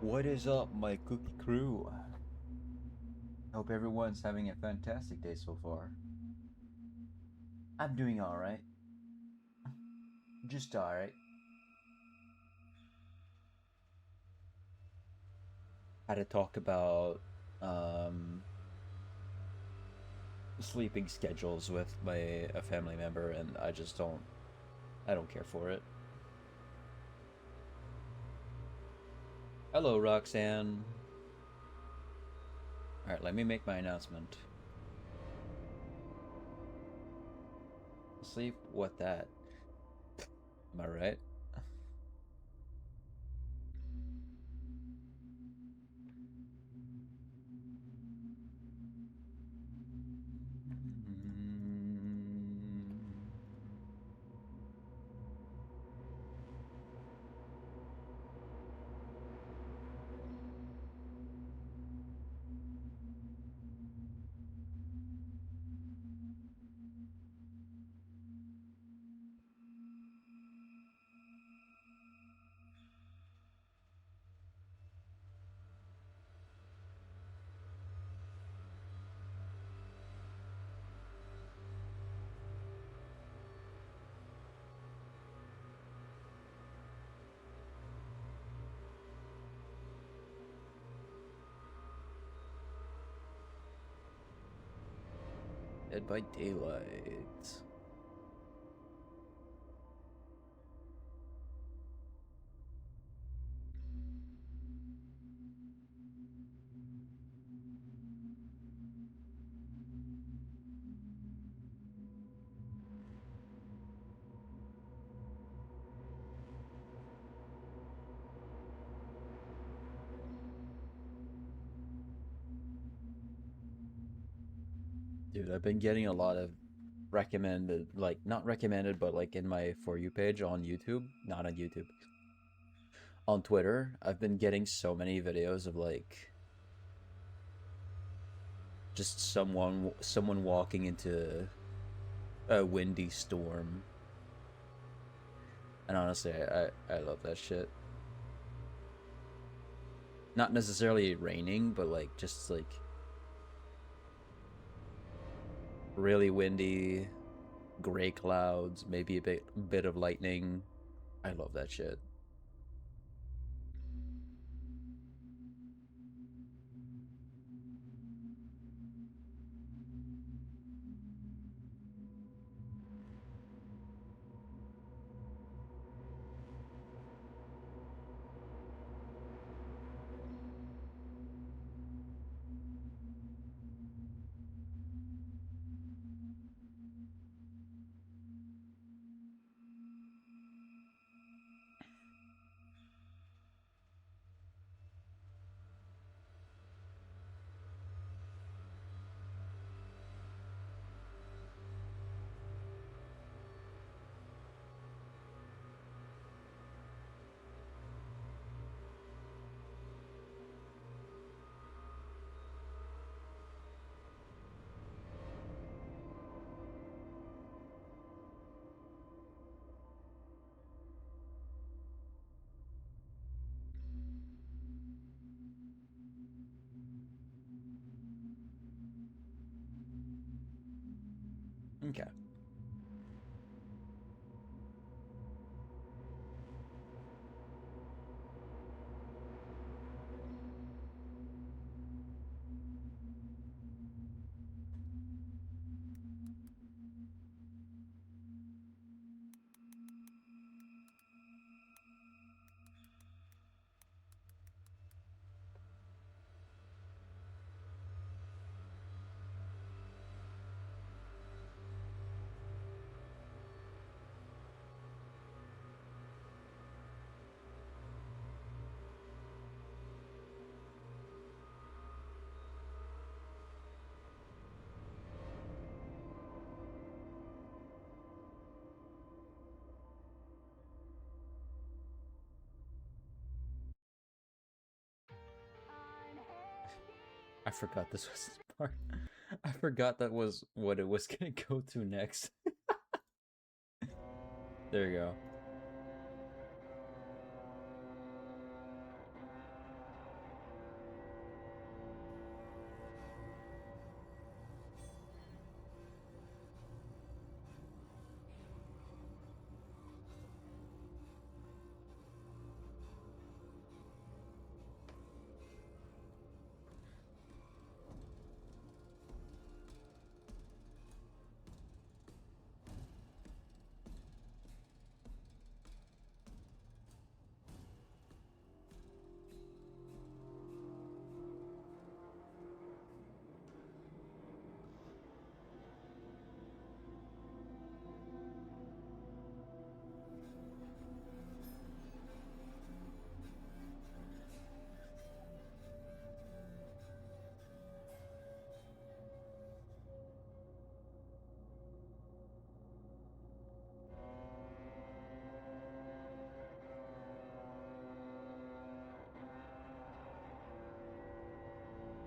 What is up, my cookie crew? Hope everyone's having a fantastic day so far. I'm doing alright. Just alright. Had to talk about um, sleeping schedules with a family member, and I don't care for it. Hello, Roxanne. Alright, let me make my announcement. Sleep? What that? Am I right? Dead by Daylight. Dude, I've been getting a lot of recommended, like, not recommended, but like in my For You page on YouTube, not on YouTube, on Twitter. I've been getting so many videos of like just someone walking into a windy storm. And honestly, I love that shit. Not necessarily raining, but like just like really windy, gray clouds, maybe a bit of lightning. I love that shit. Okay. I forgot this was the part. I forgot that was what it was gonna go to next. There you go.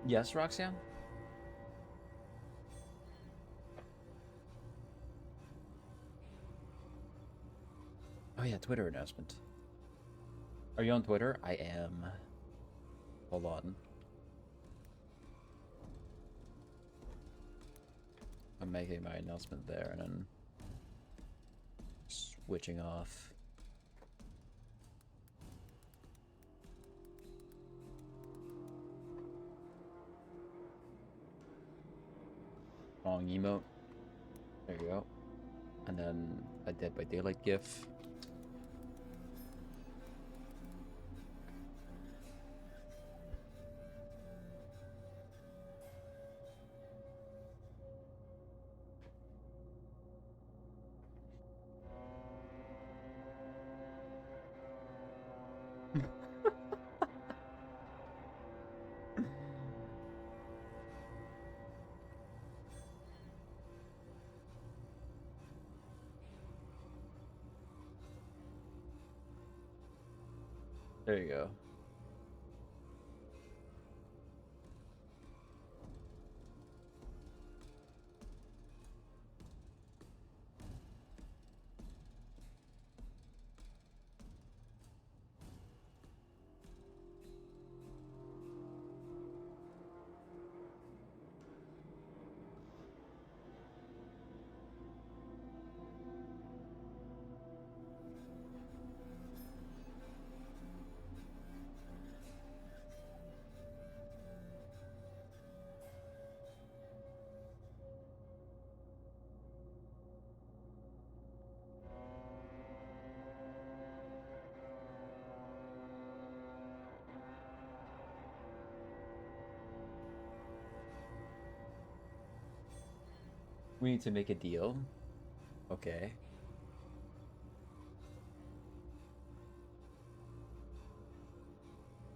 Yes, Roxanne? Oh yeah, Twitter announcement. Are you on Twitter? I am. Hold on. I'm making my announcement there and then switching off. Wrong emote. There you go. And then a Dead by Daylight GIF. There you go. We need to make a deal. Okay.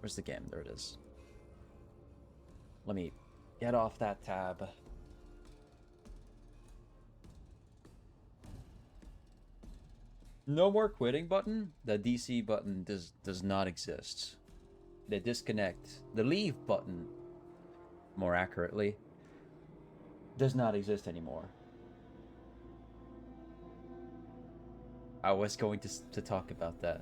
Where's the game? There it is. Let me get off that tab. No more quitting button? The DC button does not exist. The disconnect, the leave button, more accurately, does not exist anymore. I was going to talk about that.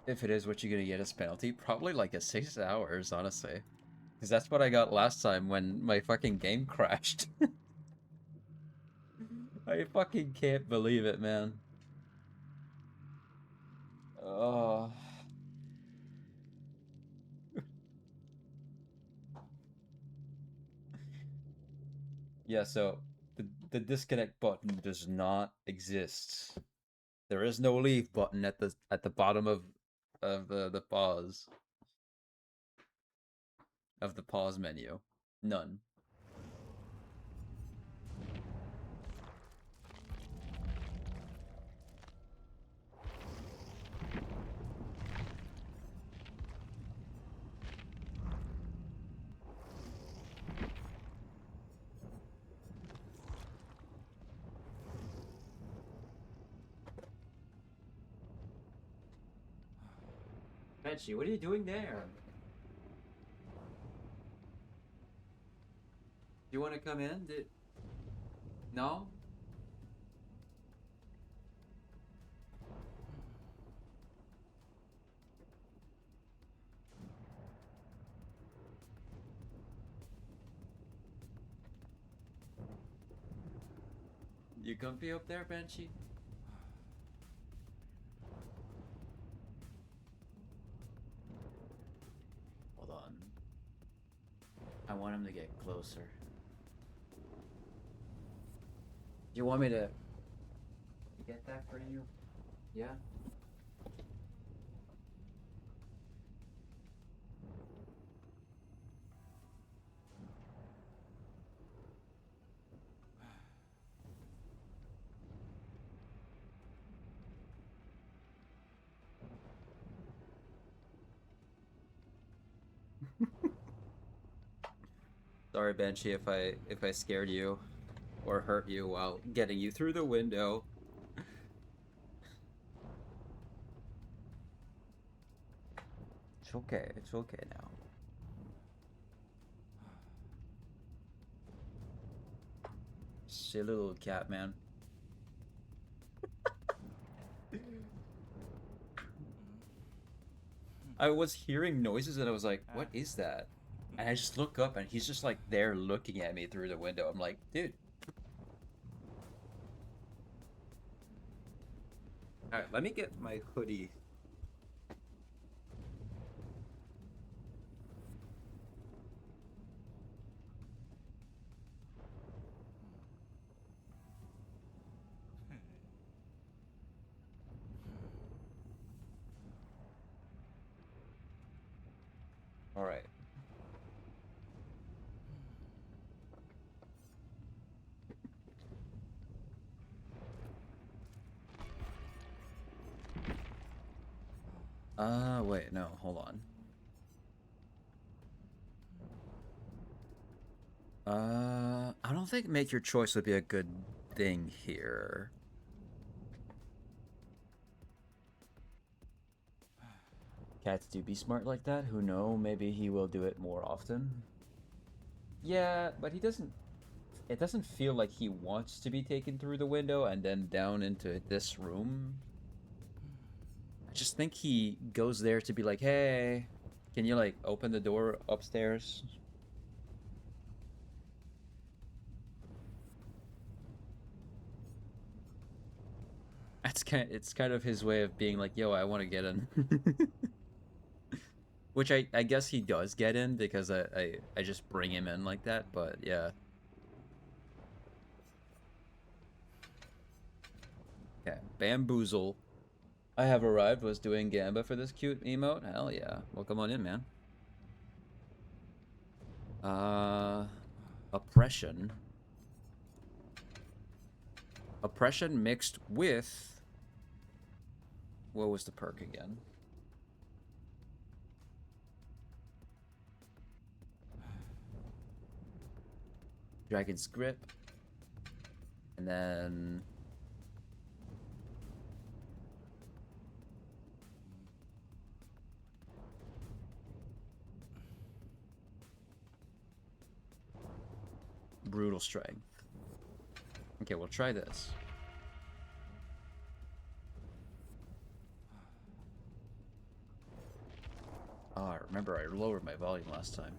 If it is what you're gonna get as penalty, probably like a 6 hours, honestly. Because that's what I got last time when my fucking game crashed. I fucking can't believe it, man. Oh. Yeah, so the disconnect button does not exist. There is no leave button at the bottom of the pause menu. None. Benji, what are you doing there? Do you want to come in? No? You comfy up there, Banshee? Hold on. I want him to get closer. Do you want me to get that for you? Yeah? Sorry, Banshee, if I scared you or hurt you while getting you through the window. It's okay. It's okay now. Silly little cat, man. I was hearing noises and I was like, what is that? And I just look up and he's just like there looking at me through the window. I'm like, dude. Alright, let me get my hoodie. Alright. Wait, no, hold on. I don't think make your choice would be a good thing here. Cats do be smart like that. Who know? Maybe he will do it more often. Yeah, but he doesn't. It doesn't feel like he wants to be taken through the window and then down into this room. I just think he goes there to be like, hey, can you like open the door upstairs? It's kind of his way of being like, yo, I want to get in. Which I guess he does get in because I just bring him in like that, but yeah. Yeah, Bamboozle. I have arrived, was doing Gamba for this cute emote. Hell yeah. Well, come on in, man. Oppression. Oppression mixed with... What was the perk again? Dragon's Grip. And then... Brutal Strength. Okay, we'll try this. Oh, I remember I lowered my volume last time.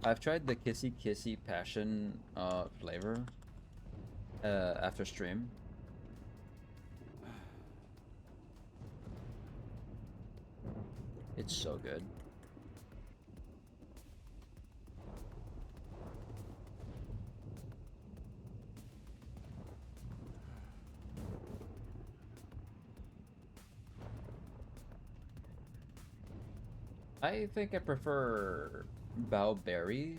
I've tried the Kissy Kissy Passion flavor after stream. It's so good. I think I prefer Bowberry.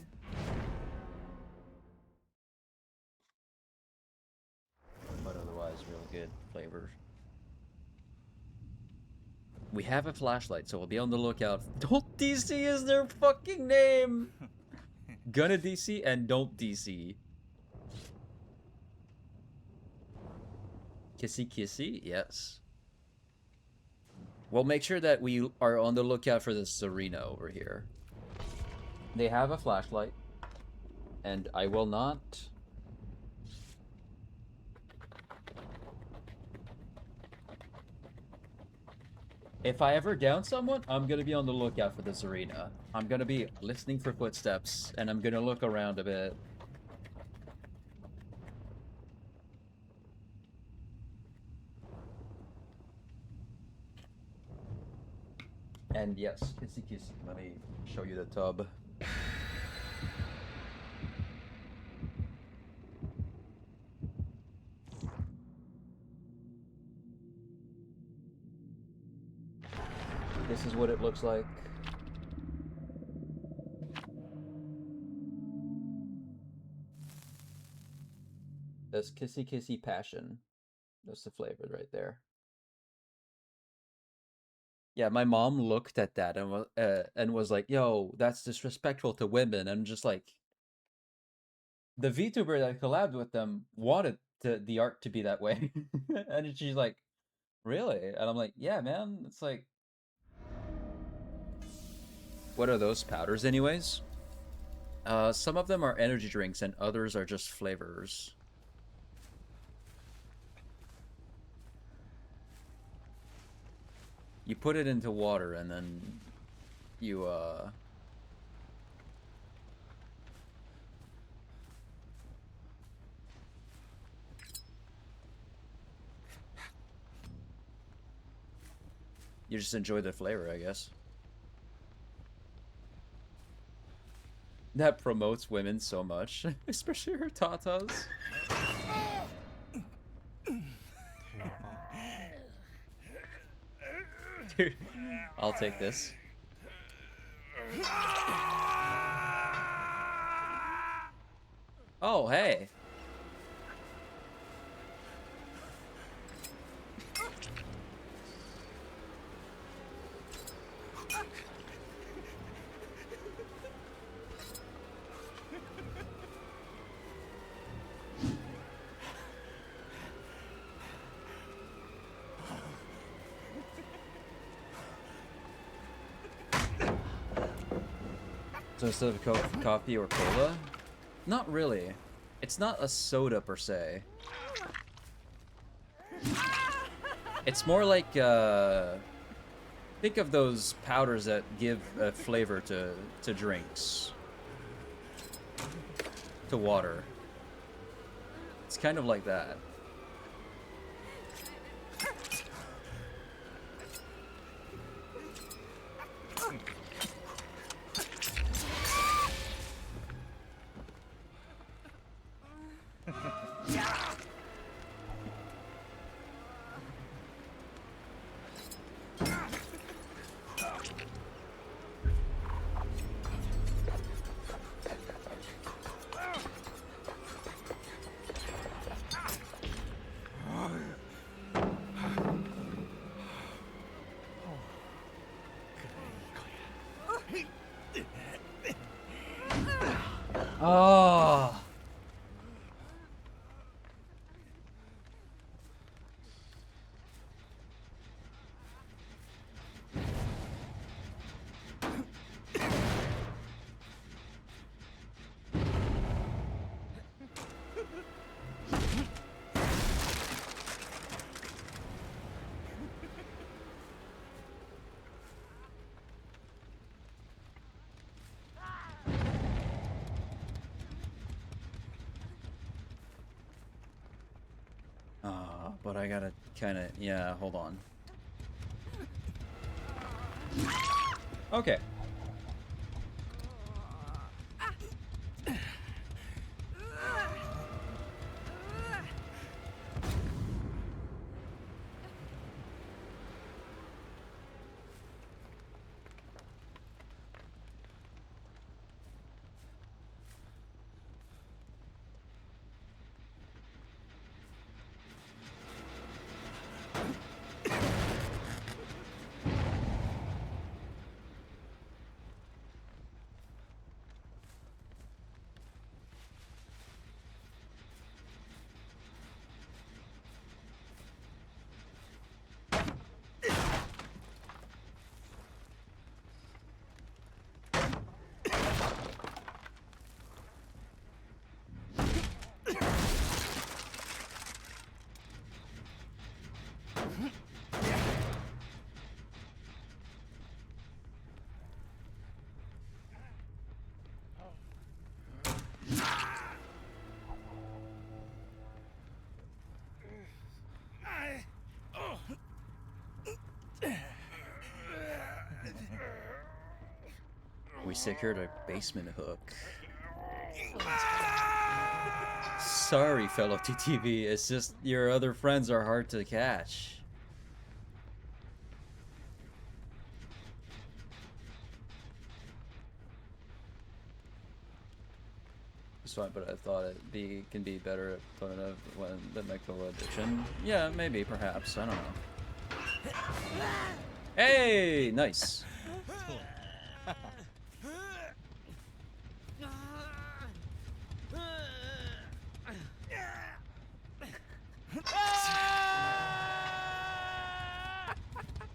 But otherwise, real good flavor. We have a flashlight, so we'll be on the lookout. Don't DC is their fucking name! Gonna DC and don't DC. Kissy Kissy? Yes. We'll make sure that we are on the lookout for the Serena over here. They have a flashlight. And I will not... If I ever down someone, I'm gonna be on the lookout for this arena. I'm gonna be listening for footsteps, and I'm gonna look around a bit. And yes, kissy kissy. Let me show you the tub. This is what it looks like. That's Kissy Kissy Passion. That's the flavor right there. Yeah, my mom looked at that and was like, "Yo, that's disrespectful to women." And just like the VTuber that collabed with them wanted the art to be that way, and she's like, "Really?" And I'm like, "Yeah, man. It's like, what are those powders, anyways?" Some of them are energy drinks, and others are just flavors. You put it into water, and then you you just enjoy the flavor, I guess. That promotes women so much, especially her tatas. Dude, I'll take this. Oh, hey. So instead of coffee or cola? Not really. It's not a soda per se. It's more like, think of those powders that give a flavor to drinks. To water. It's kind of like that. Oh. But I gotta kinda, yeah, hold on. Okay. We secured a basement hook. Sorry, fellow TTV. It's just your other friends are hard to catch. It's fine, but I thought it can be better at Planet when the Mechville edition. Yeah, maybe, perhaps. I don't know. Hey, nice.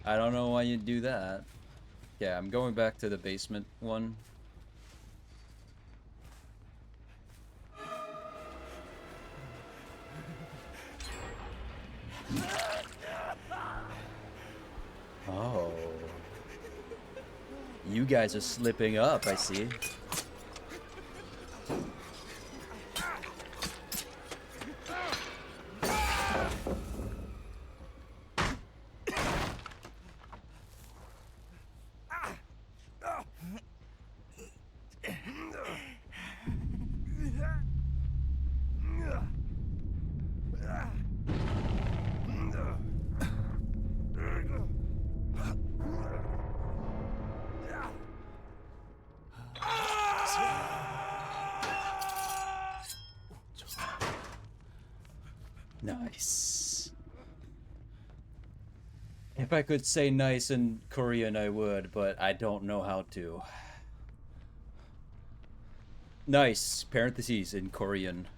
I don't know why you do that. Yeah, I'm going back to the basement one. Oh. You guys are slipping up, I see. Nice. If I could say nice in Korean, I would, but I don't know how to. Nice, parentheses in Korean.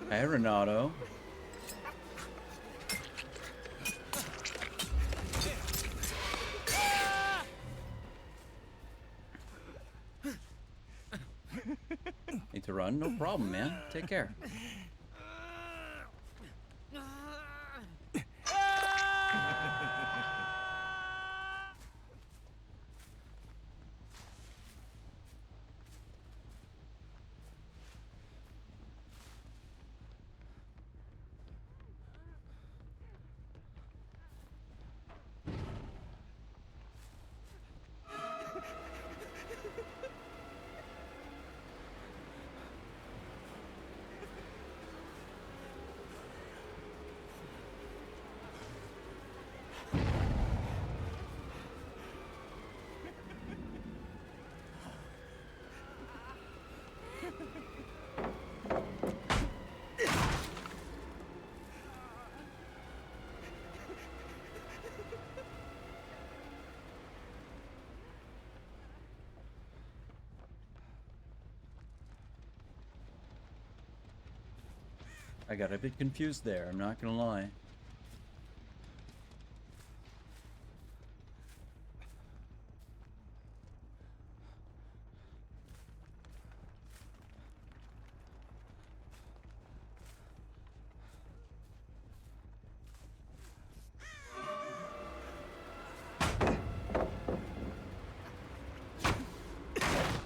Hey, Renato. Need to run? No problem, man. Take care. I got a bit confused there, I'm not gonna lie.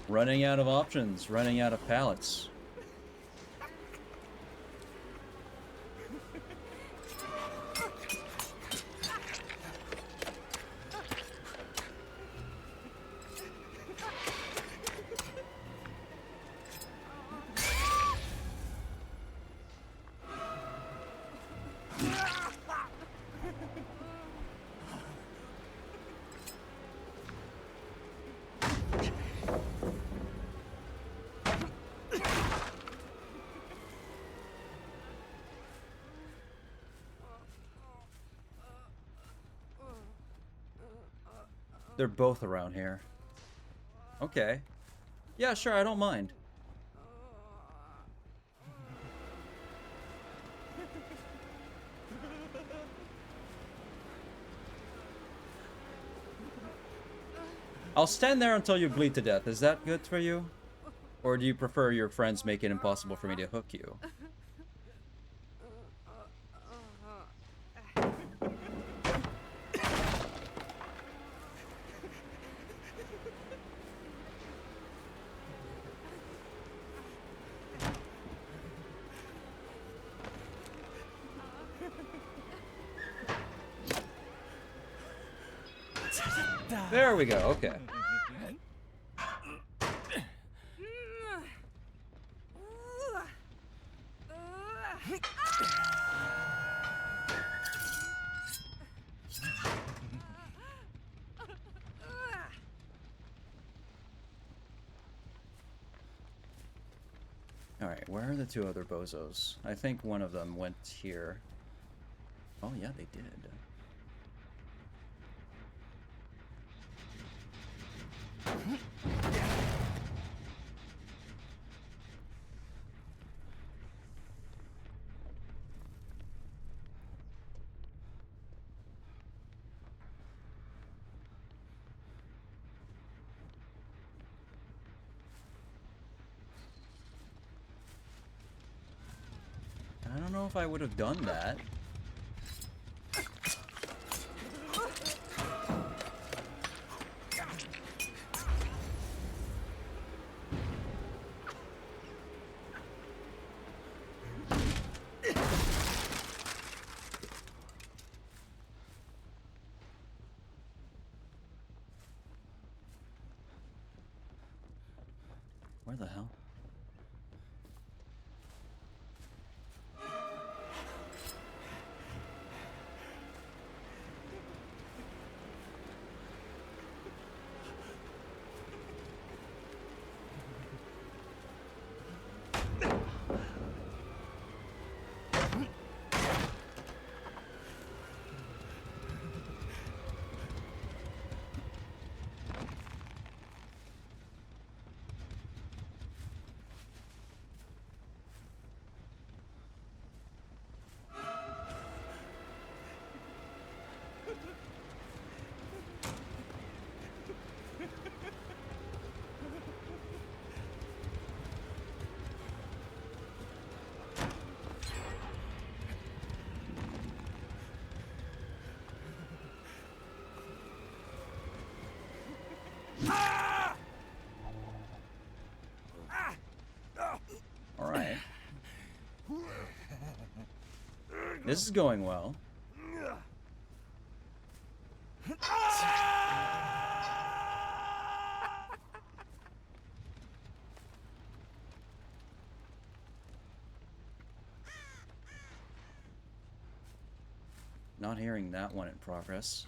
Running out of options, running out of pallets. They're both around here. Okay. Yeah, sure, I don't mind. I'll stand there until you bleed to death. Is that good for you? Or do you prefer your friends make it impossible for me to hook you? There we go, okay. Alright, where are the two other bozos? I think one of them went here. Oh yeah, they did. I don't know if I would have done that. Where the hell? Alright. This is going well. Not hearing that one in progress.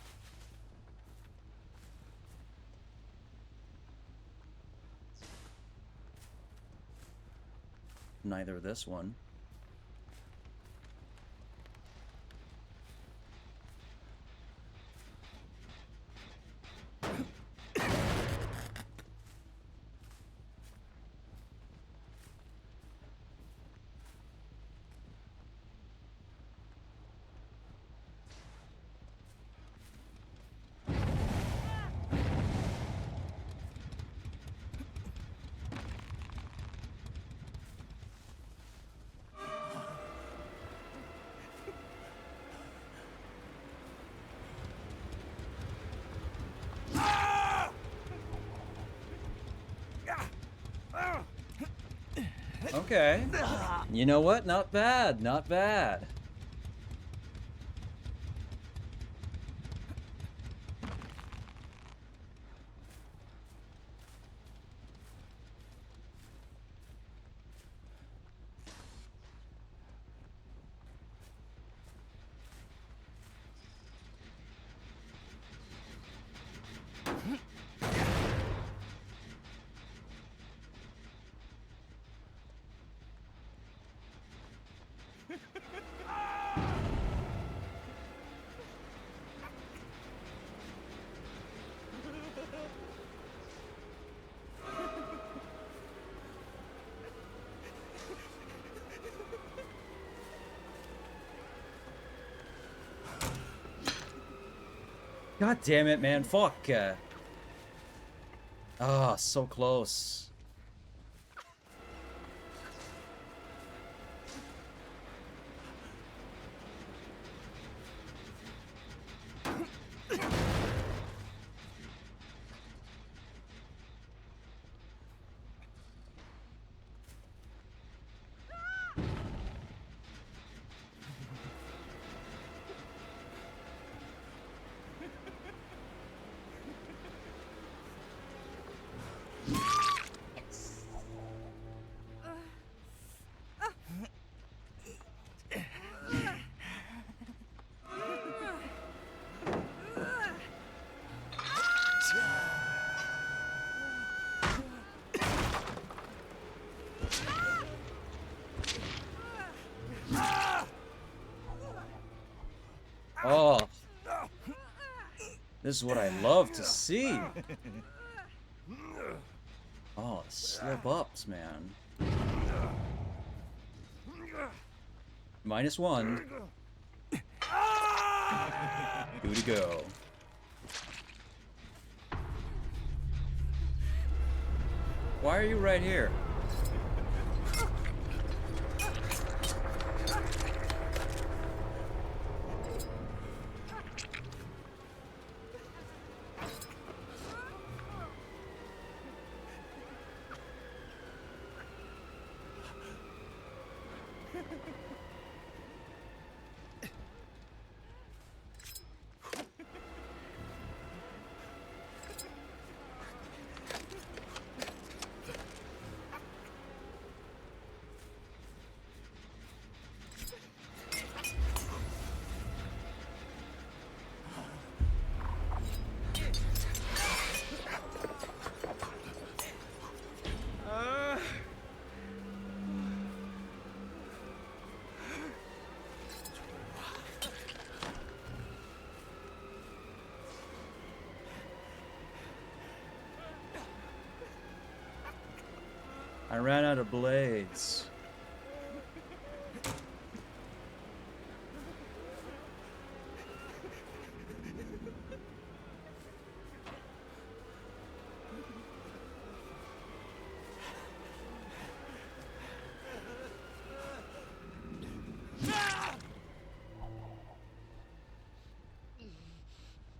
Neither this one. Okay. You know what? Not bad. Not bad. God damn it, man. Fuck. Ah, so close. Oh, this is what I love to see. Oh, slip ups, man. -1. Two to go. Why are you right here? I ran out of blades.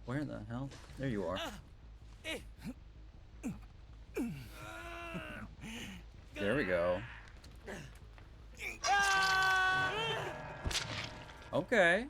Where the hell? There you are. There we go. Okay.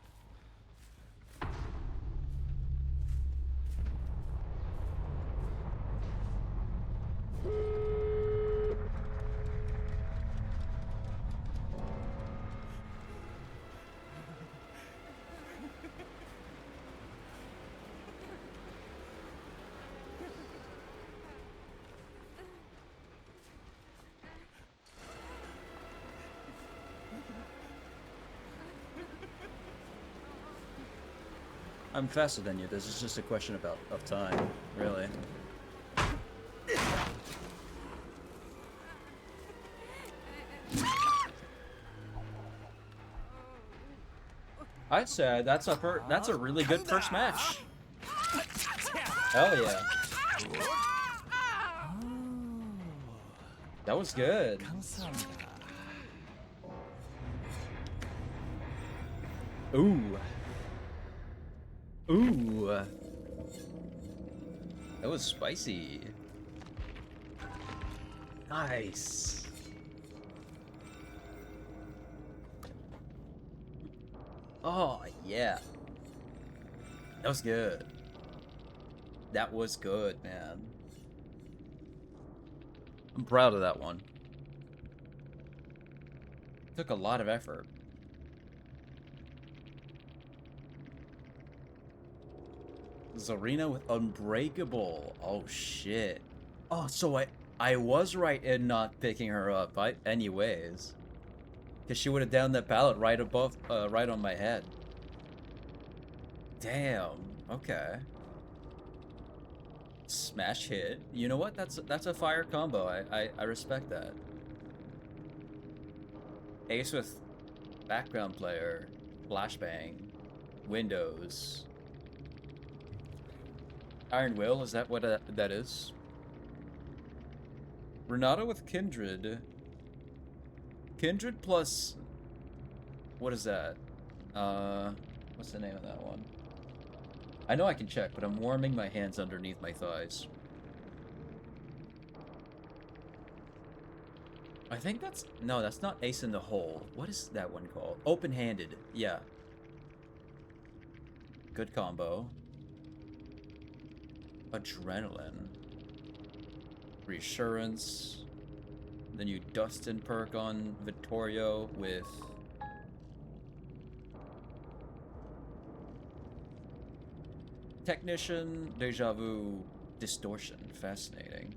I'm faster than you. This is just a question of time, really. I'd say that's a really good first match. Hell yeah. That was good. Ooh. Ooh. That was spicy. Nice. Oh, yeah. That was good. That was good, man. I'm proud of that one. Took a lot of effort. Zarina with Unbreakable. Oh shit. Oh, so I was right in not picking her up. Anyways, because she would have downed that pallet right above, right on my head. Damn. Okay. Smash hit. You know what? That's a fire combo. I respect that. Ace with background player, flashbang, windows. Iron Will, is that what that is? Renata with Kindred. Kindred plus... What is that? What's the name of that one? I know I can check, but I'm warming my hands underneath my thighs. I think that's... No, that's not Ace in the Hole. What is that one called? Open-handed. Yeah. Good combo. Adrenaline. Reassurance. Then you Dustin perk on Vittorio with... Technician, Deja Vu, Distortion. Fascinating.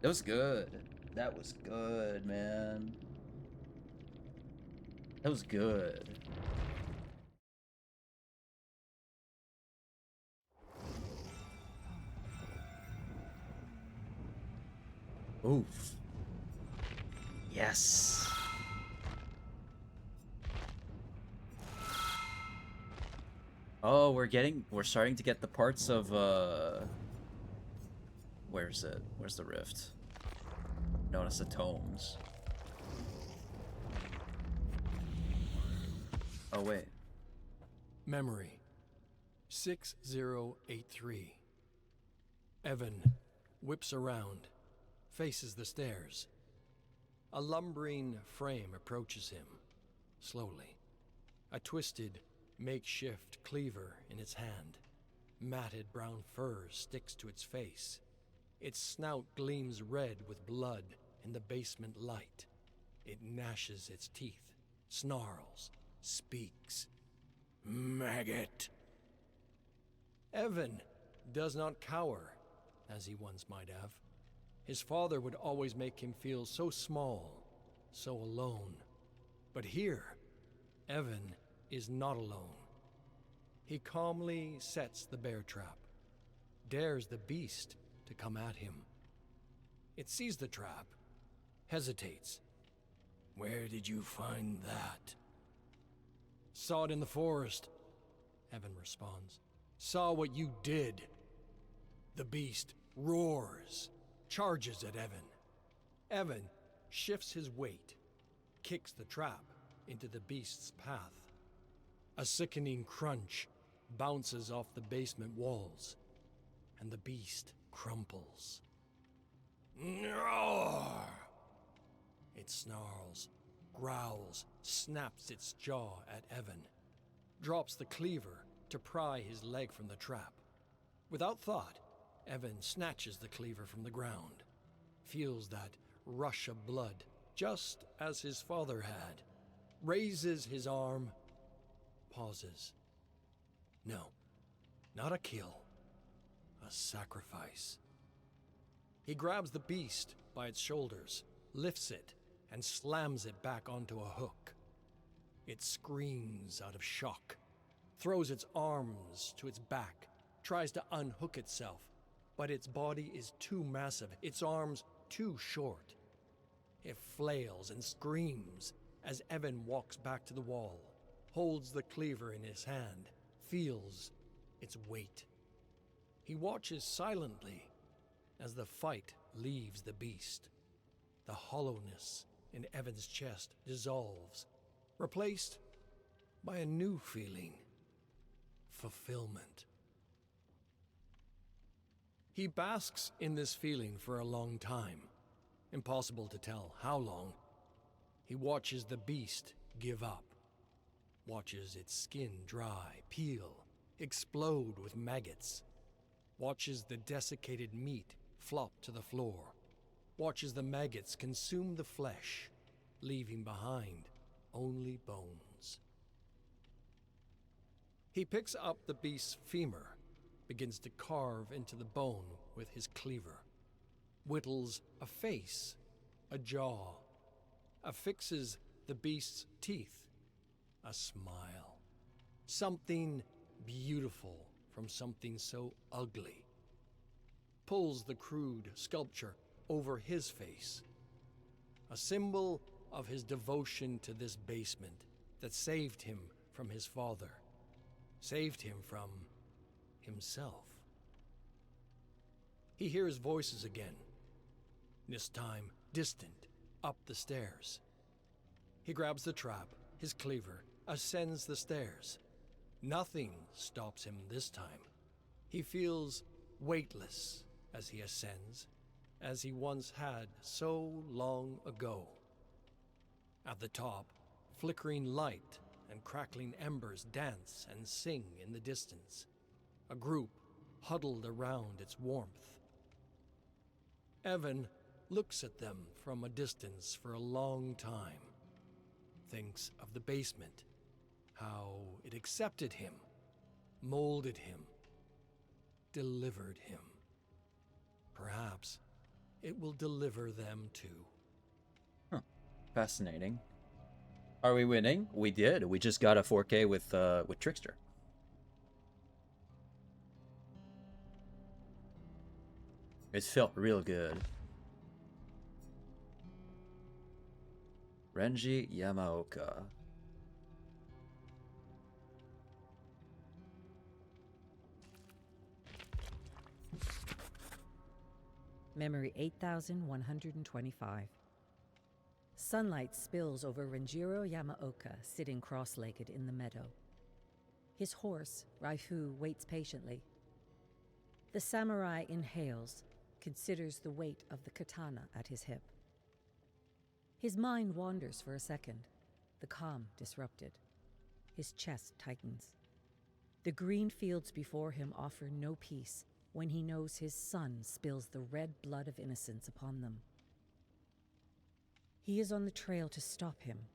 That was good. That was good, man. That was good. Oof. Yes. Oh, we're starting to get the parts of, where's it? Where's the rift? Notice the tomes. Oh, wait. Memory 6083. Evan whips around, faces the stairs. A lumbering frame approaches him, slowly. A twisted, makeshift cleaver in its hand. Matted brown fur sticks to its face. Its snout gleams red with blood in the basement light. It gnashes its teeth, snarls, speaks. Maggot. Evan does not cower, as he once might have. His father would always make him feel so small, so alone. But here, Evan is not alone. He calmly sets the bear trap, dares the beast to come at him. It sees the trap, hesitates. Where did you find that? Saw it in the forest, Evan responds. Saw what you did. The beast roars, charges at Evan. Evan shifts his weight, kicks the trap into the beast's path. A sickening crunch bounces off the basement walls, and the beast crumples. Roar! It snarls, growls, snaps its jaw at Evan, drops the cleaver to pry his leg from the trap. Without thought, Evan snatches the cleaver from the ground, feels that rush of blood, just as his father had, raises his arm, pauses. No, not a kill, a sacrifice. He grabs the beast by its shoulders, lifts it, and slams it back onto a hook. It screams out of shock, throws its arms to its back, tries to unhook itself, but its body is too massive, its arms too short. It flails and screams as Evan walks back to the wall, holds the cleaver in his hand, feels its weight. He watches silently as the fight leaves the beast. The hollowness in Evan's chest dissolves, replaced by a new feeling: fulfillment. He basks in this feeling for a long time. Impossible to tell how long. He watches the beast give up, watches its skin dry, peel, explode with maggots, watches the desiccated meat flop to the floor, watches the maggots consume the flesh, leaving behind only bones. He picks up the beast's femur, begins to carve into the bone with his cleaver, whittles a face, a jaw, affixes the beast's teeth, a smile. Something beautiful from something so ugly. Pulls the crude sculpture over his face, a symbol of his devotion to this basement that saved him from his father, saved him from himself. He hears voices again, this time distant, up the stairs. He grabs the trap, his cleaver, ascends the stairs. Nothing stops him this time. He feels weightless as he ascends, as he once had so long ago. At the top, flickering light and crackling embers dance and sing in the distance, a group huddled around its warmth. Evan looks at them from a distance for a long time, thinks of the basement, how it accepted him, molded him, delivered him. Perhaps it will deliver them too. Fascinating. Are we winning? We did. We just got a 4K with Trickster. It felt real good. Renji Yamaoka. Memory 8125. Sunlight spills over Renjiro Yamaoka, sitting cross-legged in the meadow. His horse, Raifu, waits patiently. The samurai inhales, considers the weight of the katana at his hip. His mind wanders for a second, the calm disrupted. His chest tightens. The green fields before him offer no peace when he knows his son spills the red blood of innocence upon them. He is on the trail to stop him.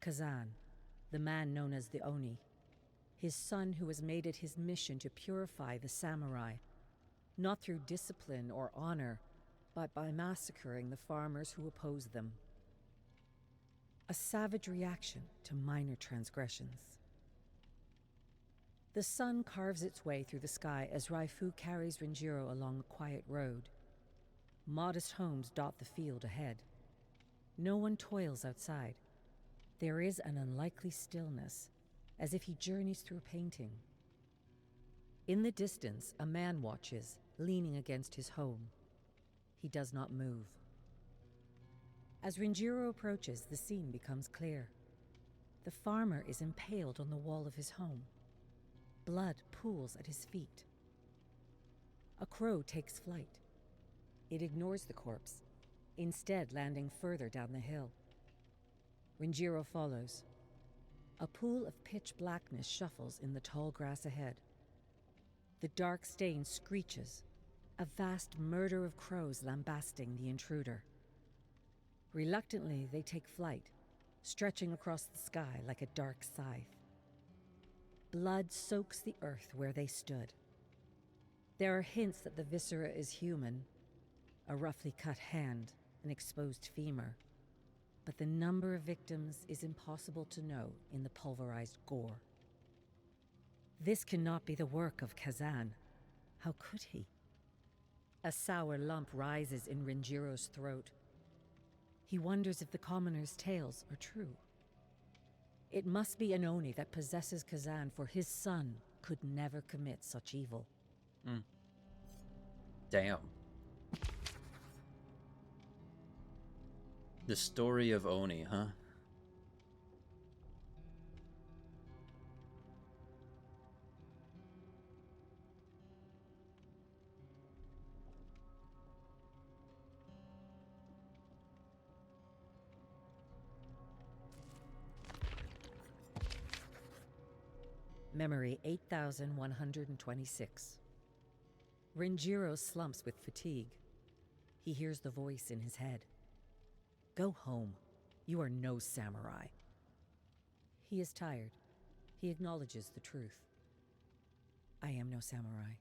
Kazan, the man known as the Oni, his son who has made it his mission to purify the samurai, not through discipline or honor, but by massacring the farmers who oppose them. A savage reaction to minor transgressions. The sun carves its way through the sky as Raifu carries Renjiro along a quiet road. Modest homes dot the field ahead. No one toils outside. There is an unlikely stillness, as if he journeys through a painting. In the distance, a man watches, leaning against his home. He does not move. As Renjiro approaches, the scene becomes clear. The farmer is impaled on the wall of his home. Blood pools at his feet. A crow takes flight. It ignores the corpse, instead landing further down the hill. Renjiro follows. A pool of pitch blackness shuffles in the tall grass ahead. The dark stain screeches, a vast murder of crows lambasting the intruder. Reluctantly, they take flight, stretching across the sky like a dark scythe. Blood soaks the earth where they stood. There are hints that the viscera is human, a roughly cut hand, an exposed femur, but the number of victims is impossible to know in the pulverized gore. This cannot be the work of Kazan. How could he? A sour lump rises in Renjiro's throat. He wonders if the commoners' tales are true. It must be an Oni that possesses Kazan, for his son could never commit such evil. Damn. The story of Oni, huh? Memory 8126. Renjiro slumps with fatigue. He hears the voice in his head. Go home. You are no samurai. He is tired. He acknowledges the truth. I am no samurai.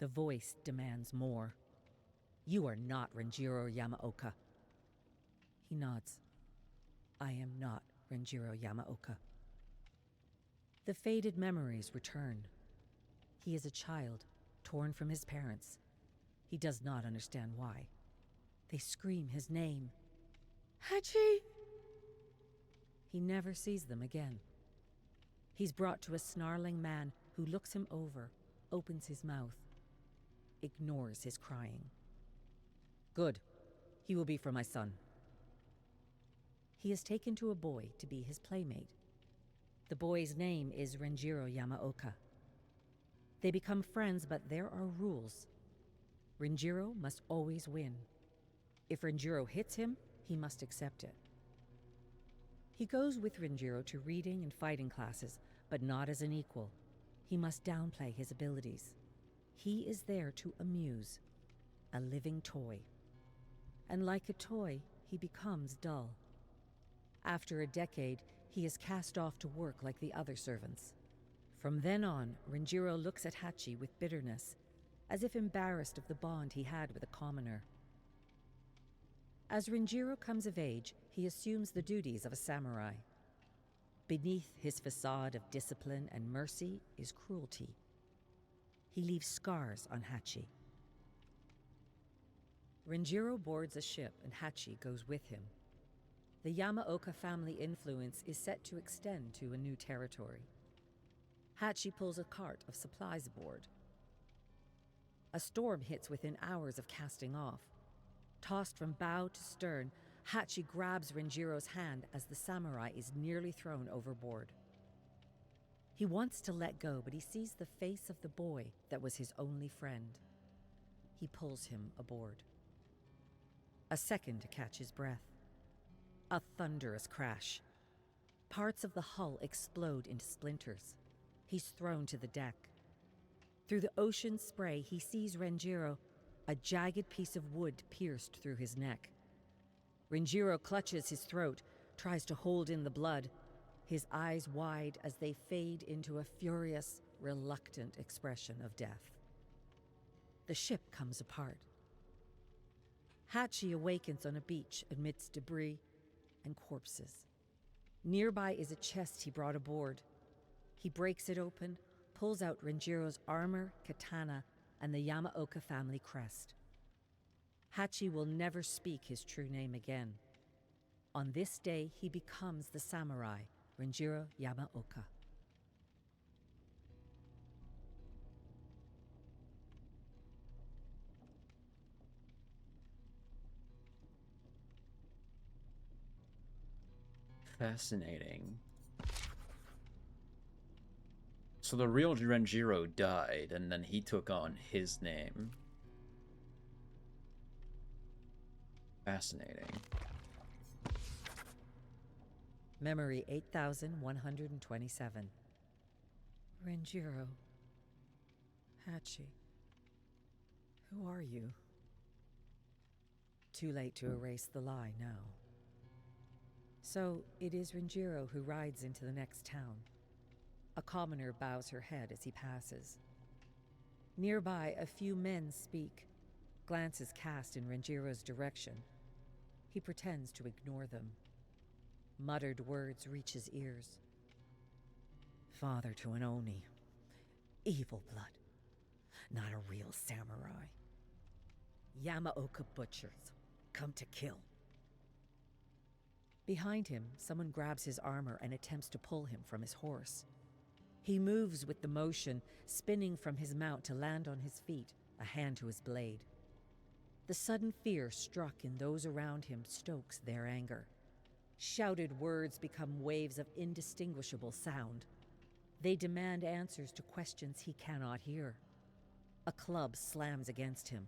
The voice demands more. You are not Renjiro Yamaoka. He nods. I am not Renjiro Yamaoka. The faded memories return. He is a child, torn from his parents. He does not understand why. They scream his name. Hachi! He never sees them again. He's brought to a snarling man who looks him over, opens his mouth. ignores his crying. Good. He will be for my son. He is taken to a boy to be his playmate. The boy's name is Renjiro Yamaoka. They become friends, but there are rules. Renjiro must always win. If Renjiro hits him, he must accept it. He goes with Renjiro to reading and fighting classes, but not as an equal. He must downplay his abilities. He is there to amuse, a living toy. And like a toy, he becomes dull. After a decade, he is cast off to work like the other servants. From then on, Renjiro looks at Hachi with bitterness, as if embarrassed of the bond he had with a commoner. As Renjiro comes of age, he assumes the duties of a samurai. Beneath his facade of discipline and mercy is cruelty. He leaves scars on Hachi. Renjiro boards a ship and Hachi goes with him. The Yamaoka family influence is set to extend to a new territory. Hachi pulls a cart of supplies aboard. A storm hits within hours of casting off. Tossed from bow to stern, Hachi grabs Renjiro's hand as the samurai is nearly thrown overboard. He wants to let go, but he sees the face of the boy that was his only friend. He pulls him aboard. A second to catch his breath. A thunderous crash. Parts of the hull explode into splinters. He's thrown to the deck. Through the ocean spray, he sees Renjiro, a jagged piece of wood pierced through his neck. Renjiro clutches his throat, tries to hold in the blood, his eyes wide as they fade into a furious, reluctant expression of death. The ship comes apart. Hachi awakens on a beach amidst debris and corpses. Nearby is a chest he brought aboard. He breaks it open, pulls out Renjiro's armor, katana, and the Yamaoka family crest. Hachi will never speak his true name again. On this day, he becomes the samurai, Renjiro Yamaoka. Fascinating. So the real Renjiro died, and then he took on his name. Fascinating. Memory 8127. Renjiro. Hachi. Who are you? Too late to erase the lie now. So it is Renjiro who rides into the next town. A commoner bows her head as he passes. Nearby, a few men speak, glances cast in Renjiro's direction. He pretends to ignore them. Muttered words reach his ears. Father to an Oni. Evil blood. Not a real samurai. Yamaoka butchers. Come to kill. Behind him, someone grabs his armor and attempts to pull him from his horse. He moves with the motion, spinning from his mount to land on his feet, a hand to his blade. The sudden fear struck in those around him stokes their anger. Shouted words become waves of indistinguishable sound. They demand answers to questions he cannot hear. A club slams against him.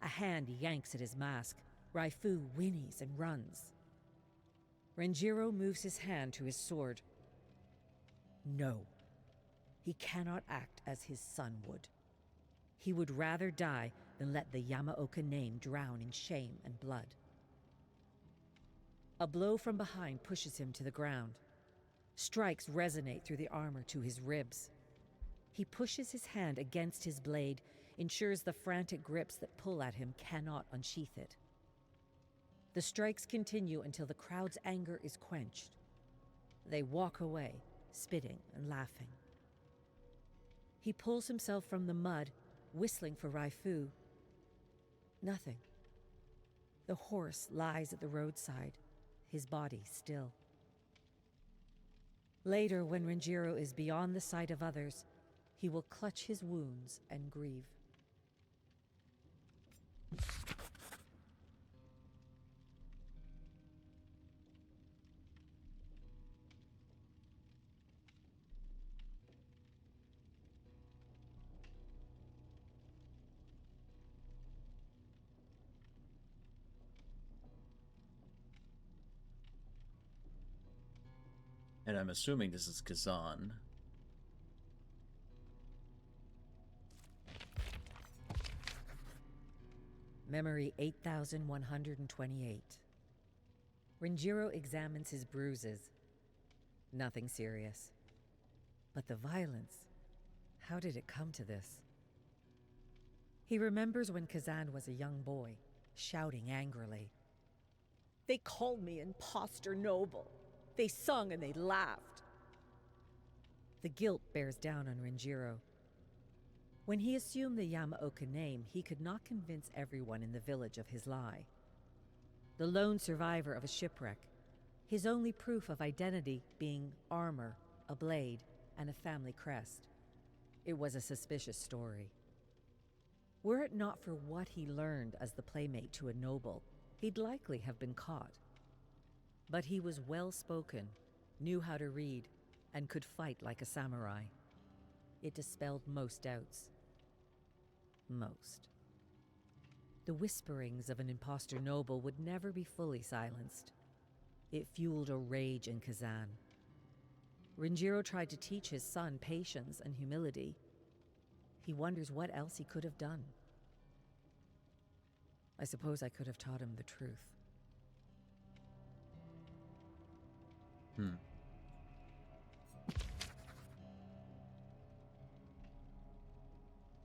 A hand yanks at his mask. Raifu whinnies and runs. Renjiro moves his hand to his sword. No. He cannot act as his son would. He would rather die than let the Yamaoka name drown in shame and blood. A blow from behind pushes him to the ground. Strikes resonate through the armor to his ribs. He pushes his hand against his blade, ensures the frantic grips that pull at him cannot unsheath it. The strikes continue until the crowd's anger is quenched. They walk away, spitting and laughing. He pulls himself from the mud, whistling for Raifu. Nothing. The horse lies at the roadside, his body still. Later, when Renjiro is beyond the sight of others, he will clutch his wounds and grieve. And I'm assuming this is Kazan. Memory 8128. Renjiro examines his bruises. Nothing serious. But the violence, how did it come to this? He remembers when Kazan was a young boy, shouting angrily. They called me imposter noble. They sung and they laughed. The guilt bears down on Renjiro. When he assumed the Yamaoka name, he could not convince everyone in the village of his lie. The lone survivor of a shipwreck, his only proof of identity being armor, a blade, and a family crest. It was a suspicious story. Were it not for what he learned as the playmate to a noble, he'd likely have been caught. But he was well-spoken, knew how to read, and could fight like a samurai. It dispelled most doubts. Most. The whisperings of an imposter noble would never be fully silenced. It fueled a rage in Kazan. Renjiro tried to teach his son patience and humility. He wonders what else he could have done. I suppose I could have taught him the truth.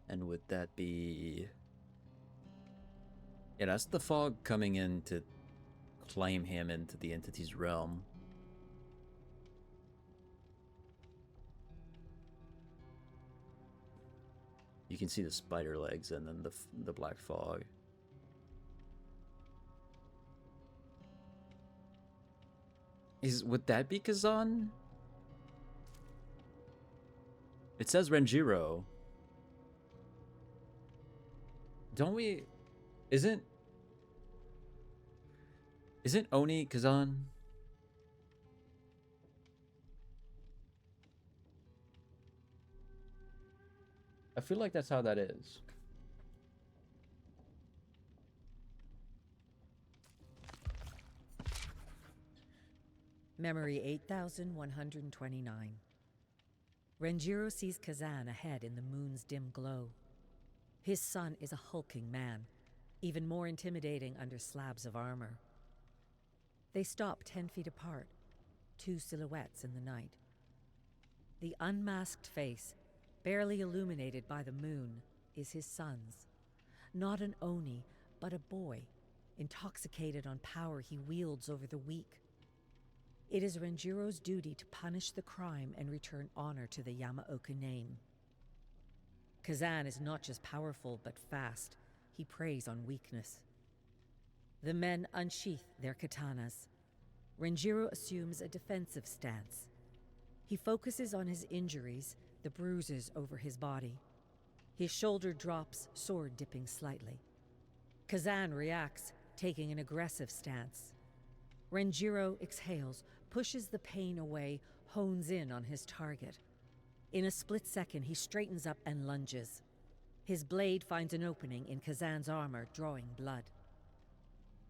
And would that be... Yeah, that's the fog coming in to claim him into the entity's realm. You can see the spider legs and then the black fog. Would that be Kazan? It says Renjiro. Don't we... Isn't Oni Kazan? I feel like that's how that is. Memory 8129. Renjiro sees Kazan ahead in the moon's dim glow. His son is a hulking man, even more intimidating under slabs of armor. They stop 10 feet apart, two silhouettes in the night. The unmasked face, barely illuminated by the moon, is his son's. Not an Oni, but a boy, intoxicated on power he wields over the weak. It is Renjiro's duty to punish the crime and return honor to the Yamaoka name. Kazan is not just powerful, but fast. He preys on weakness. The men unsheath their katanas. Renjiro assumes a defensive stance. He focuses on his injuries, the bruises over his body. His shoulder drops, sword dipping slightly. Kazan reacts, taking an aggressive stance. Renjiro exhales, pushes the pain away, hones in on his target. In a split second, he straightens up and lunges. His blade finds an opening in Kazan's armor, drawing blood.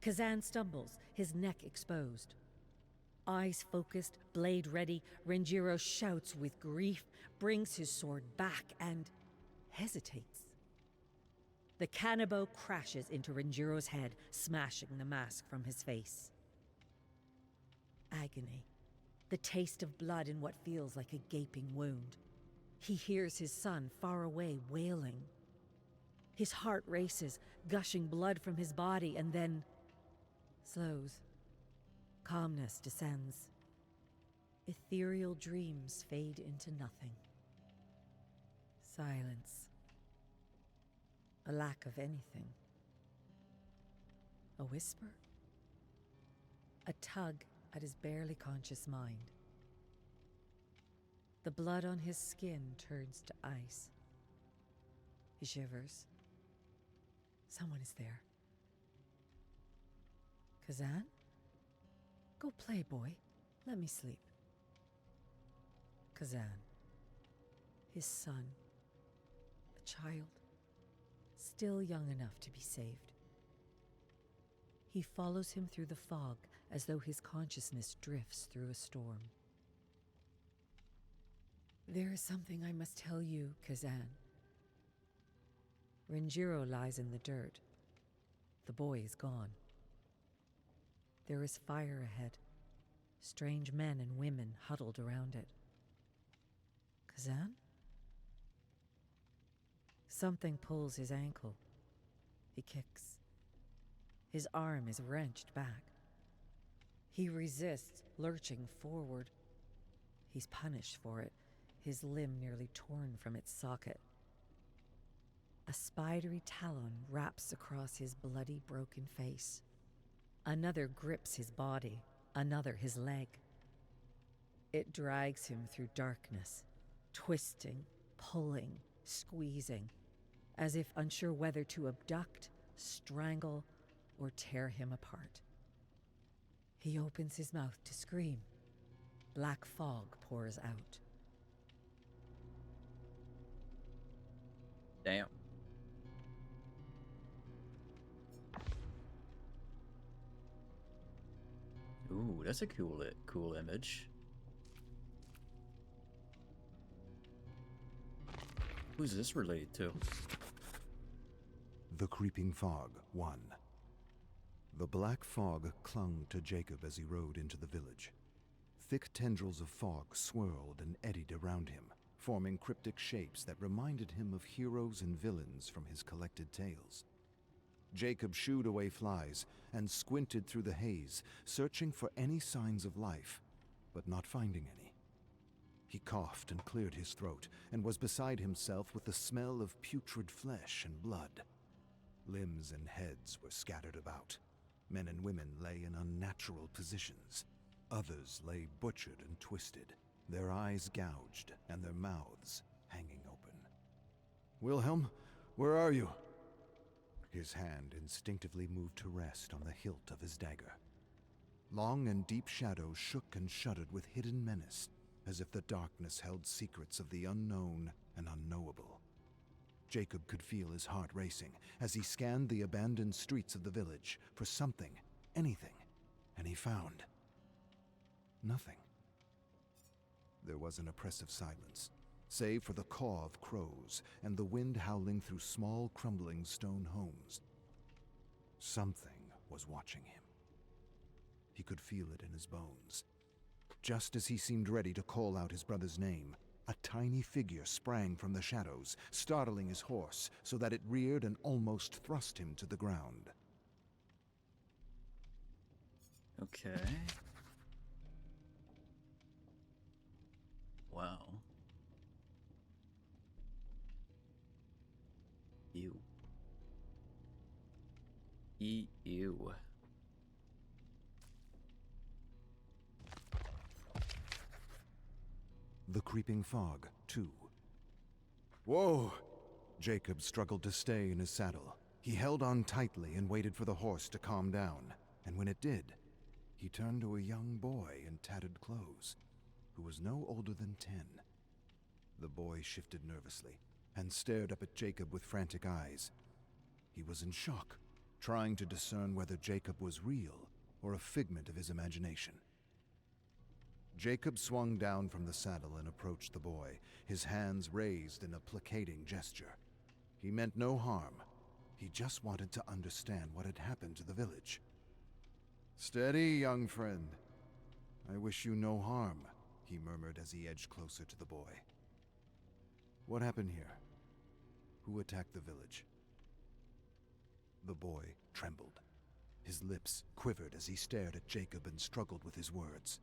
Kazan stumbles, his neck exposed. Eyes focused, blade ready, Renjiro shouts with grief, brings his sword back, and hesitates. The Kanabo crashes into Renjiro's head, smashing the mask from his face. Agony. The taste of blood in what feels like a gaping wound. He hears his son far away wailing. His heart races, gushing blood from his body, and then slows. Calmness descends. Ethereal dreams fade into nothing. Silence. A lack of anything. A whisper? A tug at his barely conscious mind. The blood on his skin turns to ice. He shivers. Someone is there. Kazan? Go play, boy. Let me sleep. Kazan. His son. A child. Still young enough to be saved. He follows him through the fog as though his consciousness drifts through a storm. There is something I must tell you, Kazan. Renjiro lies in the dirt. The boy is gone. There is fire ahead. Strange men and women huddled around it. Kazan? Something pulls his ankle. He kicks. His arm is wrenched back. He resists, lurching forward. He's punished for it, his limb nearly torn from its socket. A spidery talon wraps across his bloody, broken face. Another grips his body, another his leg. It drags him through darkness, twisting, pulling, squeezing, as if unsure whether to abduct, strangle, or tear him apart. He opens his mouth to scream. Black fog pours out. Damn. Ooh, that's a cool image. Who's this related to? The Creeping Fog 1. The black fog clung to Jacob as he rode into the village. Thick tendrils of fog swirled and eddied around him, forming cryptic shapes that reminded him of heroes and villains from his collected tales. Jacob shooed away flies and squinted through the haze, searching for any signs of life, but not finding any. He coughed and cleared his throat, and was beside himself with the smell of putrid flesh and blood. Limbs and heads were scattered about. Men and women lay in unnatural positions. Others lay butchered and twisted, their eyes gouged and their mouths hanging open. "Wilhelm, where are you?" His hand instinctively moved to rest on the hilt of his dagger. Long and deep shadows shook and shuddered with hidden menace, as if the darkness held secrets of the unknown and unknowable. Jacob could feel his heart racing as he scanned the abandoned streets of the village for something, anything, and he found nothing. There was an oppressive silence, save for the caw of crows and the wind howling through small, crumbling stone homes. Something was watching him. He could feel it in his bones. Just as he seemed ready to call out his brother's name, a tiny figure sprang from the shadows, startling his horse so that it reared and almost thrust him to the ground. Okay. Wow. Ew. Ew. The Creeping Fog 2. Whoa! Jacob struggled to stay in his saddle. He held on tightly and waited for the horse to calm down, and when it did, he turned to a young boy in tattered clothes, who was no older than 10. The boy shifted nervously and stared up at Jacob with frantic eyes. He was in shock, trying to discern whether Jacob was real or a figment of his imagination. Jacob swung down from the saddle and approached the boy, his hands raised in a placating gesture. He meant no harm. He just wanted to understand what had happened to the village. "Steady, young friend. I wish you no harm," he murmured as he edged closer to the boy. "What happened here? Who attacked the village?" The boy trembled. His lips quivered as he stared at Jacob and struggled with his words.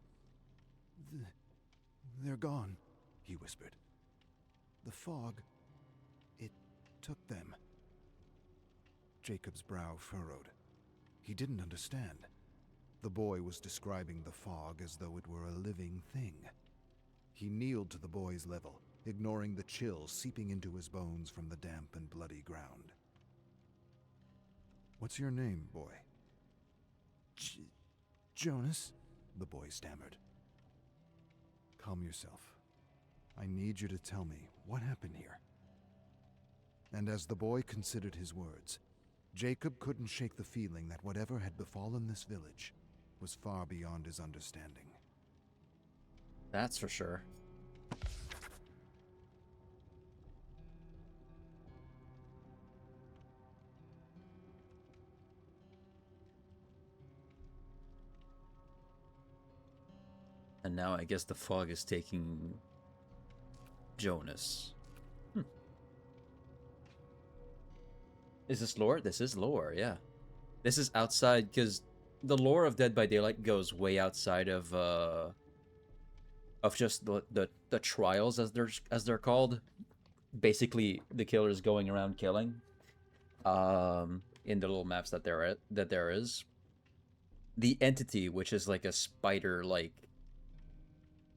They're gone," he whispered. "The fog, it took them." Jacob's brow furrowed. He didn't understand. The boy was describing the fog as though it were a living thing. He kneeled to the boy's level, ignoring the chill seeping into his bones from the damp and bloody ground. "What's your name, boy?" Jonas? The boy stammered. Calm yourself. I need you to tell me what happened here. And as the boy considered his words, Jacob couldn't shake the feeling that whatever had befallen this village was far beyond his understanding. That's for sure. And now I guess the fog is taking Jonas. Is this lore? This is lore, yeah. This is outside, because the lore of Dead by Daylight goes way outside of just the trials, as they're called. Basically, the killers going around killing. In the little maps that there is. The entity, which is like a spider-like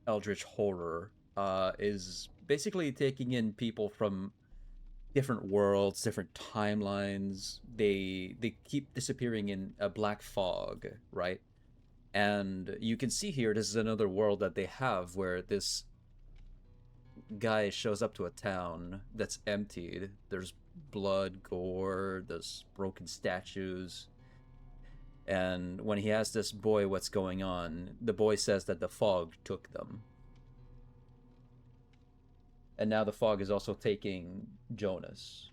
eldritch horror, is basically taking in people from different worlds, different timelines. They keep disappearing in a black fog, right? And you can see here, this is another world that they have where this guy shows up to a town that's emptied. There's blood, gore, there's broken statues. And when he asks this boy what's going on, the boy says that the fog took them. And now the fog is also taking Jonas.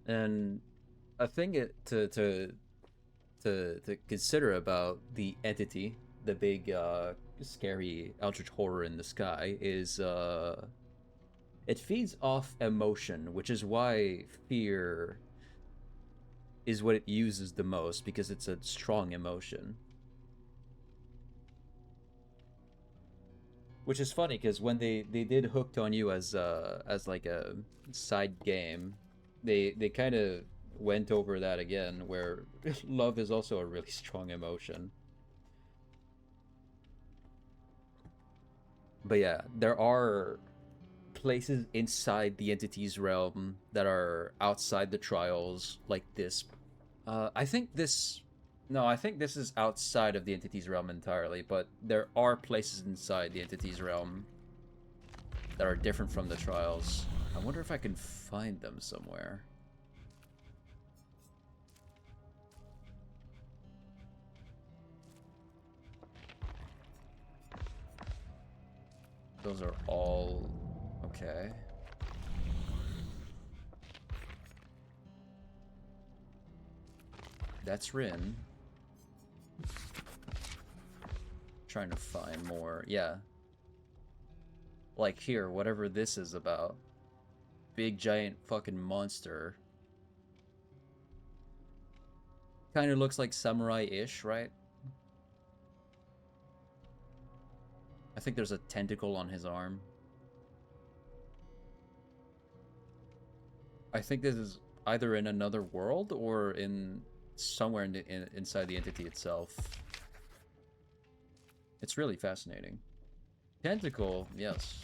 And a thing to consider about the entity, the big scary eldritch horror in the sky, is it feeds off emotion, which is why fear is what it uses the most, because it's a strong emotion. Which is funny, because when they did Hooked on You as like a side game, they kind of went over that again, where love is also a really strong emotion. But yeah, there are places inside the entity's realm that are outside the trials, like this. I think this is outside of the entity's realm entirely, but there are places inside the entity's realm that are different from the trials. I wonder if I can find them somewhere. Those are all okay. That's Rin. Trying to find more. Yeah. Like here, whatever this is about. Big giant fucking monster. Kind of looks like samurai-ish, right? I think there's a tentacle on his arm. I think this is either in another world or in somewhere inside the entity itself. It's really fascinating. Tentacle, yes.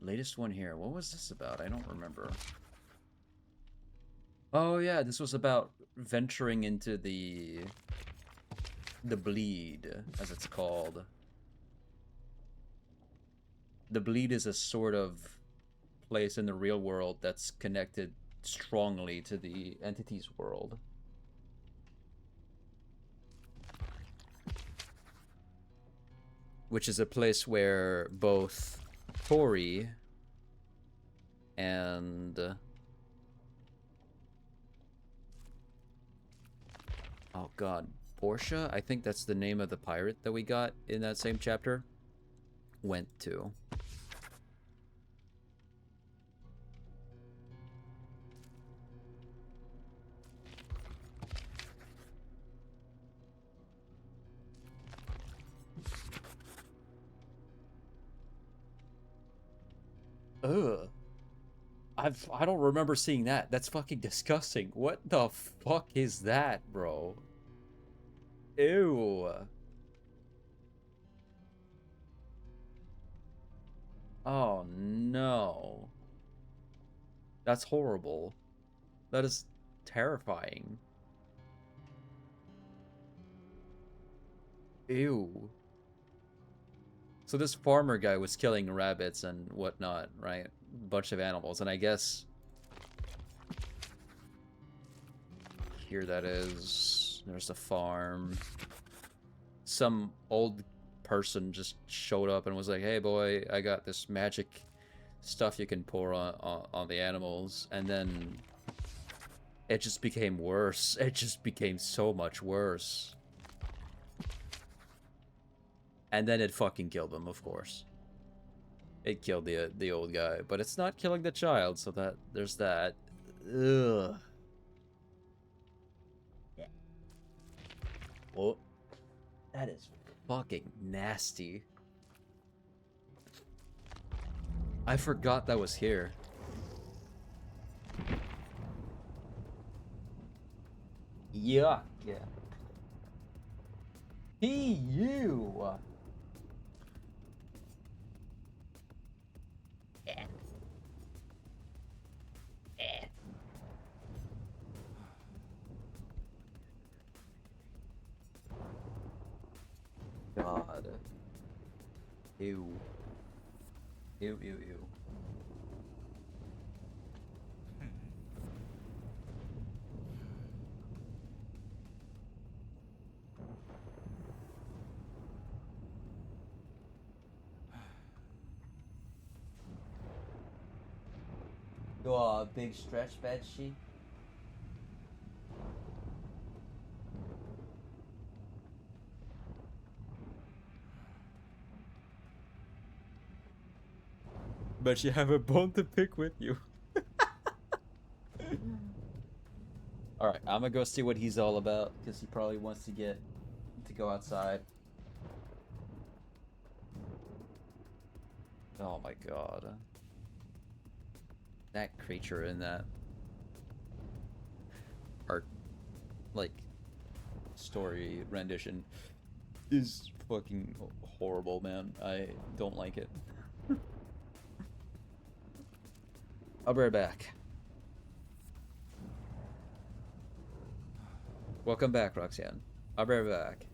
Latest one here. What was this about? I don't remember. Oh yeah, this was about venturing into the bleed, as it's called. The bleed is a sort of place in the real world that's connected strongly to the entity's world. Which is a place where both Tori and oh god, Portia, I think that's the name of the pirate that we got in that same chapter, went to. Ugh. I don't remember seeing that. That's fucking disgusting. What the fuck is that, bro? Ew. Oh no. That's horrible. That is terrifying. Ew. So this farmer guy was killing rabbits and whatnot, right? Bunch of animals, and I guess here that is. There's the farm. Some old person just showed up and was like, "Hey boy, I got this magic stuff you can pour on the animals," and then it just became worse. It just became so much worse. And then it fucking killed him, of course. It killed the old guy, but it's not killing the child, so that there's that. Ugh. Yeah. Oh, that is fucking nasty. I forgot that was here. Yuck. Yeah. You. God. Ew. Ew, ew, ew. Oh, big stretch bed sheet. But you have a bone to pick with you. Alright, I'm gonna go see what he's all about, because he probably wants to go outside. Oh my god. That creature in that art, like, story rendition is fucking horrible, man. I don't like it. I'll be right back. Welcome back, Roxanne. I'll be right back.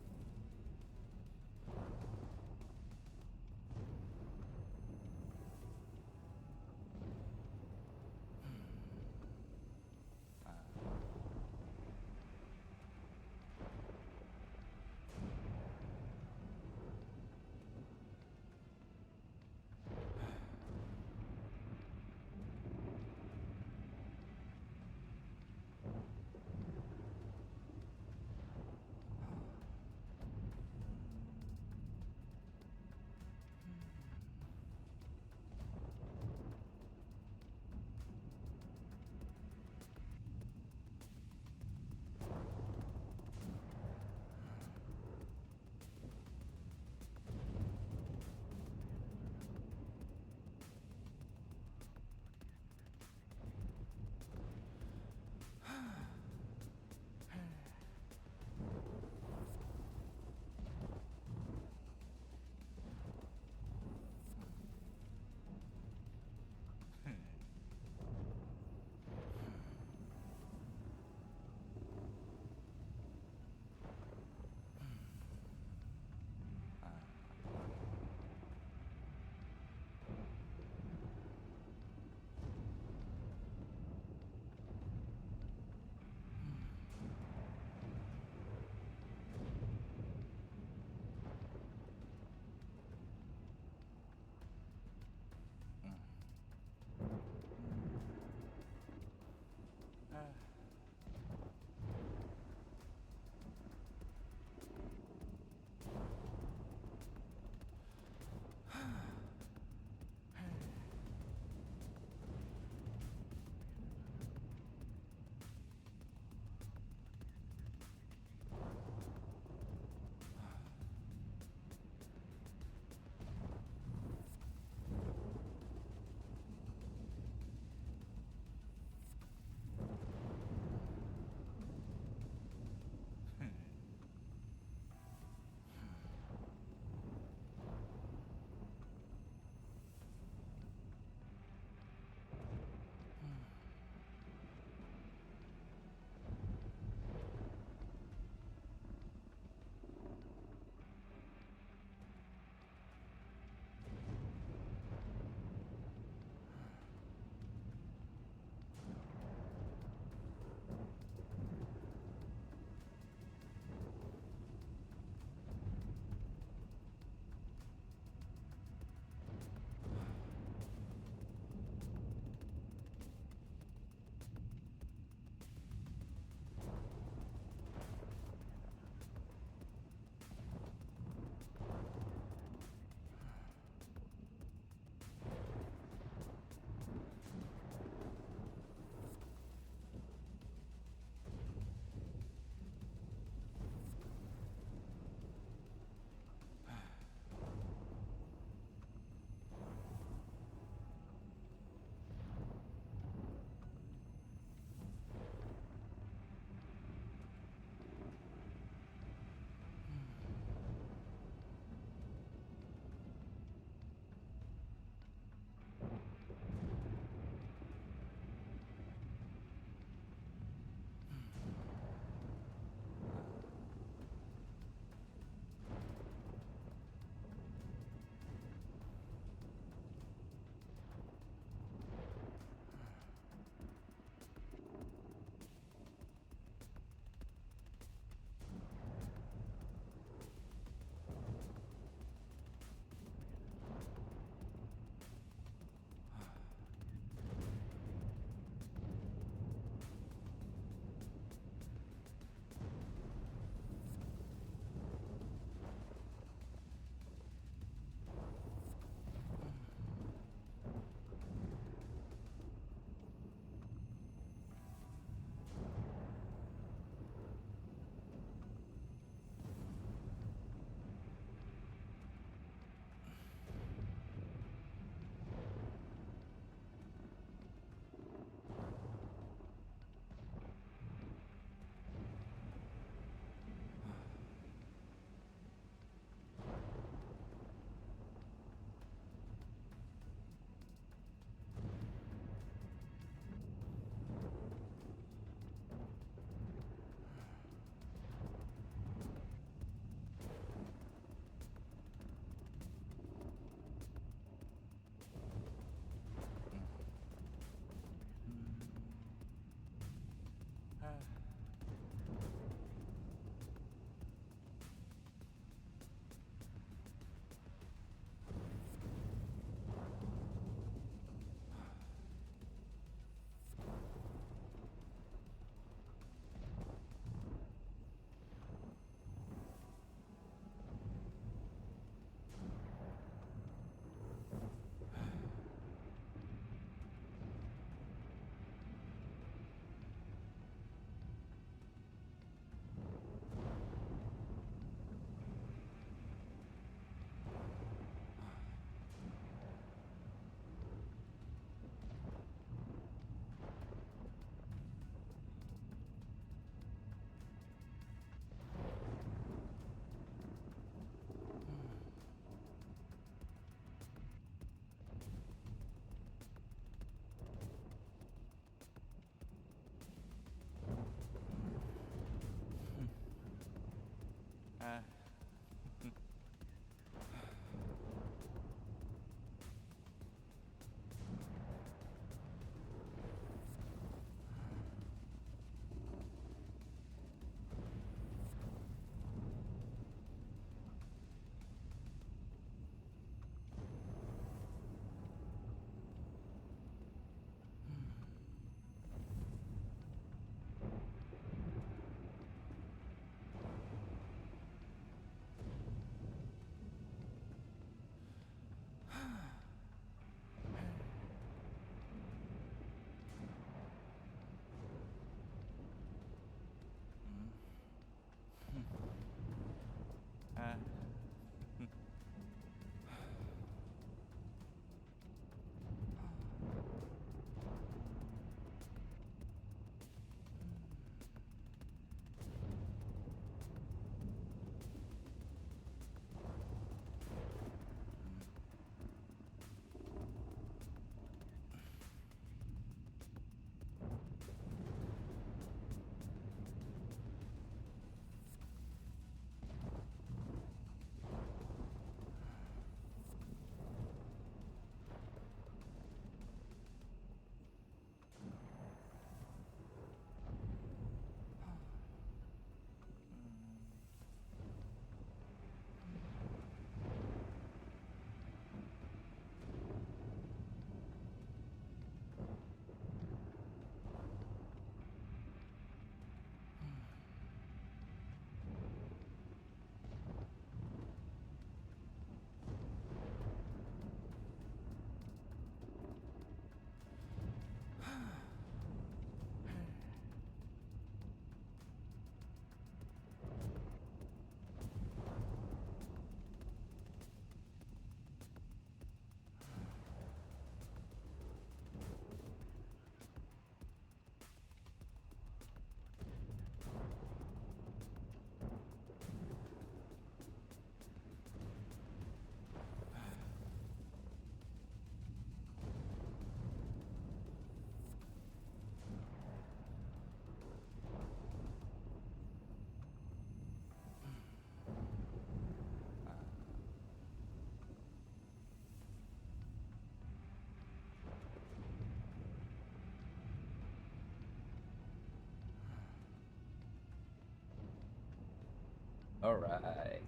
All right.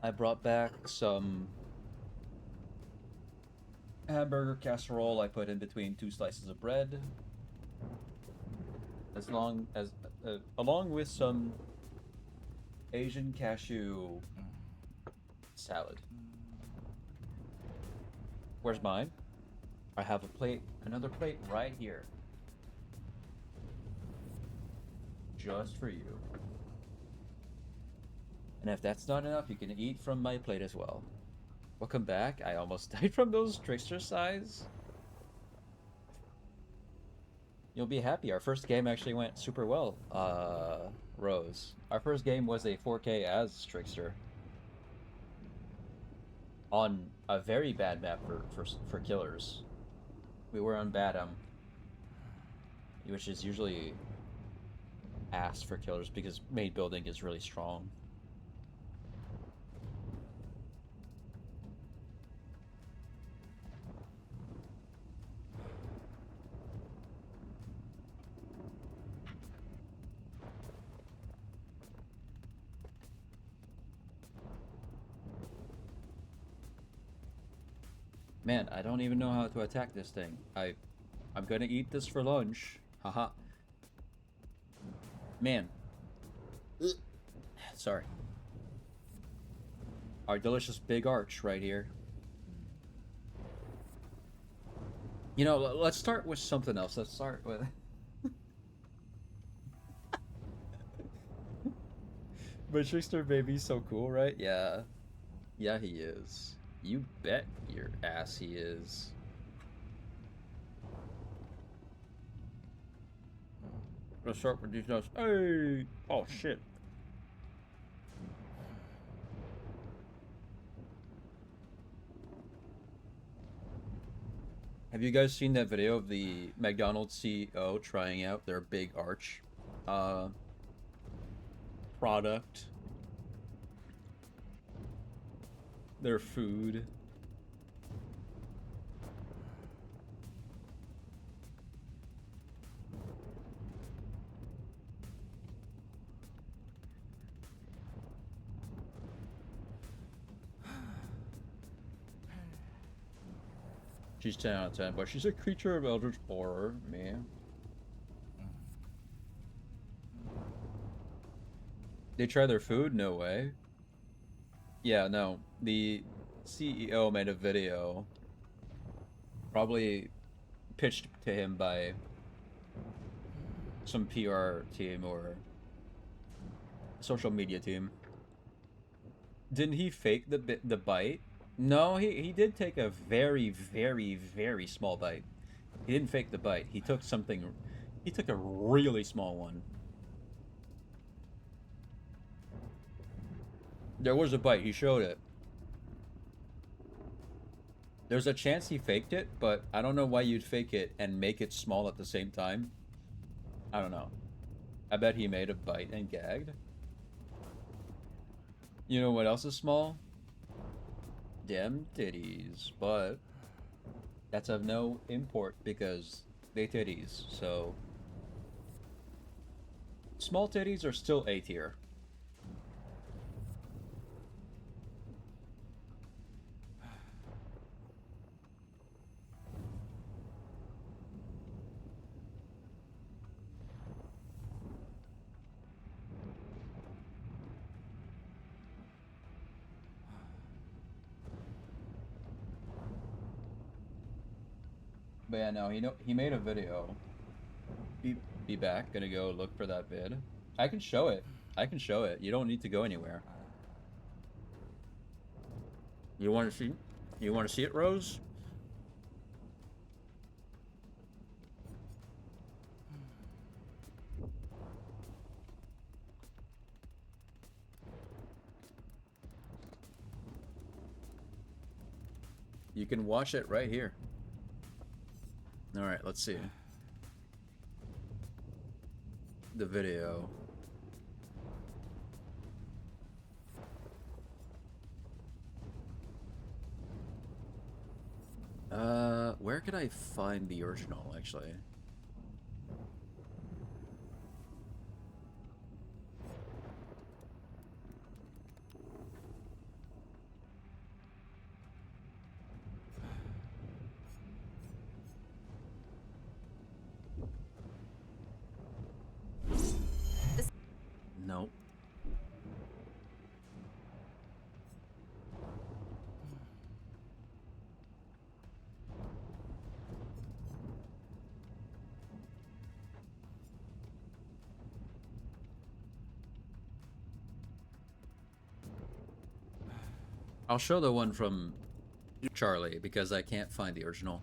I brought back some hamburger casserole I put in between 2 slices of bread, along with some Asian cashew salad. Where's mine? I have another plate right here, just for you. And if that's not enough, you can eat from my plate as well. Welcome back. I almost died from those trickster size. You'll be happy. Our first game actually went super well, Rose. Our first game was a 4K as trickster. On a very bad map for killers. We were on Badam, which is usually ass for killers because main building is really strong. Man, I don't even know how to attack this thing. I'm gonna eat this for lunch. Haha. Man. Sorry. Our delicious big arch right here. You know, let's start with something else. Let's start with... But Trickster Baby's so cool, right? Yeah. Yeah, he is. You bet your ass he is. Let's start with these notes. Hey! Oh, shit. Have you guys seen that video of the McDonald's CEO trying out their big arch product? Their food. She's 10 out of 10, but she's a creature of eldritch horror, man. They try their food? No way. Yeah, no. The CEO made a video, probably pitched to him by some PR team or social media team. Didn't he fake the bite? No, he did take a very, very, very small bite. He didn't fake the bite. He took a really small one. There was a bite. He showed it. There's a chance he faked it, but I don't know why you'd fake it and make it small at the same time. I don't know. I bet he made a bite and gagged. You know what else is small? Dem titties, but that's of no import because they titties, so small titties are still A tier. But yeah, no, he made a video. Be back. Gonna go look for that vid. I can show it. I can show it. You don't need to go anywhere. You want to see? You want to see it, Rose? You can watch it right here. All right, let's see. The video. could I find the original, actually? Nope. I'll show the one from Charlie because I can't find the original.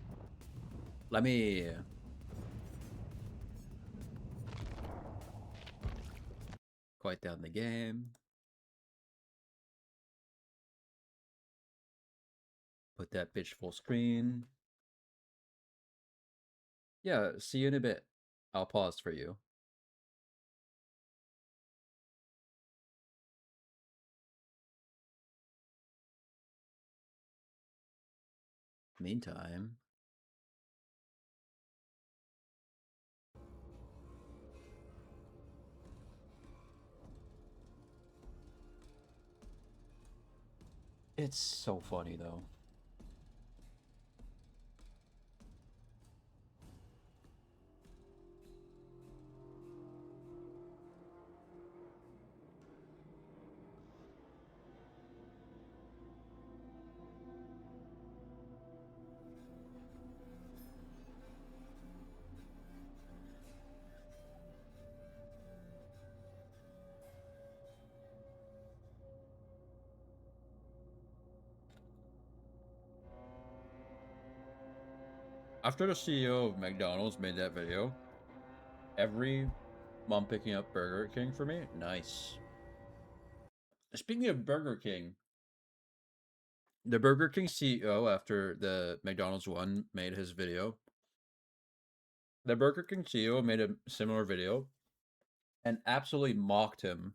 Let me... quiet down the game. Put that bitch full screen. Yeah, see you in a bit. I'll pause for you. Meantime... It's so funny, though. After the CEO of McDonald's made that video, every mom picking up Burger King for me, nice. Speaking of Burger King, the Burger King CEO, after the McDonald's one made his video, the Burger King CEO made a similar video and absolutely mocked him.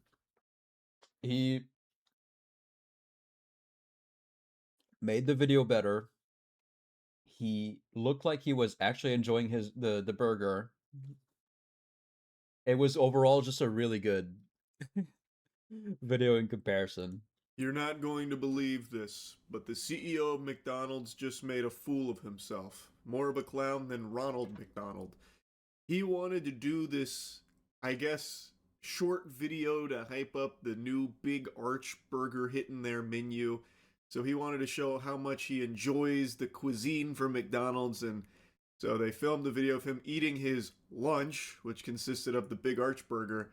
He made the video better. He looked like he was actually enjoying the burger. It was overall just a really good video in comparison. You're not going to believe this, but the CEO of McDonald's just made a fool of himself. More of a clown than Ronald McDonald. He wanted to do this, I guess, short video to hype up the new Big Arch burger hitting their menu. So he wanted to show how much he enjoys the cuisine from McDonald's, and so they filmed a video of him eating his lunch, which consisted of the Big Arch burger.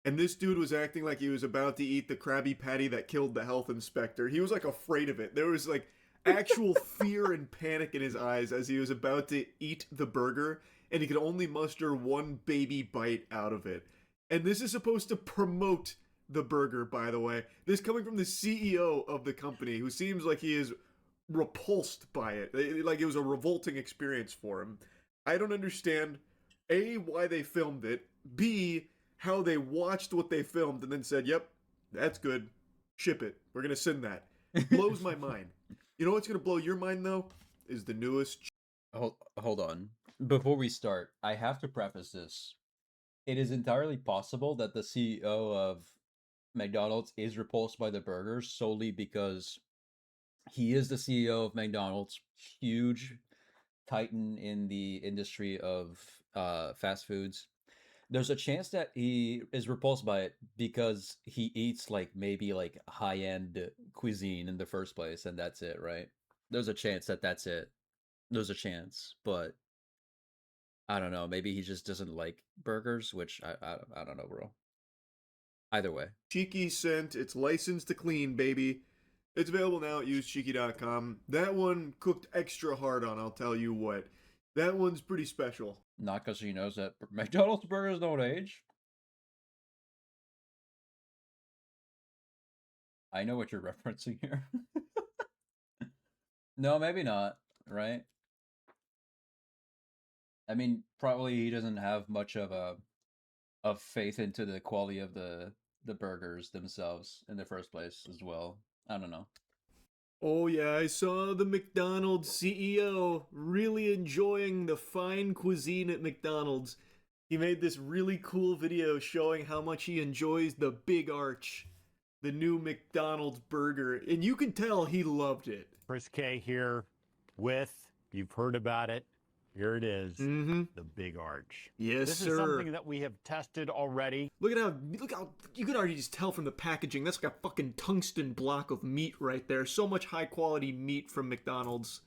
And this dude was acting like he was about to eat the Krabby Patty that killed the health inspector. He was like afraid of it. There was like actual fear and panic in his eyes as he was about to eat the burger, and he could only muster one baby bite out of it. And this is supposed to promote the burger, by the way. This coming from the CEO of the company, who seems like he is repulsed by it. Like it was a revolting experience for him. I don't understand, A, why they filmed it, B, how they watched what they filmed and then said, yep, that's good. Ship it. We're going to send that. Blows my mind. You know what's going to blow your mind, though? Is the newest... Hold on. Before we start, I have to preface this. It is entirely possible that the CEO of McDonald's is repulsed by the burgers solely because he is the CEO of McDonald's, huge titan in the industry of fast foods. There's a chance that he is repulsed by it because he eats like maybe like high-end cuisine in the first place, and that's it, right? There's a chance that that's it. There's a chance, but I don't know. Maybe he just doesn't like burgers, which I don't know, bro. Either way. Cheeky scent. It's licensed to clean, baby. It's available now at usecheeky.com. That one cooked extra hard on, I'll tell you what. That one's pretty special. Not because he knows that McDonald's burgers don't age. I know what you're referencing here. No, maybe not, right? I mean, probably he doesn't have much of faith into the quality of the burgers themselves in the first place as well. I don't know. Oh yeah, I saw the McDonald's CEO really enjoying the fine cuisine at McDonald's. He made this really cool video showing how much he enjoys the Big Arch, the new McDonald's burger, and you can tell he loved it. Chris K here with, you've heard about it, here it is, Mm-hmm. the Big Arch. Yes, This sir. is something that we have tested already. Look how you can already just tell from the packaging. That's like a fucking tungsten block of meat right there. So much high quality meat from McDonald's.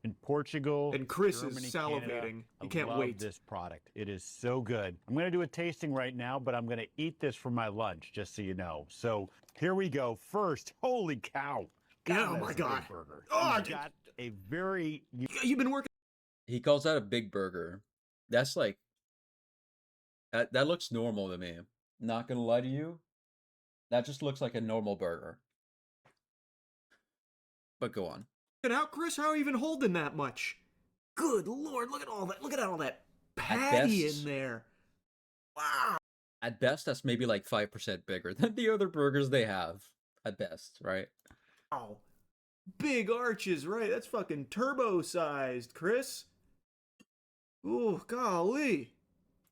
In Portugal, And Chris Germany, is salivating. Canada. He I can't love wait. this product. It is so good. I'm going to do a tasting right now, but I'm going to eat this for my lunch, just so you know. So here we go. First, holy cow. Yeah, oh that's my a big God. burger. Oh, You've got a very You've been working. He calls that a big burger. That's like that looks normal to me. Not gonna lie to you. That just looks like a normal burger. But go on. Out, Chris. How are you even holding that much? Good Lord, look at all that. Look at all that At patty best- in there. Wow. At best, that's maybe like 5% bigger than the other burgers they have. At best, right? Wow. Big arches, right? That's fucking turbo sized, Chris. Ooh, golly.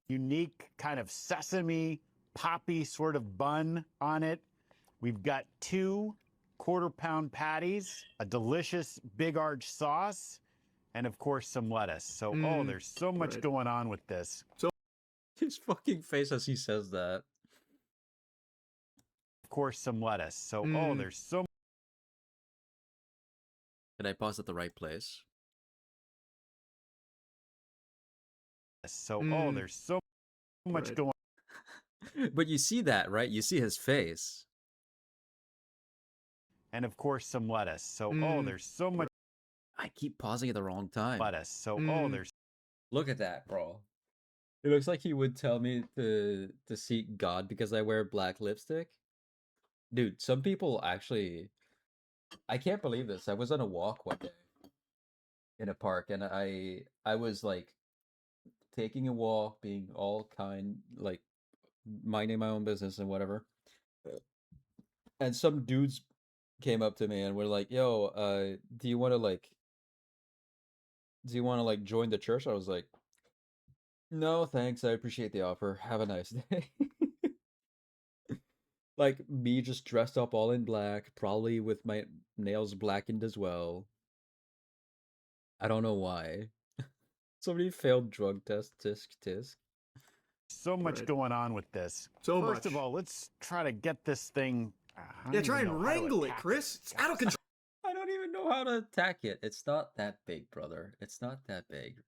unique kind of sesame poppy sort of bun on it. We've got 2 quarter-pound patties, a delicious Big Arch sauce, and of course some lettuce. So, oh, there's so much right. going on with this. His fucking face as he says that. Of course, some lettuce. So, oh, there's so Did I pause at the right place? So, oh, there's so much Right. going But you see that, right? You see his face. and of course some lettuce. So, oh, there's so much I keep pausing at the wrong time. lettuce. So, oh, there's Look at that, bro. It looks like he would tell me to seek God because I wear black lipstick. Dude, some people actually I can't believe this. I was on a walk one day in a park and I was like taking a walk, being all kind, like minding my own business and whatever. And some dudes came up to me and were like, "Yo, do you want to join the church?" I was like, "No, thanks. I appreciate the offer. Have a nice day." Like me just dressed up all in black, probably with my nails blackened as well. I don't know why. Somebody failed drug test, tisk. so much Right. going on with this. So First much. of all, let's try to get this thing. I don't Yeah, even try know and how to wrangle it, attack Chris. this. It's out of control. I don't even know how to attack it. It's not that big, brother. It's not that big.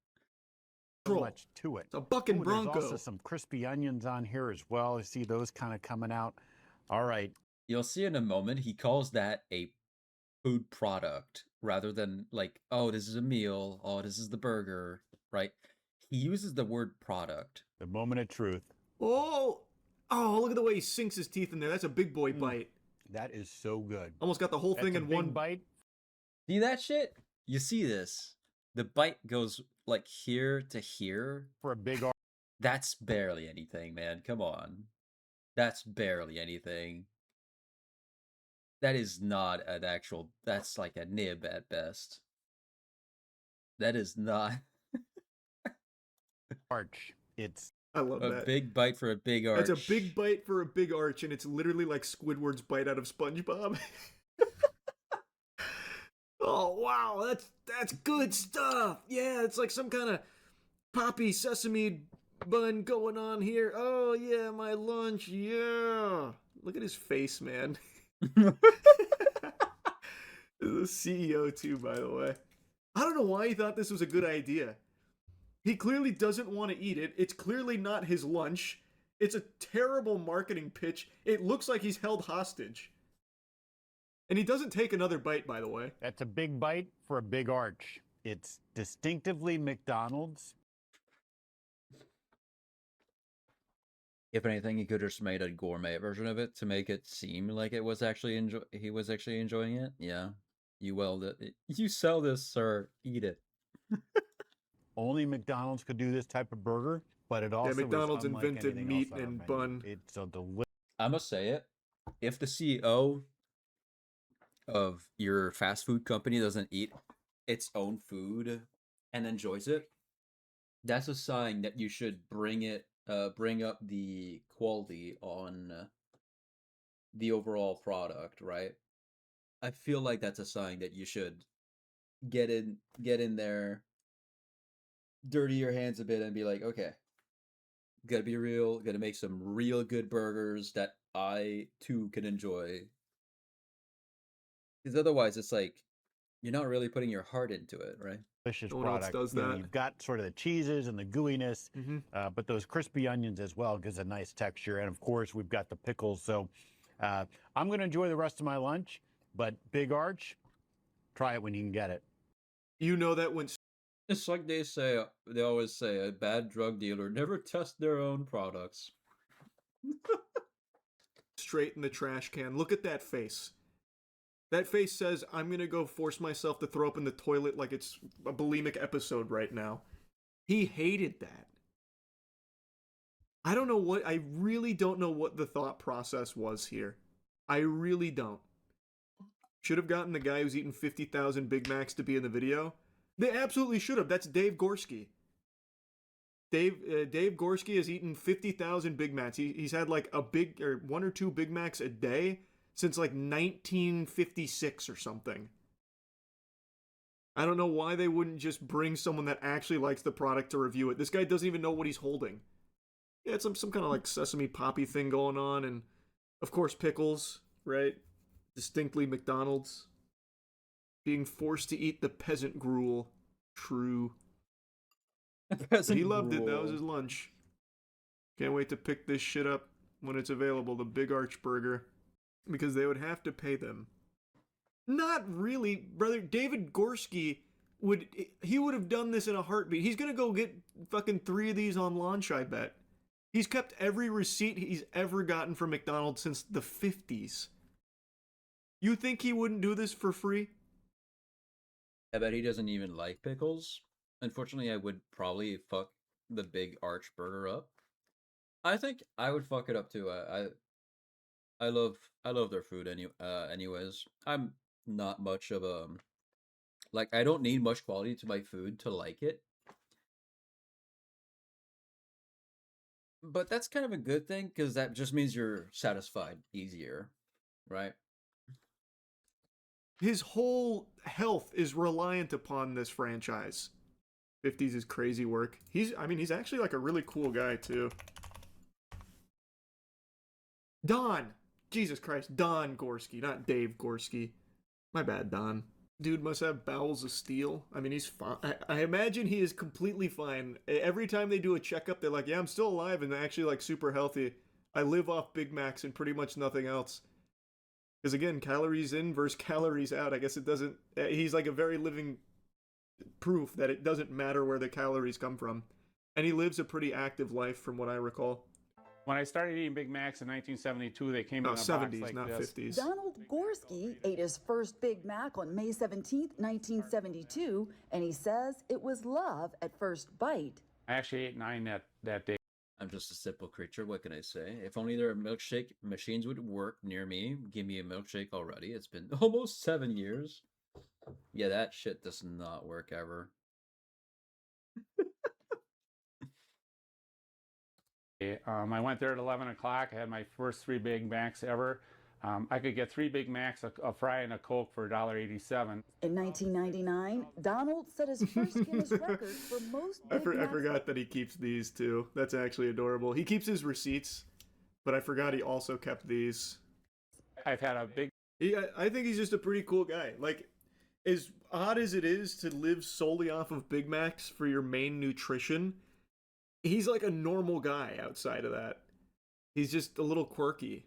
So much to it. It's a bucking Ooh, there's bronco. also some crispy onions on here as well. I see those kind of coming out. All right. You'll see in a moment, he calls that a food product rather than like, oh, this is a meal. Oh, this is the burger, right? He uses the word product. The moment of truth. Oh, look at the way he sinks his teeth in there. That's a big boy bite. That is so good. Almost got the whole That's thing a in big one bite. See that shit? You see this? The bite goes like here to here. For a big That's barely anything, man. Come on. That's barely anything. That is not an actual, that's like a nib at best. That is not arch. It's I love a that. big bite for a big arch. That's a big bite for a big arch, and it's literally like Squidward's bite out of SpongeBob. Oh wow, that's good stuff. Yeah, it's like some kind of poppy sesame bun going on here. Oh yeah, my lunch. Yeah, look at his face, man. The CEO too, by the way. I don't know why he thought this was a good idea. He clearly doesn't want to eat it. It's clearly not his lunch. It's a terrible marketing pitch. It looks like he's held hostage. And he doesn't take another bite, by the way. That's a big bite for a big arch. It's distinctively McDonald's. If anything, he could have just made a gourmet version of it to make it seem like it was actually he was actually enjoying it. Yeah, you weld it. You sell this, sir. Eat it. Only McDonald's could do this type of burger, but it also is McDonald's unlike invented anything meat else on our and menu. bun. It's a delicious. I must say it. If the CEO of your fast food company doesn't eat its own food and enjoys it, that's a sign that you should bring up the quality on the overall product, right? I feel like that's a sign that you should get in there, dirty your hands a bit and be like, okay, gotta be real, gotta make some real good burgers that I too can enjoy. Because otherwise it's like you're not really putting your heart into it, right? Delicious No one else product. does You know, that. you've got sort of the cheeses and the gooiness, but those crispy onions as well gives a nice texture. And of course, we've got the pickles. So I'm going to enjoy the rest of my lunch. But Big Arch, try it when you can get it. You know that when It's like they always say, a bad drug dealer never test their own products. straight in the trash can. Look at that face. That face says, I'm gonna go force myself to throw up in the toilet like it's a bulimic episode right now. He hated that. I really don't know what the thought process was here. I really don't. Should have gotten the guy who's eating 50,000 Big Macs to be in the video. They absolutely should have. That's Dave Gorski. Dave Gorski has eaten 50,000 Big Macs. He's had like one or two Big Macs a day since like 1956 or something. I don't know why they wouldn't just bring someone that actually likes the product to review it. This guy doesn't even know what he's holding. Yeah, it's some kind of like sesame poppy thing going on, and of course pickles, right? Distinctly McDonald's. Being forced to eat the peasant gruel. True. He loved it. That was his lunch. Can't wait to pick this shit up when it's available, the Big Arch Burger. Because they would have to pay them. Not really, brother. David Gorski would have done this in a heartbeat. He's gonna go get fucking 3 of these on launch, I bet. He's kept every receipt he's ever gotten from McDonald's since the 50s. You think he wouldn't do this for free? I bet he doesn't even like pickles. Unfortunately, I would probably fuck the Big Arch Burger up. I think I would fuck it up too. I love their food anyways. I'm not much of a like I don't need much quality to my food to like it. But that's kind of a good thing because that just means you're satisfied easier, right? His whole health is reliant upon this franchise. 50s is crazy work. He's actually like a really cool guy too. Don! Jesus Christ, Don Gorski, not Dave Gorski. My bad, Don. Dude must have bowels of steel. I mean, he's fine. I imagine he is completely fine. Every time they do a checkup, they're like, yeah, I'm still alive and actually like super healthy. I live off Big Macs and pretty much nothing else. Because again, calories in versus calories out. I guess it doesn't... He's like a very living proof that it doesn't matter where the calories come from. And he lives a pretty active life from what I recall. When I started eating Big Macs in 1972, they came in a 70s, box like not this. 50s. Donald Gorski ate his first Big Mac on May 17, 1972, and he says it was love at first bite. I actually ate 9 that day. I'm just a simple creature. What can I say? If only their milkshake machines would work near me. Give me a milkshake already. It's been almost 7 years. Yeah, that shit does not work ever. I went there at 11 o'clock. I had my first 3 Big Macs ever. I could get 3 Big Macs, a fry, and a Coke for $1.87. In 1999, Donald set his first Guinness record for most Big I Macs. forgot that he keeps these too. That's actually adorable. He keeps his receipts, but I forgot he also kept these. I've had a big I think he's just a pretty cool guy. Like, as odd as it is to live solely off of Big Macs for your main nutrition, he's like a normal guy outside of that. He's just a little quirky.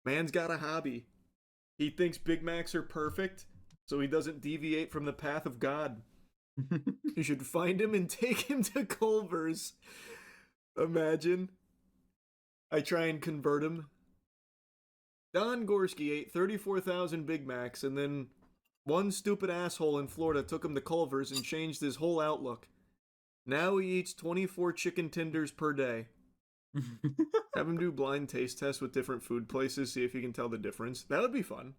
Man's got a hobby. He thinks Big Macs are perfect, so he doesn't deviate from the path of God. You should find him and take him to Culver's. Imagine. I try and convert him. Don Gorski ate 34,000 Big Macs, and then one stupid asshole in Florida took him to Culver's and changed his whole outlook. Now he eats 24 chicken tenders per day. Have him do blind taste tests with different food places, see if he can tell the difference. That would be fun.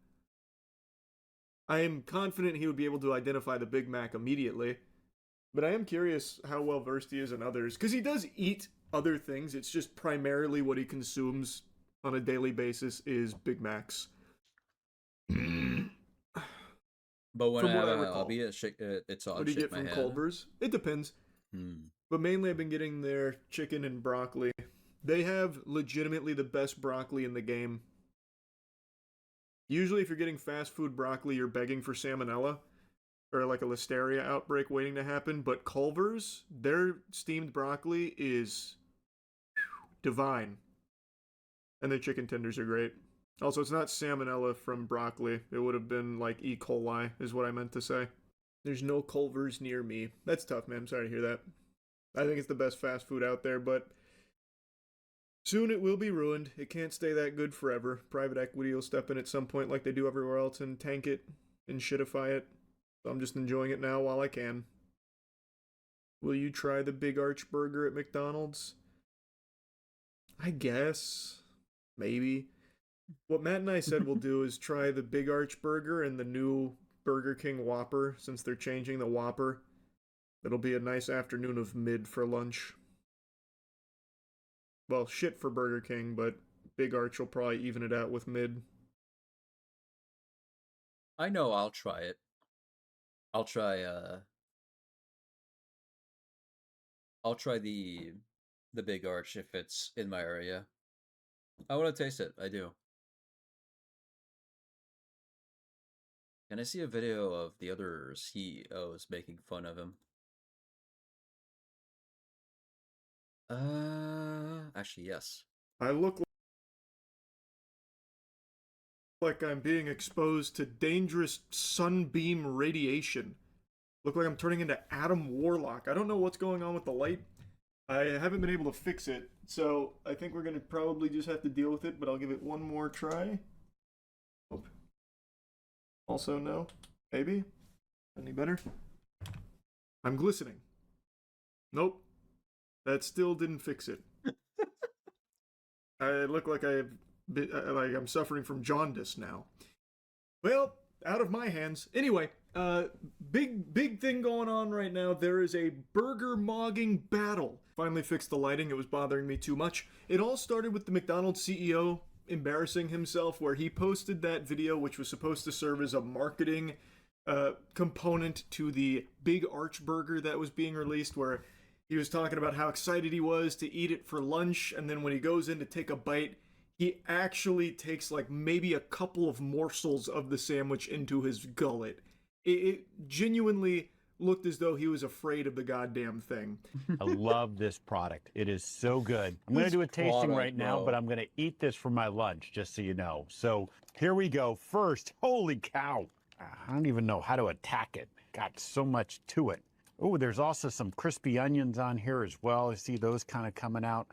I am confident he would be able to identify the Big Mac immediately. But I am curious how well versed he is in others, because he does eat other things. It's just primarily what he consumes on a daily basis is Big Macs. But when From I what have I a recall. hobby, it's all What do you shake get my from head. Culver's? It depends. Hmm. But mainly I've been getting their chicken and broccoli. They have legitimately the best broccoli in the game. Usually if you're getting fast food broccoli, you're begging for salmonella or like a listeria outbreak waiting to happen. But Culver's, their steamed broccoli is divine. And their chicken tenders are great. Also, it's not salmonella from broccoli. It would have been like E. coli, is what I meant to say. There's no Culver's near me. That's tough, man. I'm sorry to hear that. I think it's the best fast food out there, but soon it will be ruined. It can't stay that good forever. Private equity will step in at some point like they do everywhere else and tank it and shitify it. So I'm just enjoying it now while I can. Will you try the Big Arch Burger at McDonald's? I guess. Maybe. What Matt and I said we'll do is try the Big Arch Burger and the new Burger King Whopper, since they're changing the Whopper. It'll be a nice afternoon of mid for lunch. Well, shit for Burger King, but Big Arch will probably even it out with mid. I know I'll try it. I'll try the Big Arch if it's in my area. I want to taste it. I do. Can I see a video of the other CEOs making fun of him? Actually, yes. I look like I'm being exposed to dangerous sunbeam radiation. Look like I'm turning into Adam Warlock. I don't know what's going on with the light. I haven't been able to fix it, so I think we're going to probably just have to deal with it, but I'll give it one more try. Hope. Also, no. Maybe? Any better? I'm glistening. Nope. That still didn't fix it. I look like I'm suffering from jaundice now. Well, out of my hands. Anyway, big thing going on right now. There is a burger mogging battle. Finally fixed the lighting. It was bothering me too much. It all started with the McDonald's CEO embarrassing himself, where he posted that video, which was supposed to serve as a marketing component to the Big Arch Burger that was being released, where he was talking about how excited he was to eat it for lunch, and then when he goes in to take a bite, he actually takes like maybe a couple of morsels of the sandwich into his gullet. It genuinely looked as though he was afraid of the goddamn thing. I love this product. It is so good. I'm going to do a tasting product, right now, bro. but I'm going to eat this for my lunch, just so you know. So here we go. First, holy cow. I don't even know how to attack it. Got so much to it. Oh, there's also some crispy onions on here as well. I see those kind of coming out.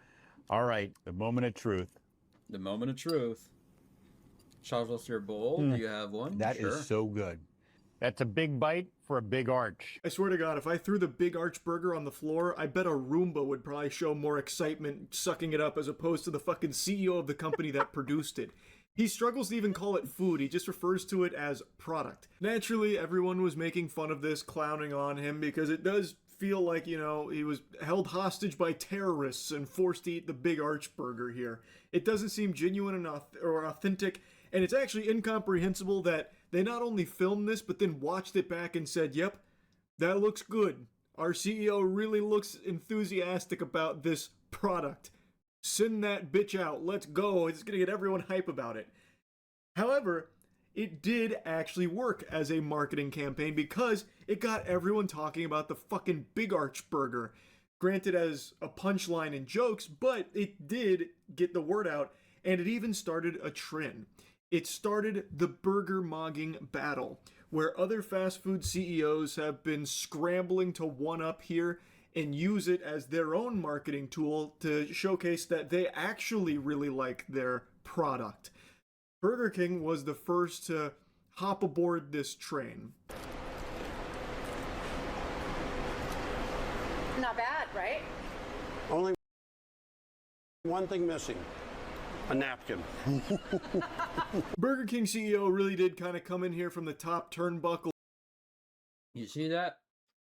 All right, the moment of truth. The moment of truth. Charles, your bowl. Do you have one? That is so good. That's a big bite for a big arch. I swear to God, if I threw the Big Arch Burger on the floor, I bet a Roomba would probably show more excitement sucking it up as opposed to the fucking CEO of the company that produced it. He struggles to even call it food, he just refers to it as product. Naturally, everyone was making fun of this, clowning on him, because it does feel like, you know, he was held hostage by terrorists and forced to eat the Big Arch Burger here. It doesn't seem genuine enough or authentic, and it's actually incomprehensible that they not only filmed this, but then watched it back and said, yep, that looks good. Our CEO really looks enthusiastic about this product. Send that bitch out. Let's go. It's going to get everyone hype about it. However, it did actually work as a marketing campaign because it got everyone talking about the fucking Big Arch Burger. Granted, as a punchline and jokes, but it did get the word out, and it even started a trend. It started the burger mogging battle, where other fast food CEOs have been scrambling to one-up here and use it as their own marketing tool to showcase that they actually really like their product. Burger King was the first to hop aboard this train. Not bad, right? Only one thing missing. a napkin. Burger King CEO really did kind of come in here from the top turnbuckle. You see that?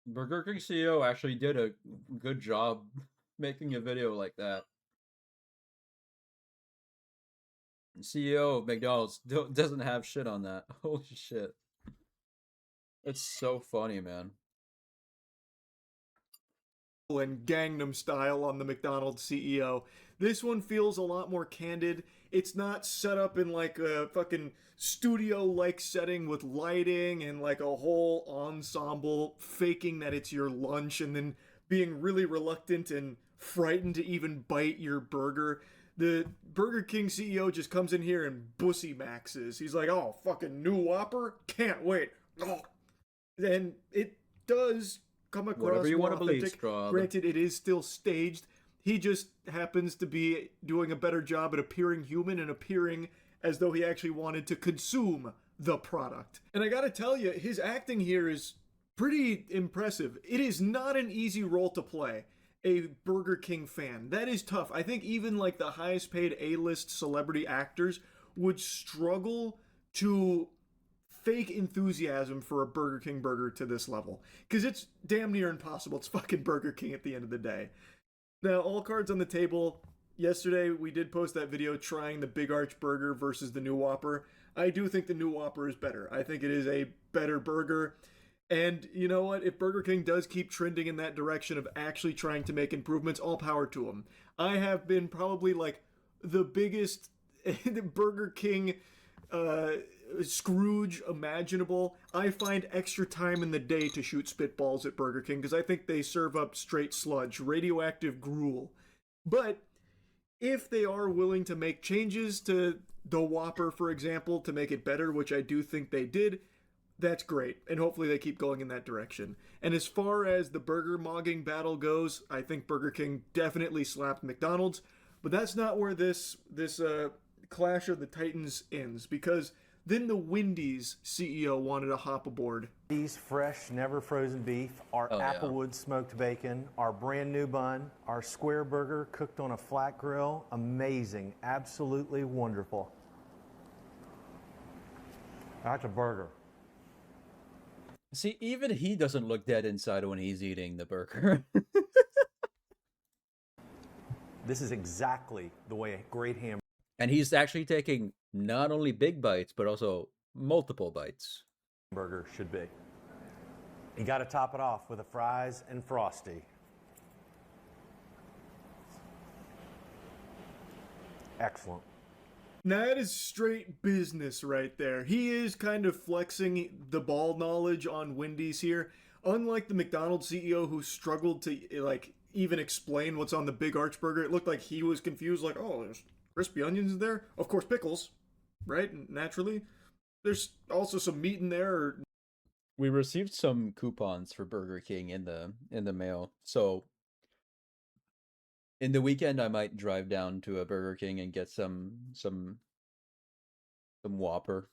Burger King CEO actually did a good job making a video like that. CEO of McDonald's doesn't have shit on that. Holy shit. It's so funny, man. And Gangnam Style on the McDonald's CEO. This one feels a lot more candid. It's not set up in like a fucking studio-like setting with lighting and like a whole ensemble faking that it's your lunch and then being really reluctant and frightened to even bite your burger. The Burger King CEO just comes in here and bussy maxes. He's like, oh, fucking new Whopper? Can't wait. Oh. And it does come across Whatever you more want to believe, authentic. Straub. Granted, it is still staged. He just happens to be doing a better job at appearing human and appearing as though he actually wanted to consume the product. And I gotta tell you, his acting here is pretty impressive. It is not an easy role to play, a Burger King fan. That is tough. I think even like the highest paid A-list celebrity actors would struggle to fake enthusiasm for a Burger King burger to this level. Because it's damn near impossible. It's fucking Burger King at the end of the day. Now, all cards on the table. Yesterday, we did post that video trying the Big Arch Burger versus the new Whopper. I do think the new Whopper is better. I think it is a better burger. And you know what? If Burger King does keep trending in that direction of actually trying to make improvements, all power to them. I have been probably like the biggest Burger King Scrooge imaginable. I find extra time in the day to shoot spitballs at Burger King because I think they serve up straight sludge, radioactive gruel. But if they are willing to make changes to the Whopper, for example, to make it better, which I do think they did, that's great. And hopefully they keep going in that direction. And as far as the burger mogging battle goes, I think Burger King definitely slapped McDonald's. But that's not where this Clash of the Titans ends, because then the Wendy's CEO wanted to hop aboard. These fresh, never frozen beef, our Applewood smoked bacon, our brand new bun, our square burger cooked on a flat grill. Amazing, absolutely wonderful. That's a burger. See, even he doesn't look dead inside when he's eating the burger. This is exactly the way a great hamburger. And he's actually taking not only big bites, but also multiple bites. Burger should be. You got to top it off with a fries and Frosty. Excellent. Now that is straight business right there. He is kind of flexing the ball knowledge on Wendy's here. Unlike the McDonald's CEO who struggled to like even explain what's on the Big Arch Burger, it looked like he was confused, like, oh, there's crispy onions in there? Of course, pickles, right? Naturally. There's also some meat in there. We received some coupons for Burger King in the mail. So in the weekend I might drive down to a Burger King and get some Whopper.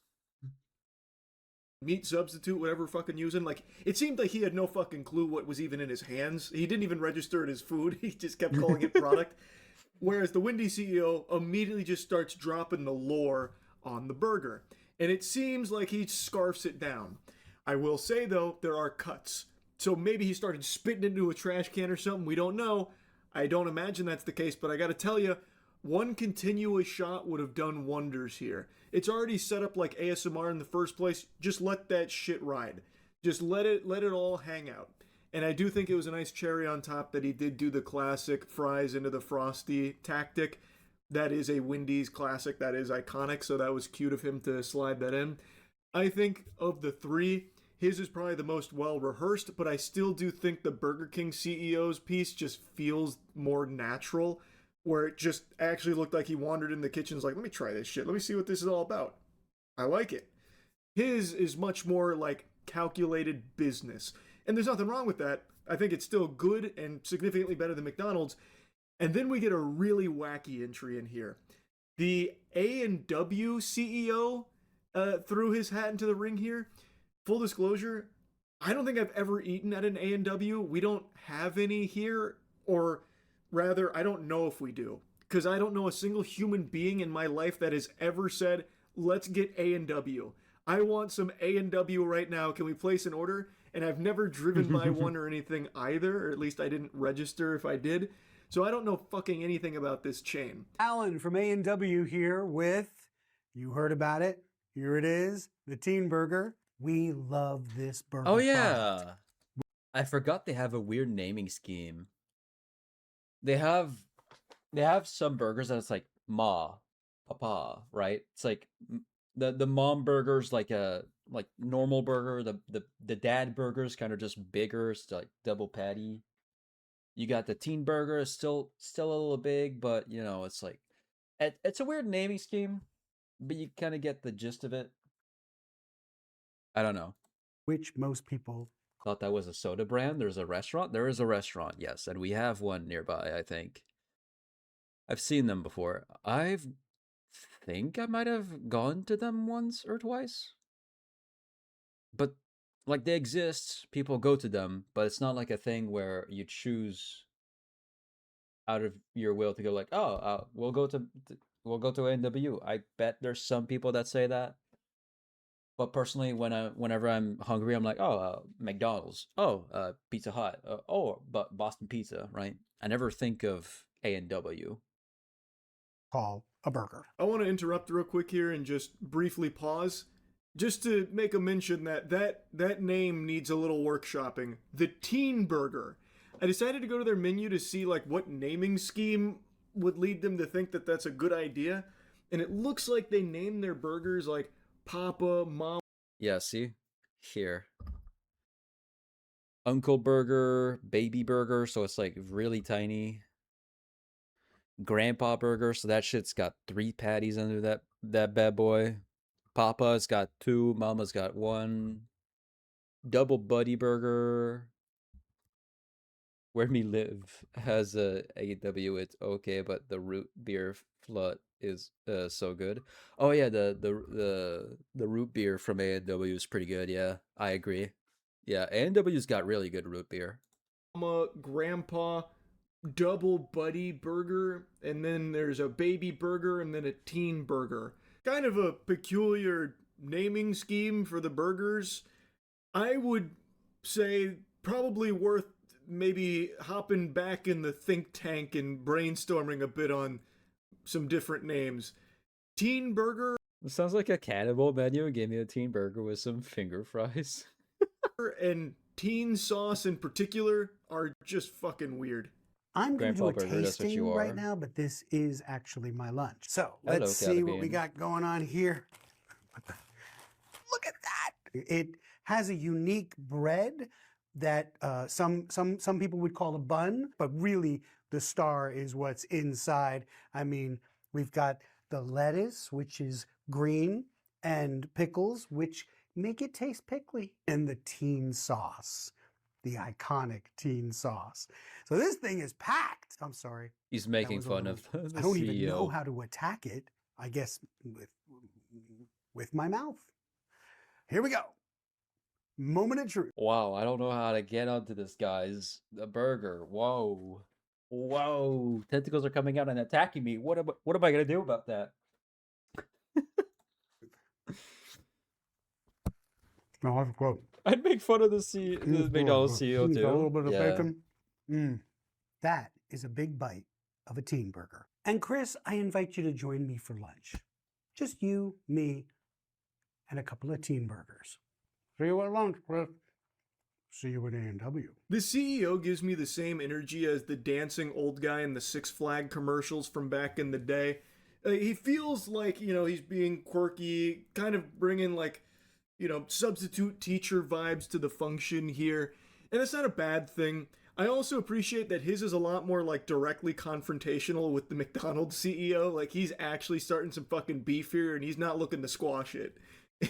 Meat substitute, whatever fucking using. Like, it seemed like he had no fucking clue what was even in his hands. He didn't even register it as food. He just kept calling it product. Whereas the Wendy's CEO immediately just starts dropping the lore on the burger. And it seems like he scarfs it down. I will say, though, there are cuts. So maybe he started spitting into a trash can or something. We don't know. I don't imagine that's the case, but I gotta tell you, one continuous shot would have done wonders here. It's already set up like ASMR in the first place. Just let that shit ride. Just let it all hang out. And I do think it was a nice cherry on top that he did do the classic fries into the Frosty tactic. That is a Wendy's classic. That is iconic, so that was cute of him to slide that in. I think of the three, his is probably the most well-rehearsed, but I still do think the Burger King CEO's piece just feels more natural, where it just actually looked like he wandered in the kitchen, was like, let me try this shit. Let me see what this is all about. I like it. His is much more like calculated business. And there's nothing wrong with that. I think it's still good and significantly better than McDonald's. And then we get a really wacky entry in here. The A&W CEO threw his hat into the ring here. Full disclosure, I don't think I've ever eaten at an A&W. We don't have any here, or rather, I don't know if we do. because I don't know a single human being in my life that has ever said, let's get A&W. I want some A&W right now. Can we place an order? And I've never driven by one or anything either, or at least I didn't register if I did. So I don't know fucking anything about this chain. Alan from A&W here with, you heard about it, here it is, the Teen Burger. We love this burger. Oh yeah. product. I forgot they have a weird naming scheme. They have some burgers that it's like ma, papa, right? It's like the mom burger's like a normal burger. The dad burger's kind of just bigger, it's like double patty. You got the teen burger, is still a little big, but you know, it's like it's a weird naming scheme, but you kind of get the gist of it. I don't know. Which most people Thought that was a soda brand. There's a restaurant. There is a restaurant, yes, and we have one nearby, I think. I've seen them before. Think I might have gone to them once or twice. But like they exist, people go to them, but it's not like a thing where you choose out of your will to go like, oh, we'll go to A&W. I bet there's some people that say that. But personally, whenever I'm hungry, I'm like, oh, McDonald's, oh, Pizza Hut, but Boston Pizza, right? I never think of A&W. call a burger. I want to interrupt real quick here and just briefly pause, just to make a mention that name needs a little workshopping. The Teen Burger. I decided to go to their menu to see like what naming scheme would lead them to think that that's a good idea, and it looks like they named their burgers like Papa, Mom. Yeah, see? Here. Uncle Burger, Baby Burger, so it's like really tiny. Grandpa Burger, so that shit's got 3 patties under that bad boy. Papa's got 2, Mama's got 1. Double Buddy Burger. Where Me Live has a AW, it's okay, but the root beer flood is so good. Oh yeah, the root beer from A&W is pretty good. Yeah, I agree. Yeah, A&W's got really good root beer. Mama, Grandpa, Double Buddy Burger, and then there's a Baby Burger, and then a Teen Burger. Kind of a peculiar naming scheme for the burgers. I would say probably worth maybe hopping back in the think tank and brainstorming a bit on some different names. Teen Burger. It sounds like a cannibal menu and gave me a teen burger with some finger fries. And teen sauce in particular are just fucking weird. I'm going to do a Grandpa Burger, that's what tasting you right are. now, but this is actually my lunch. So Hello, let's see what we Catabean. got going on here. Look at that! It has a unique bread that some people would call a bun, but really the star is what's inside. I mean, we've got the lettuce, which is green, and pickles, which make it taste pickly, and the teen sauce, the iconic teen sauce. So this thing is packed. I'm sorry. He's That making was a fun little- of the I don't CEO. even know how to attack it. I guess with my mouth. Here we go. Moment of truth. Wow, I don't know how to get onto this, guys. The burger. Whoa. Whoa. Tentacles are coming out and attacking me. What am I gonna do about that? No, that's good. I'd make fun of the McDonald's CEO Got too. a little bit of Yeah. bacon. That is a big bite of a teen burger. And Chris, I invite you to join me for lunch. Just you, me, and a couple of teen burgers. See you at lunch, Chris. See you at A&W. The CEO gives me the same energy as the dancing old guy in the Six Flag commercials from back in the day. He feels like, he's being quirky, kind of bringing like, substitute teacher vibes to the function here. And that's not a bad thing. I also appreciate that his is a lot more like directly confrontational with the McDonald's CEO. Like he's actually starting some fucking beef here and he's not looking to squash it.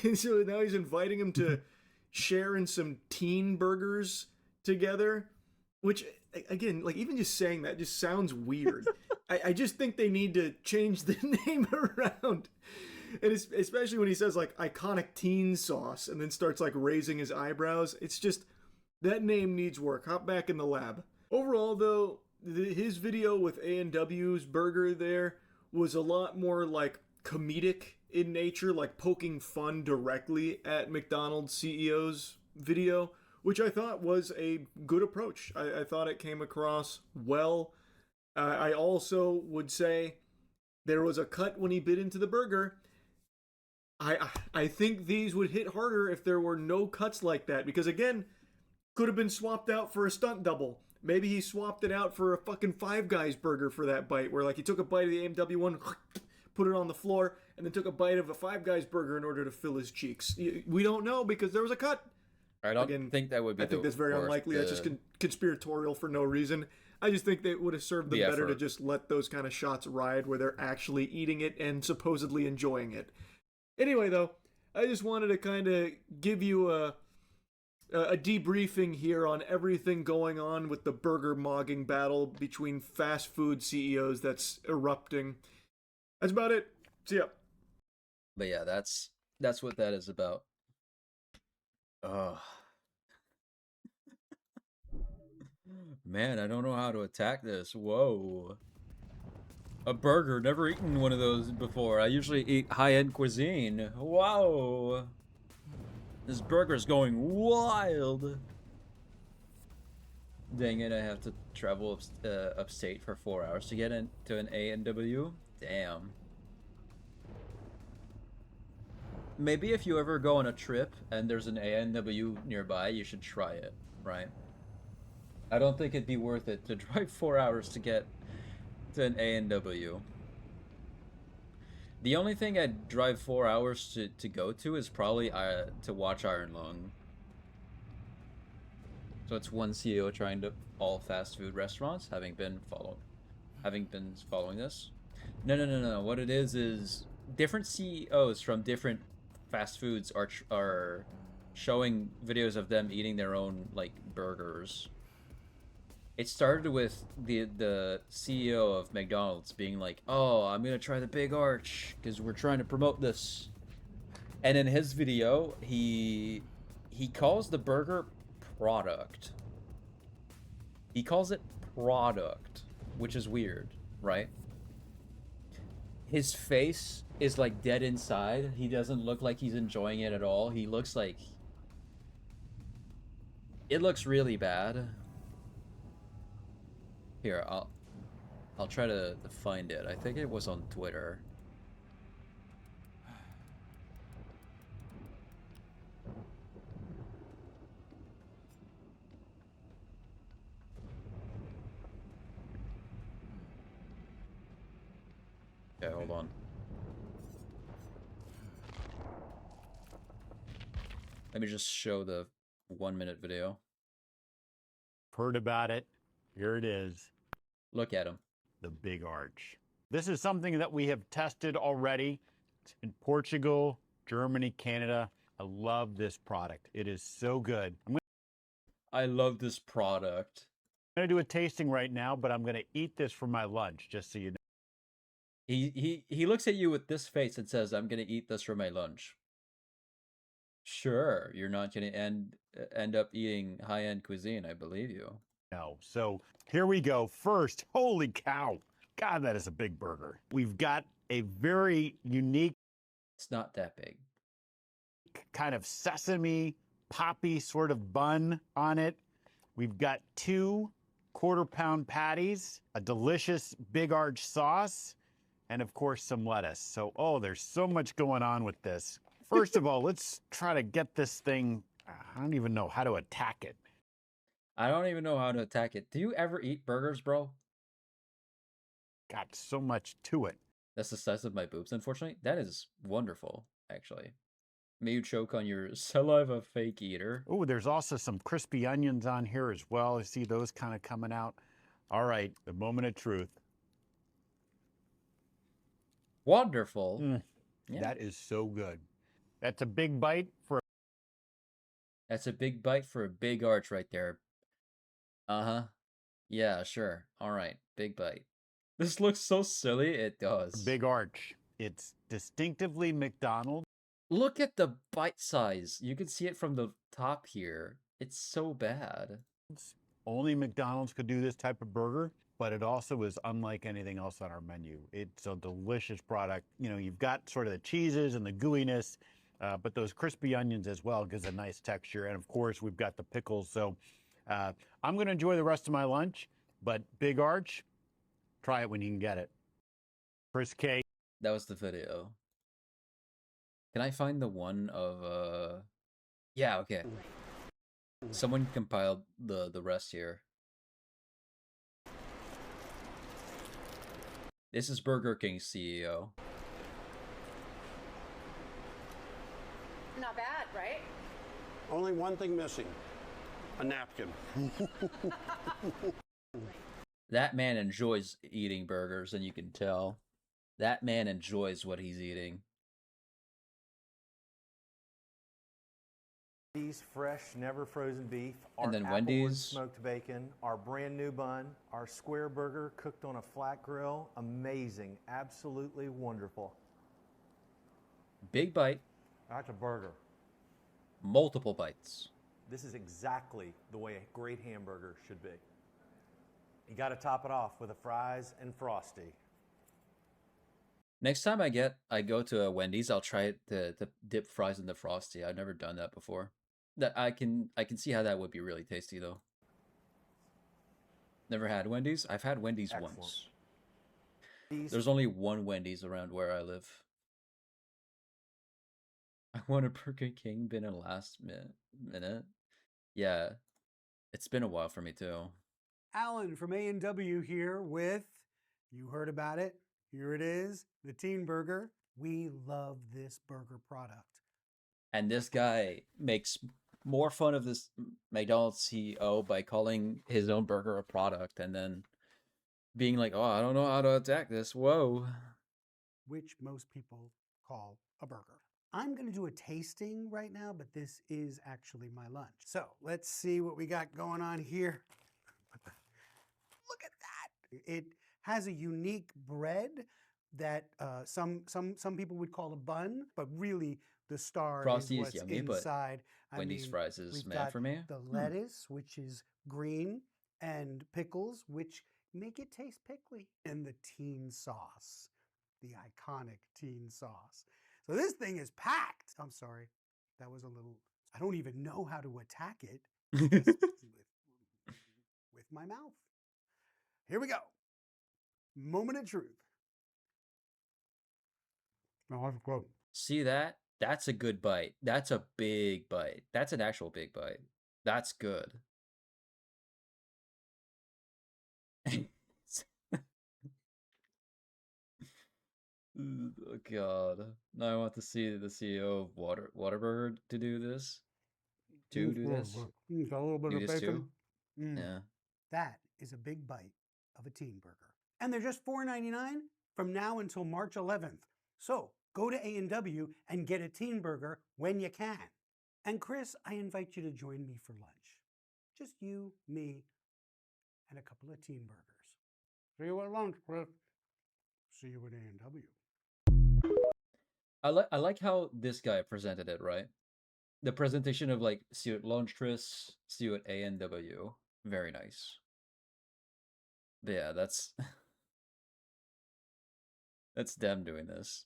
And so now he's inviting him to share in some teen burgers together, which again, like even just saying that just sounds weird. I just think they need to change the name around. And it's, especially when he says like iconic teen sauce and then starts like raising his eyebrows. It's just, that name needs work. Hop back in the lab. Overall though, his video with A&W's burger there was a lot more like comedic in nature, like poking fun directly at McDonald's CEO's video, which I thought was a good approach. I thought it came across well. I also would say there was a cut when he bit into the burger. I think these would hit harder if there were no cuts like that, because again, could have been swapped out for a stunt double. Maybe he swapped it out for a fucking Five Guys burger for that bite, where like he took a bite of the A&W one, put it on the floor, and then took a bite of a Five Guys burger in order to fill his cheeks. We don't know because there was a cut. I don't think that would be. I think that's very unlikely. That's just conspiratorial for no reason. I just think that it would have served them better to just let those kind of shots ride where they're actually eating it and supposedly enjoying it. Anyway, though, I just wanted to kind of give you a debriefing here on everything going on with the burger mogging battle between fast food CEOs that's erupting. That's about it. See ya. But yeah, that's what that is about. Man, I don't know how to attack this. Whoa. A burger, never eaten one of those before. I usually eat high-end cuisine. Wow. This burger's going wild. Dang it, I have to travel upstate for 4 hours to get into an A&W. Damn. Maybe if you ever go on a trip and there's an A&W nearby, you should try it, right? I don't think it'd be worth it to drive 4 hours to get to an A&W. The only thing I'd drive 4 hours to go to is probably to watch Iron Lung. So it's one CEO trying to all fast food restaurants, having been following this. No. What it is different CEOs from different fast foods are showing videos of them eating their own like burgers. It started with the CEO of McDonald's being like, "Oh, I'm gonna try the Big Arch because we're trying to promote this," and in his video, he calls the burger product. He calls it product, which is weird, right? His face is like dead inside. He doesn't look like he's enjoying it at all. He looks like it looks really bad. Here, I'll try to find it. I think it was on Twitter. Okay, hold on. Let me just show the 1 minute video. Heard about it. Here it is. Look at him. The Big Arch. This is something that we have tested already in Portugal, Germany, Canada. I love this product. It is so good. I love this product. I'm going to do a tasting right now, but I'm going to eat this for my lunch, just so you know. He looks at you with this face and says, "I'm going to eat this for my lunch." Sure, you're not going to end up eating high-end cuisine, I believe you. No. So here we go. First, holy cow. God, that is a big burger. We've got a very unique. It's not that big. Kind of sesame, poppy sort of bun on it. We've got 2 quarter-pound patties, a delicious Big Arch sauce, and of course some lettuce. So, there's so much going on with this. First of all, let's try to get this thing. I don't even know how to attack it. I don't even know how to attack it. Do you ever eat burgers, bro? Got so much to it. That's the size of my boobs, unfortunately. That is wonderful, actually. May you choke on your saliva, fake eater. Oh, there's also some crispy onions on here as well. I see those kind of coming out. All right, the moment of truth. Wonderful. Yeah. That is so good. That's a big bite for. That's a big bite for a Big Arch right there. Uh-huh. Yeah, sure. All right, big bite. This looks so silly. It does. Big Arch. It's distinctively McDonald's. Look at the bite size. You can see it from the top here. It's so bad. Only McDonald's could do this type of burger. but it also is unlike anything else on our menu. It's a delicious product. You know, you've got sort of the cheeses and the gooiness, but those crispy onions as well gives a nice texture. And of course, we've got the pickles. So I'm going to enjoy the rest of my lunch, but Big Arch, try it when you can get it. Chris K. That was the video. Can I find the one of yeah, okay. Someone compiled the rest here. This is Burger King's CEO. Not bad, right? Only one thing missing. A napkin. That man enjoys eating burgers, and you can tell. That man enjoys what he's eating. Wendy's fresh, never frozen beef, And our then Applewood Wendy's. smoked bacon, our brand new bun, our square burger cooked on a flat grill. Amazing, absolutely wonderful. Big bite, That's a burger. multiple bites. This is exactly the way a great hamburger should be. You got to top it off with a fries and Frosty. Next time I go to a Wendy's, I'll try to dip fries in the Frosty. I've never done that before. That I can see how that would be really tasty though. Never had Wendy's? I've had Wendy's Excellent. once. These There's only one Wendy's around where I live. I want a Burger King been in last minute. Yeah. It's been a while for me too. Alan from A&W here with, you heard about it, here it is, the Teen Burger. We love this burger product. And this guy makes more fun of this McDonald's CEO by calling his own burger a product and then being like, oh, I don't know how to attack this. Whoa. Which most people call a burger. I'm going to do a tasting right now, but this is actually my lunch. So let's see what we got going on here. Look at that. It has a unique bread that some people would call a bun, but really the star Frosty is is what's yummy, but inside. Wendy's fries is we've mad got for me. the lettuce, which is green, and pickles, which make it taste pickly, and the teen sauce, the iconic teen sauce. So this thing is packed. I'm sorry, that was a little, I don't even know how to attack it just with my mouth. Here we go. Moment of truth. I'll have a quote. See that? That's a good bite. That's a big bite. That's an actual big bite. That's good. Oh God. Now I want to see the CEO of Whataburger to do this. To do this. Got a little bit Do of this bacon. too? Yeah. That is a big bite of a teen burger. And they're just $4.99 from now until March 11th. So go to A&W and get a teen burger when you can. And Chris, I invite you to join me for lunch. Just you, me, and a couple of teen burgers. See you at lunch, Chris. See you at A&W. I like how this guy presented it, right? The presentation of like, see you at lunch, Chris, see you at A&W. Very nice. But yeah, that's that's them doing this.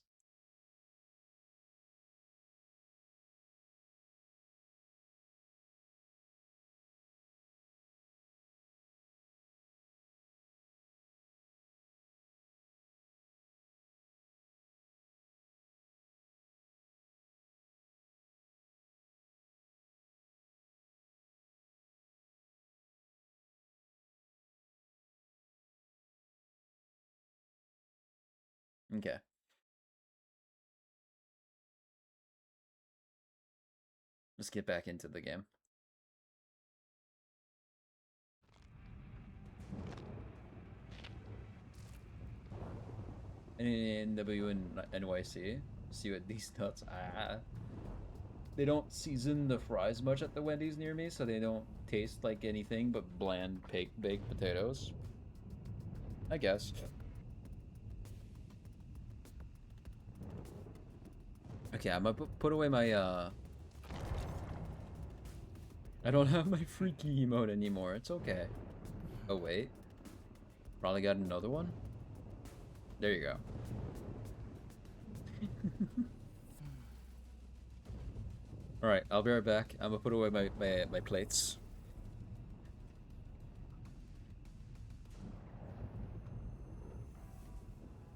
Okay. Let's get back into the game. A&W and NYC. See what these nuts. They don't season the fries much at the Wendy's near me, so they don't taste like anything but bland baked potatoes. I guess. Okay, I'm gonna put away my I don't have my freaky emote anymore. It's okay. Oh wait. Probably got another one. There you go. Alright, I'll be right back. I'm gonna put away my plates.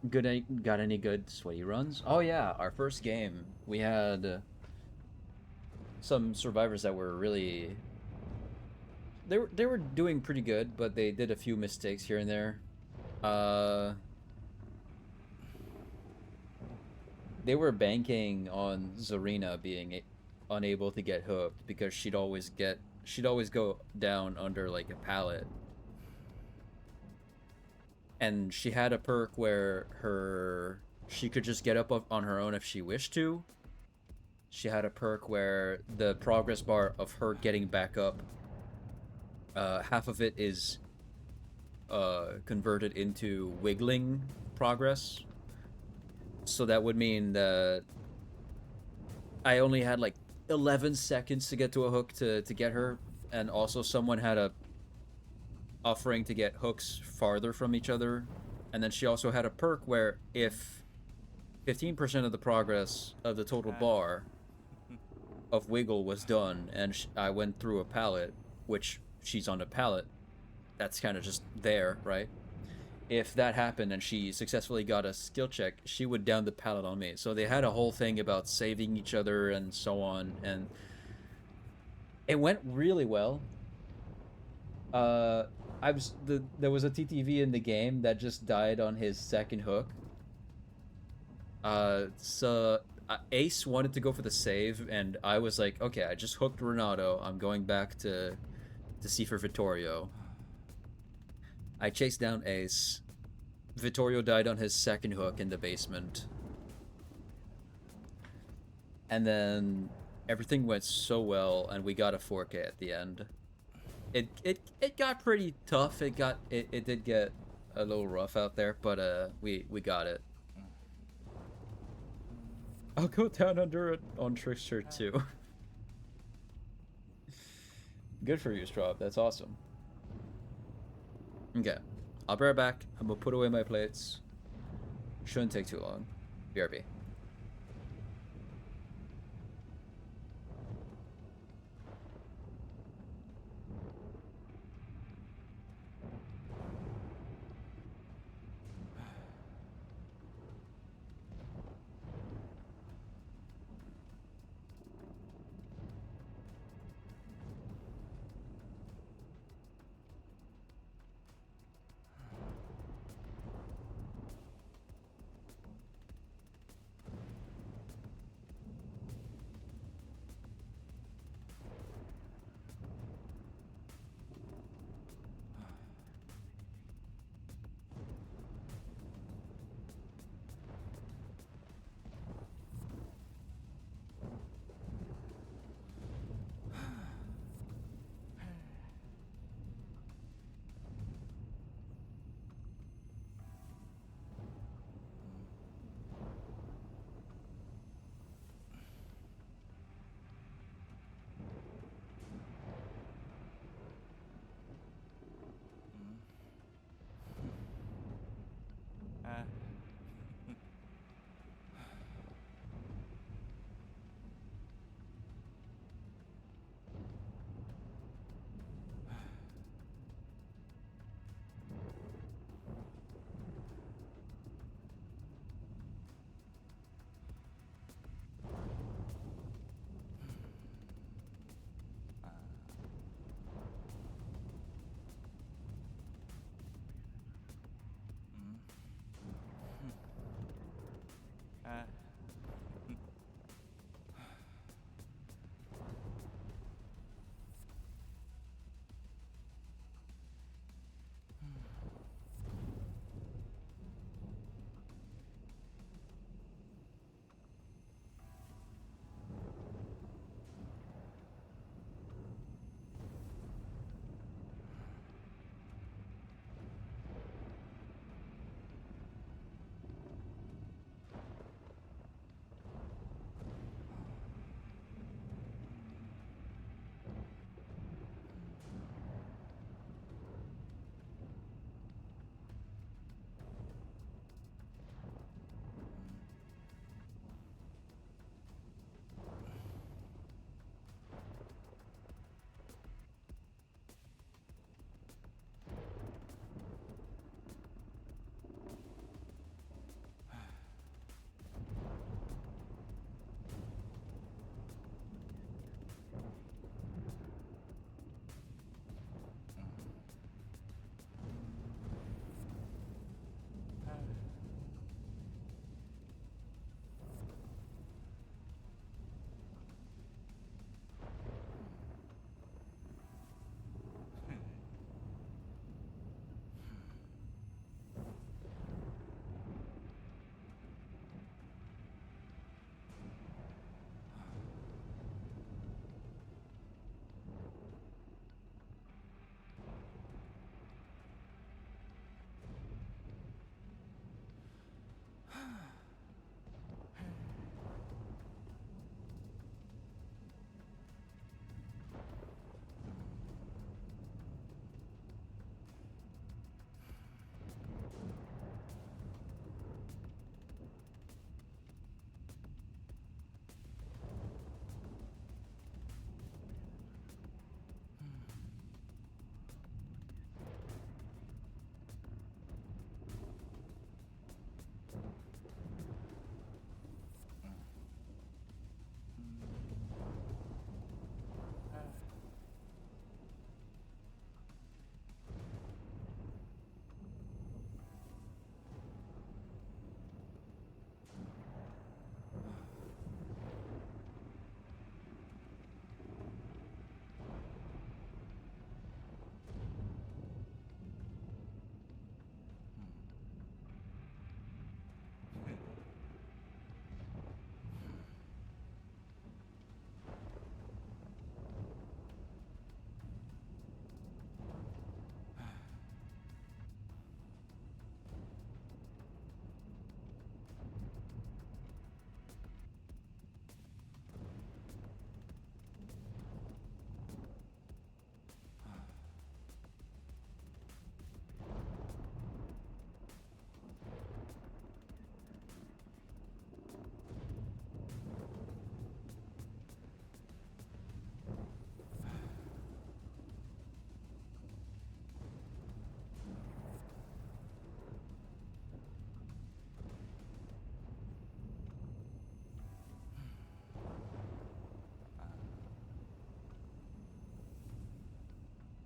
Got any good sweaty runs? Oh yeah, our first game. We had some survivors that were really... They were doing pretty good, but they did a few mistakes here and there. They were banking on Zarina being unable to get hooked because she'd always go down under like a pallet. And she had a perk where she could just get up on her own if she wished to. She had a perk where the progress bar of her getting back up, half of it is converted into wiggling progress. So that would mean that I only had like 11 seconds to get to a hook to get her, and also someone had a offering to get hooks farther from each other. And then she also had a perk where if 15% of the progress of the total bar of wiggle was done and I went through a pallet, which she's on a pallet, that's kind of just there, right? If that happened and she successfully got a skill check, she would down the pallet on me. So they had a whole thing about saving each other and so on, and it went really well. There was a TTV in the game that just died on his second hook. Ace wanted to go for the save, and I was like, okay, I just hooked Renato. I'm going back to see for Vittorio. I chased down Ace. Vittorio died on his second hook in the basement. And then everything went so well, and we got a 4K at the end. It got pretty tough. It did get a little rough out there, but we got it. I'll go down under it on Trickster too. Good for you, Straub. That's awesome. Okay, I'll be right back. I'm gonna put away my plates. Shouldn't take too long. BRB.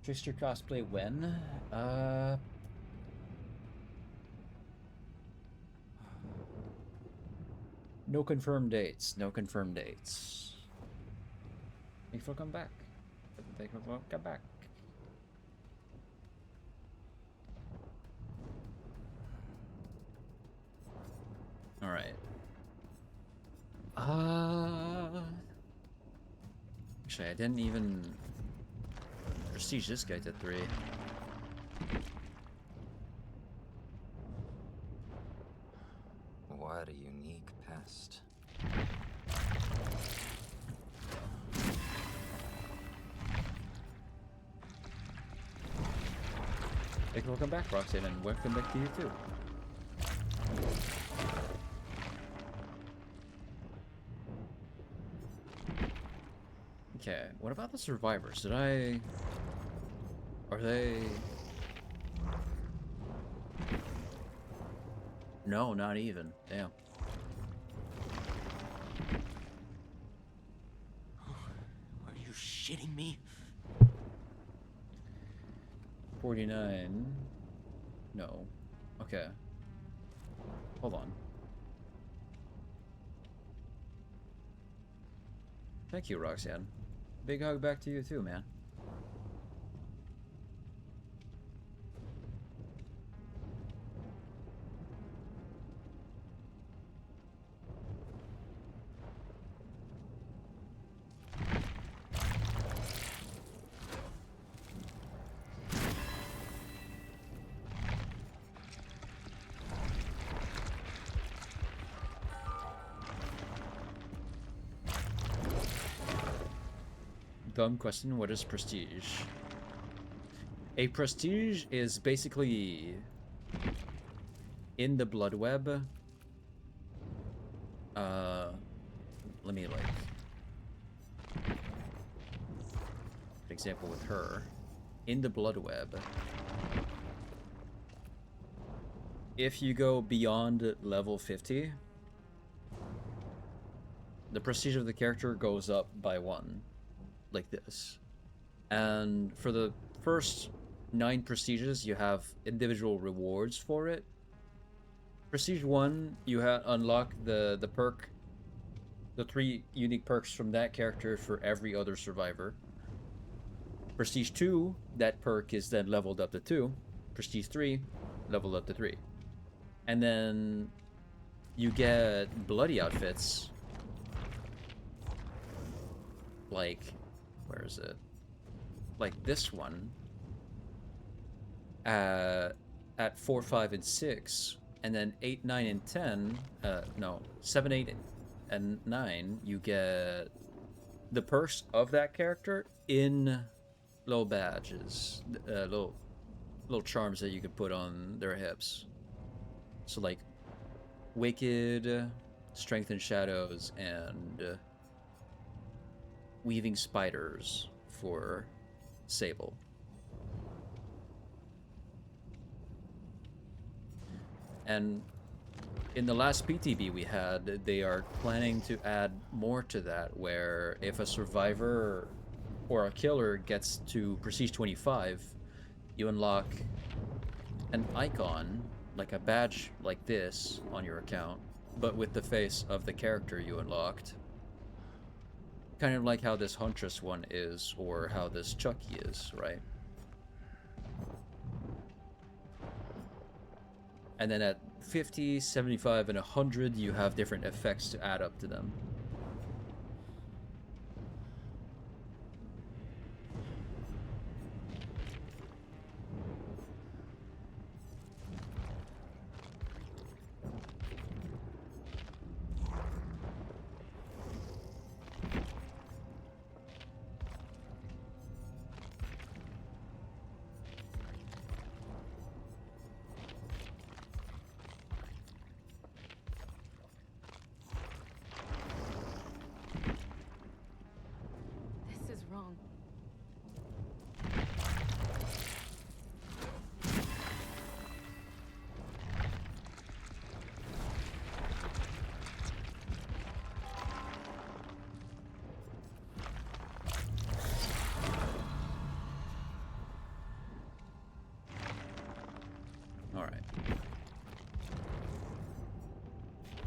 Trickster cosplay when? No confirmed dates. No confirmed dates. Thanks for coming back. Thanks for coming back. All right. Actually, I didn't even prestige this guy to 3. What a unique pest. Hey, welcome back, Roxanne, and welcome back to you too. Okay, what about the survivors? Are they... No, not even. Damn. Are you shitting me? 49. No. Okay. Hold on. Thank you, Roxanne. Big hug back to you too, man. Dumb question, what is prestige? A prestige is basically in the blood web. Let me example with her. In the blood web, if you go beyond level 50, the prestige of the character goes up by 1. Like this. And for the first 9 prestiges, you have individual rewards for it. Prestige 1, you unlock the perk, the 3 unique perks from that character for every other survivor. Prestige 2, that perk is then leveled up to 2. Prestige 3, leveled up to 3. And then you get bloody outfits. Like, where is it? Like this one. At 4, 5, and 6. And then 8, 9, and 10. No, 7, 8, and 9. You get the perks of that character in little badges. Little charms that you could put on their hips. So like Wicked, Strength and Shadows, and Weaving Spiders for Sable. And in the last PTB we had, they are planning to add more to that, where if a survivor or a killer gets to Prestige 25, you unlock an icon, like a badge like this, on your account, but with the face of the character you unlocked. Kind of like how this Huntress one is, or how this Chucky is, right? And then at 50, 75, and 100, you have different effects to add up to them.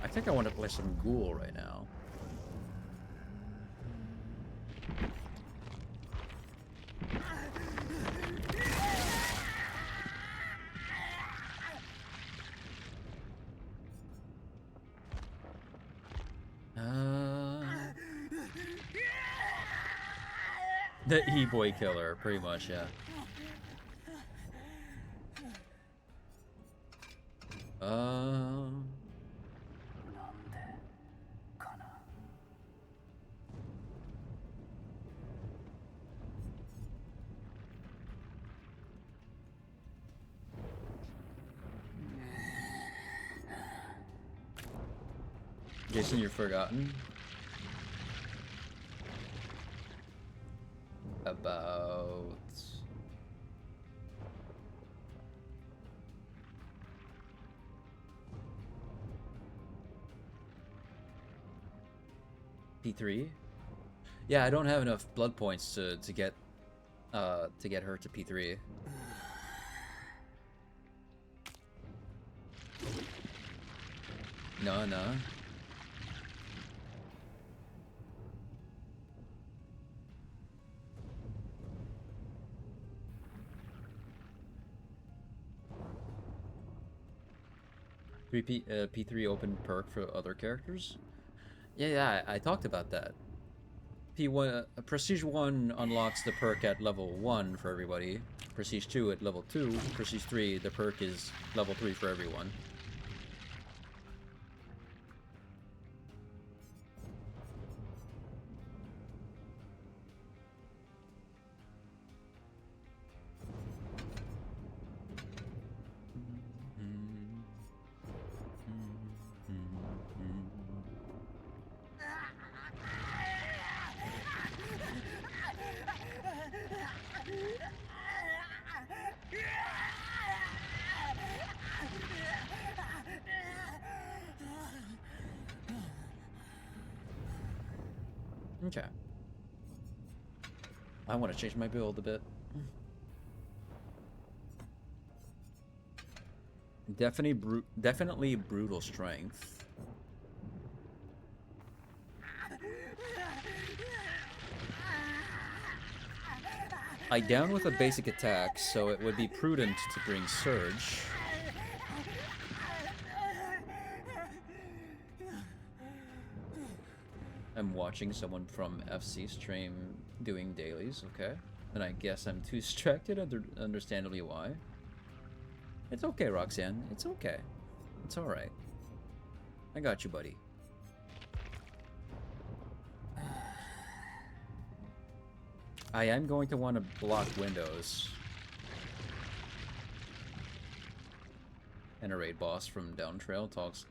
I think I want to play some Ghoul right now. The E-boy killer, pretty much, yeah. Jason, you're forgotten about P3. Yeah, I don't have enough blood points to get her to P3. No. 3 P3 open perk for other characters? Yeah, I talked about that. P1 Prestige 1 unlocks the perk at level 1 for everybody. Prestige 2 at level 2. Prestige 3, the perk is level 3 for everyone. Okay. I want to change my build a bit. Definitely brutal strength. I down with a basic attack, so it would be prudent to bring Surge. I'm watching someone from FC stream doing dailies, okay? And I guess I'm too distracted, understandably why. It's okay, Roxanne. It's okay. It's alright. I got you, buddy. I am going to want to block windows. And a raid boss from Downtrail talks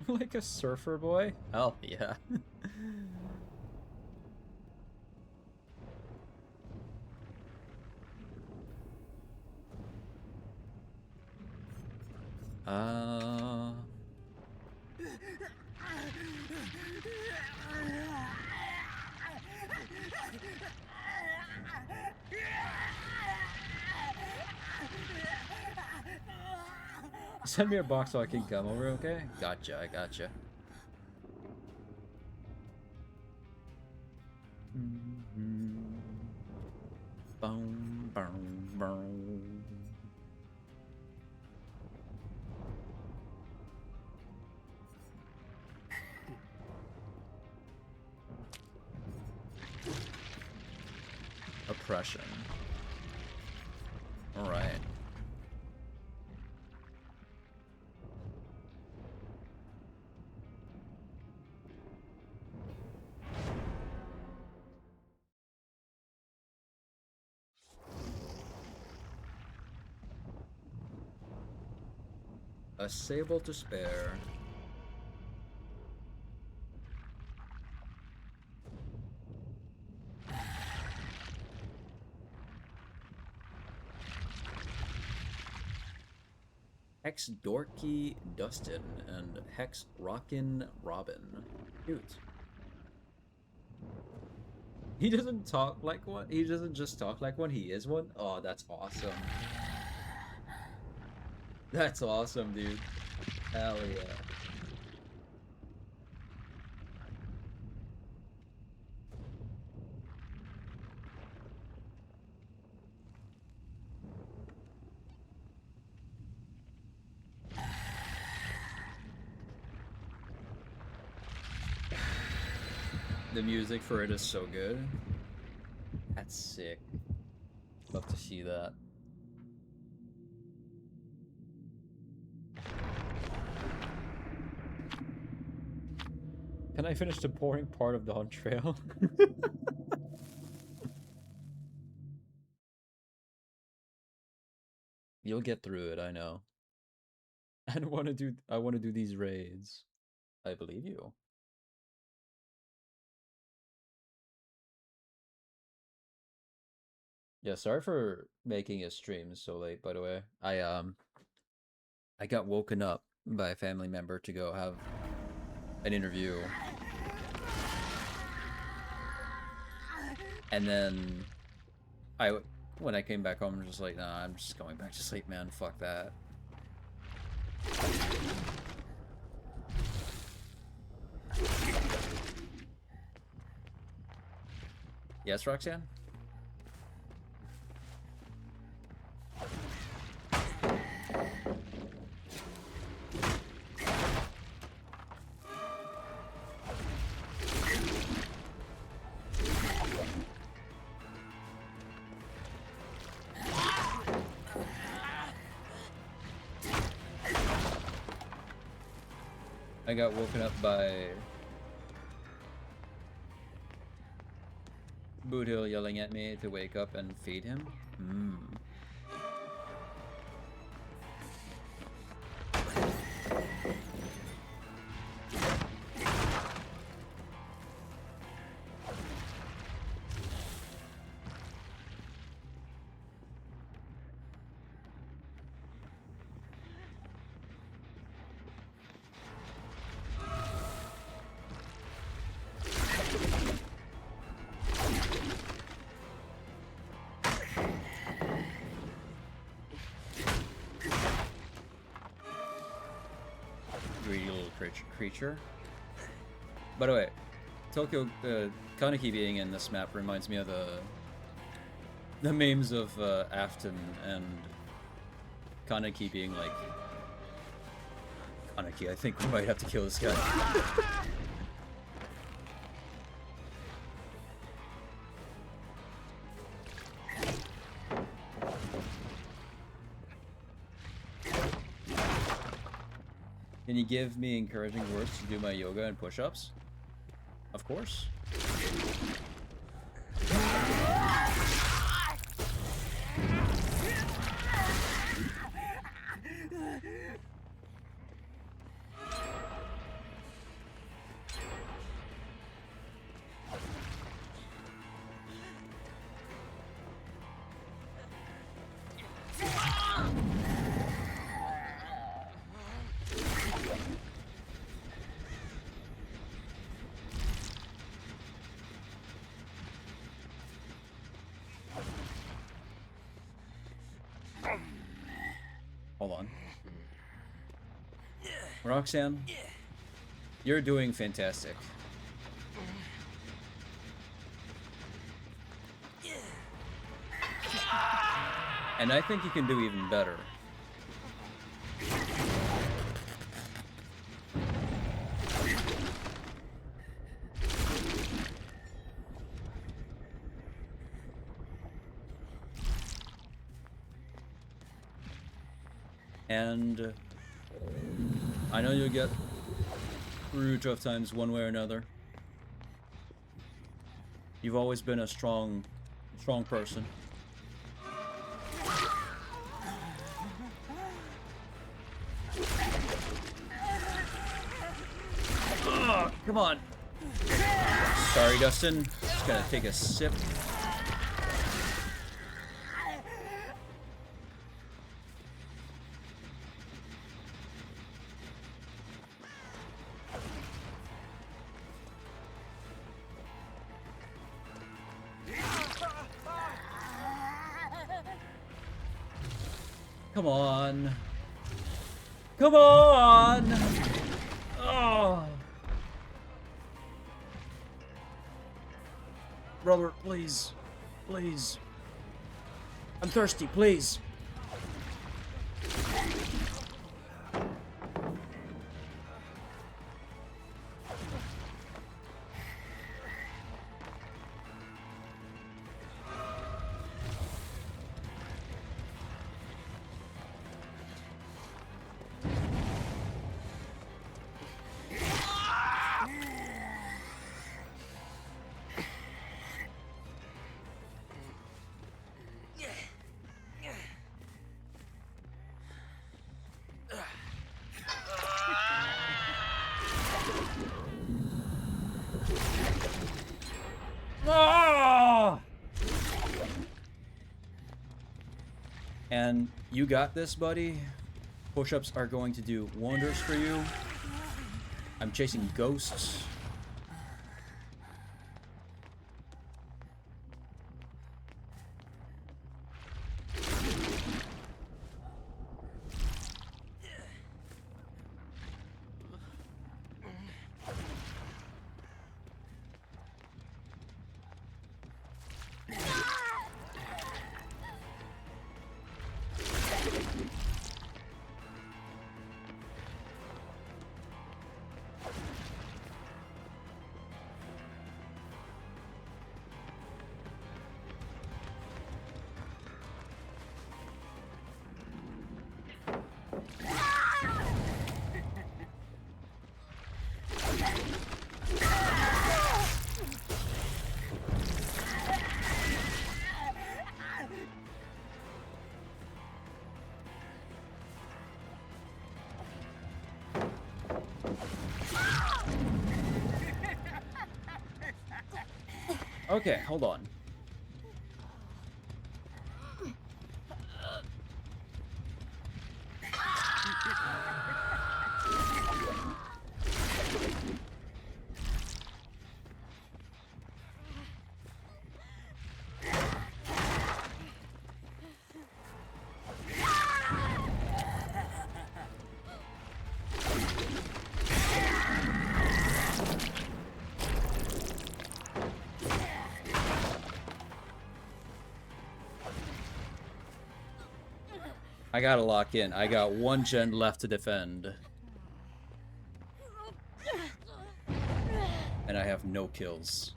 like a surfer boy? Hell yeah. Send me a box so I can come over, okay? Gotcha, I gotcha. Boom, boom, boom. Oppression. All right. A sable to spare. Hex Dorky Dustin and Hex Rockin' Robin. Cute. He doesn't talk like one. He doesn't just talk like one. He is one. Oh, that's awesome. That's awesome, dude. Hell yeah. The music for it is so good. That's sick. Love to see that. Can I finish the boring part of Dawn Trail? You'll get through it, I know. I want to do these raids. I believe you. Yeah, sorry for making a stream so late, by the way. I got woken up by a family member to go have an interview. And then when I came back home, I was just like, nah, I'm just going back to sleep, man. Fuck that. Yes, Roxanne? I got woken up by Boothill yelling at me to wake up and feed him. Greedy little creature. By the way, Tokyo, Kaneki being in this map reminds me of the memes of Afton and Kaneki being like, Kaneki, I think we might have to kill this guy. Can you give me encouraging words to do my yoga and push-ups? Of course. Hold on. Roxanne, you're doing fantastic. And I think you can do even better. And I know you'll get through tough times one way or another. You've always been a strong person. Oh, come on. Sorry, Dustin. Just gotta take a sip. Come on. Come on! Oh. Brother, please. Please. I'm thirsty, please. Oh! And you got this, buddy. Push-ups are going to do wonders for you. I'm chasing ghosts. Okay, hold on. I gotta lock in. I got one gen left to defend. And I have no kills.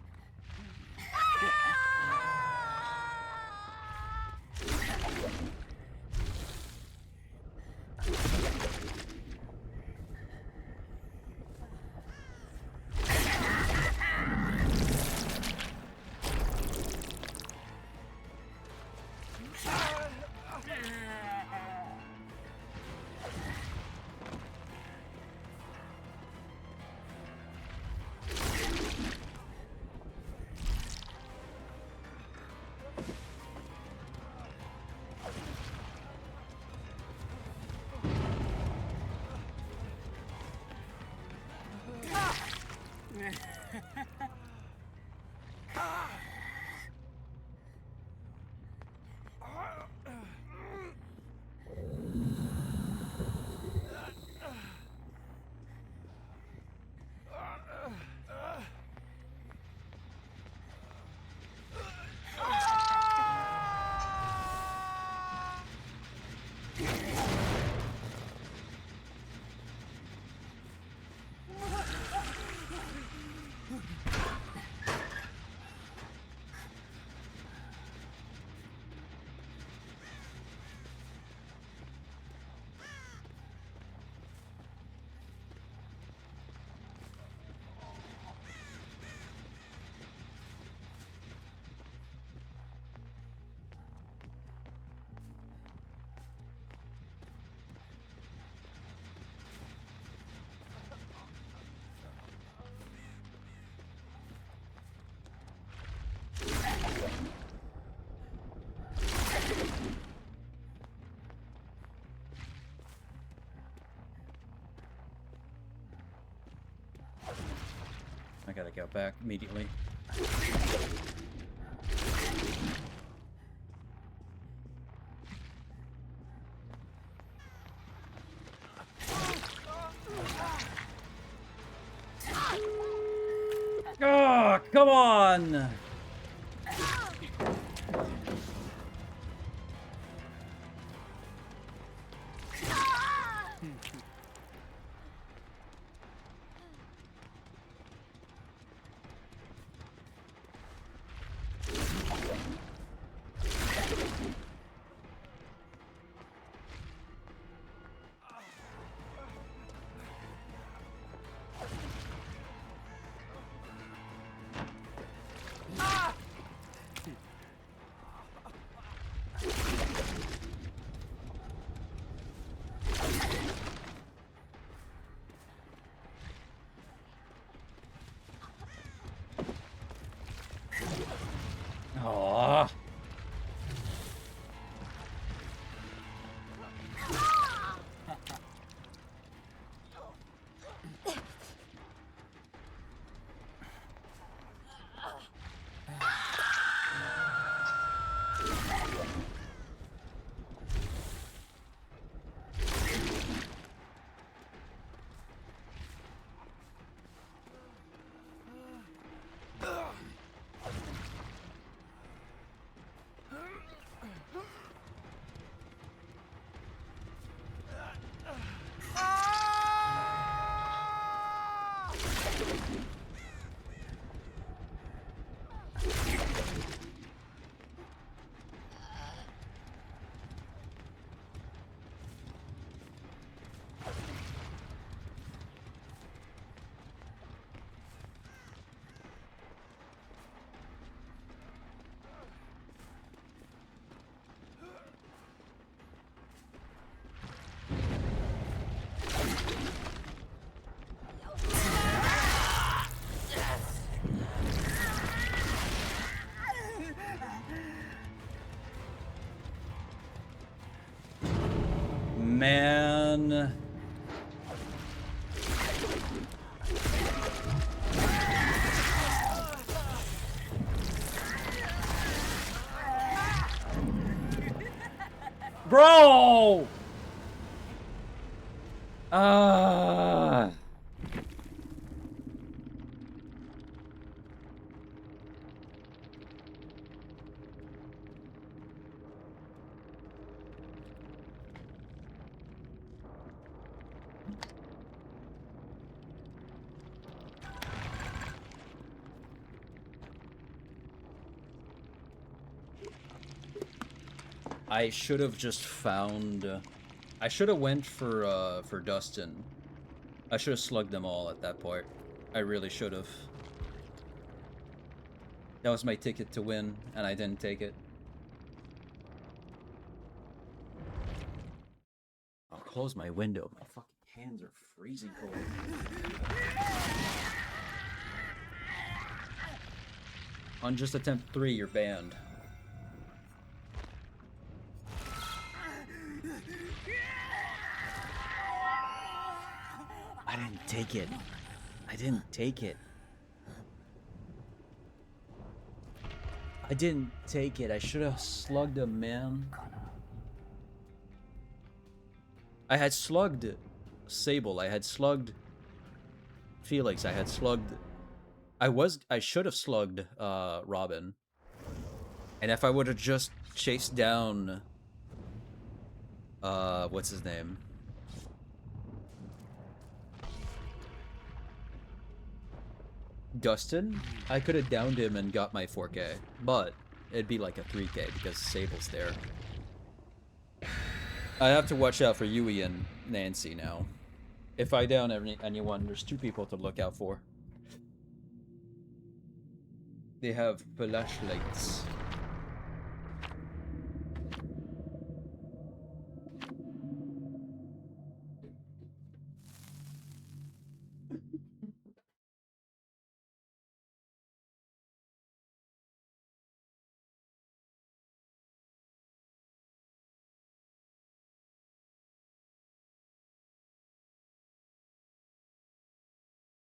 I gotta go back immediately. Oh, come on! Man. Bro! I should have just found... I should have went for Dustin. I should have slugged them all at that point. I really should have. That was my ticket to win, and I didn't take it. I'll close my window. My fucking hands are freezing cold. On just attempt 3, you're banned. I didn't take it. I didn't take it. I didn't take it. I should have slugged him, man. I had slugged Sable. I had slugged Felix. I had slugged... I should have slugged Robin. And if I would have just chased down... what's his name? Dustin, I could have downed him and got my 4K, but it'd be like a 3K because Sable's there. I have to watch out for Yui and Nancy now. If I down anyone, there's 2 people to look out for. They have flashlights.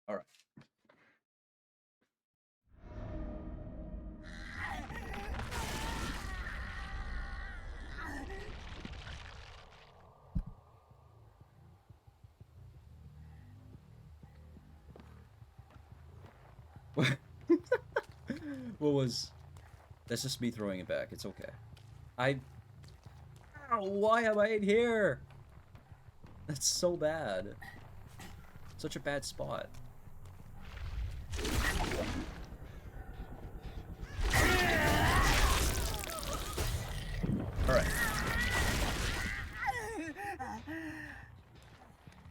All right. What was... That's just me throwing it back. It's okay. Why am I in here? That's so bad. Such a bad spot. Alright.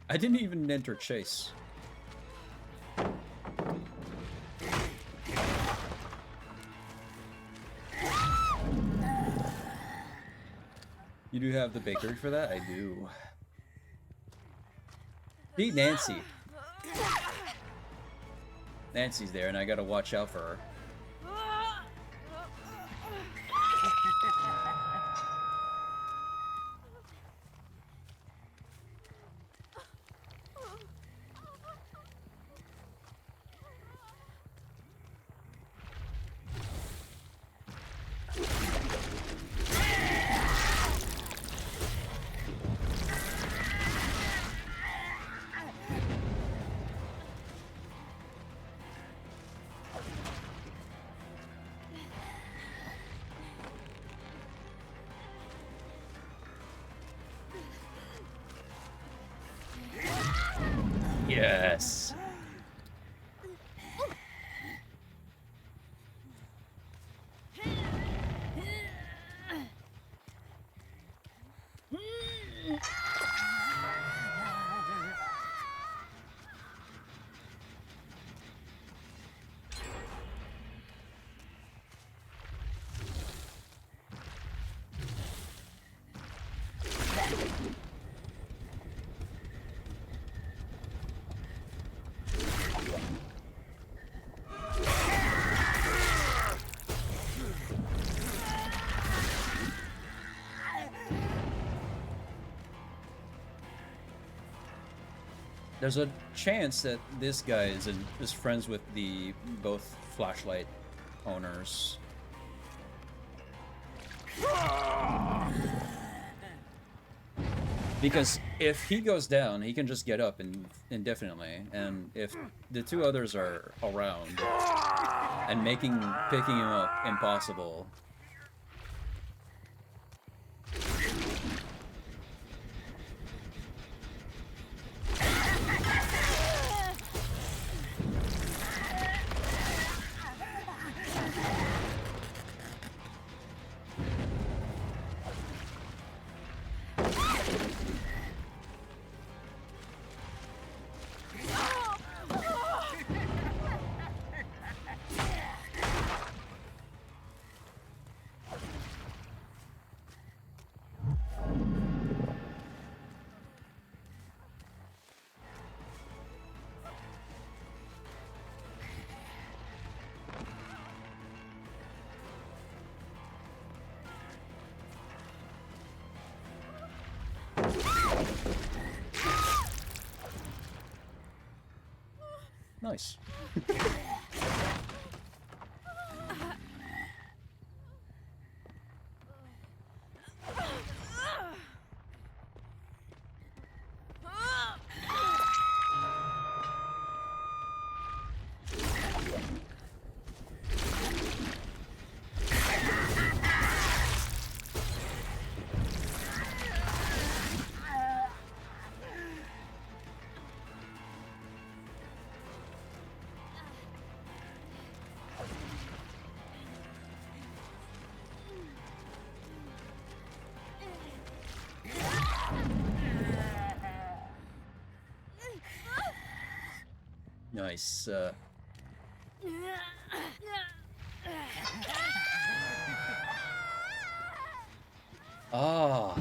I didn't even enter chase. You do have the bakery for that? I do. Beat Nancy. Nancy's there, and I gotta watch out for her. Yes. There's a chance that this guy is friends with the both flashlight owners. Because if he goes down, he can just get up indefinitely, and if the two others are around and picking him up impossible. Nice. Nice. Ah.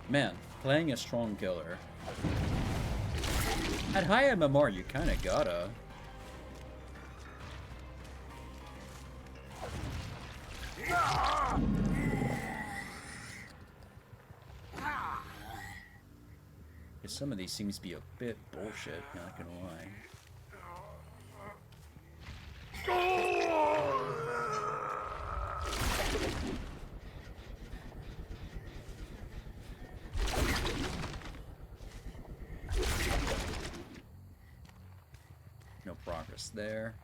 Man, playing a strong killer. At high MMR, you kinda gotta. Some of these seems to be a bit bullshit, not gonna lie. No progress there.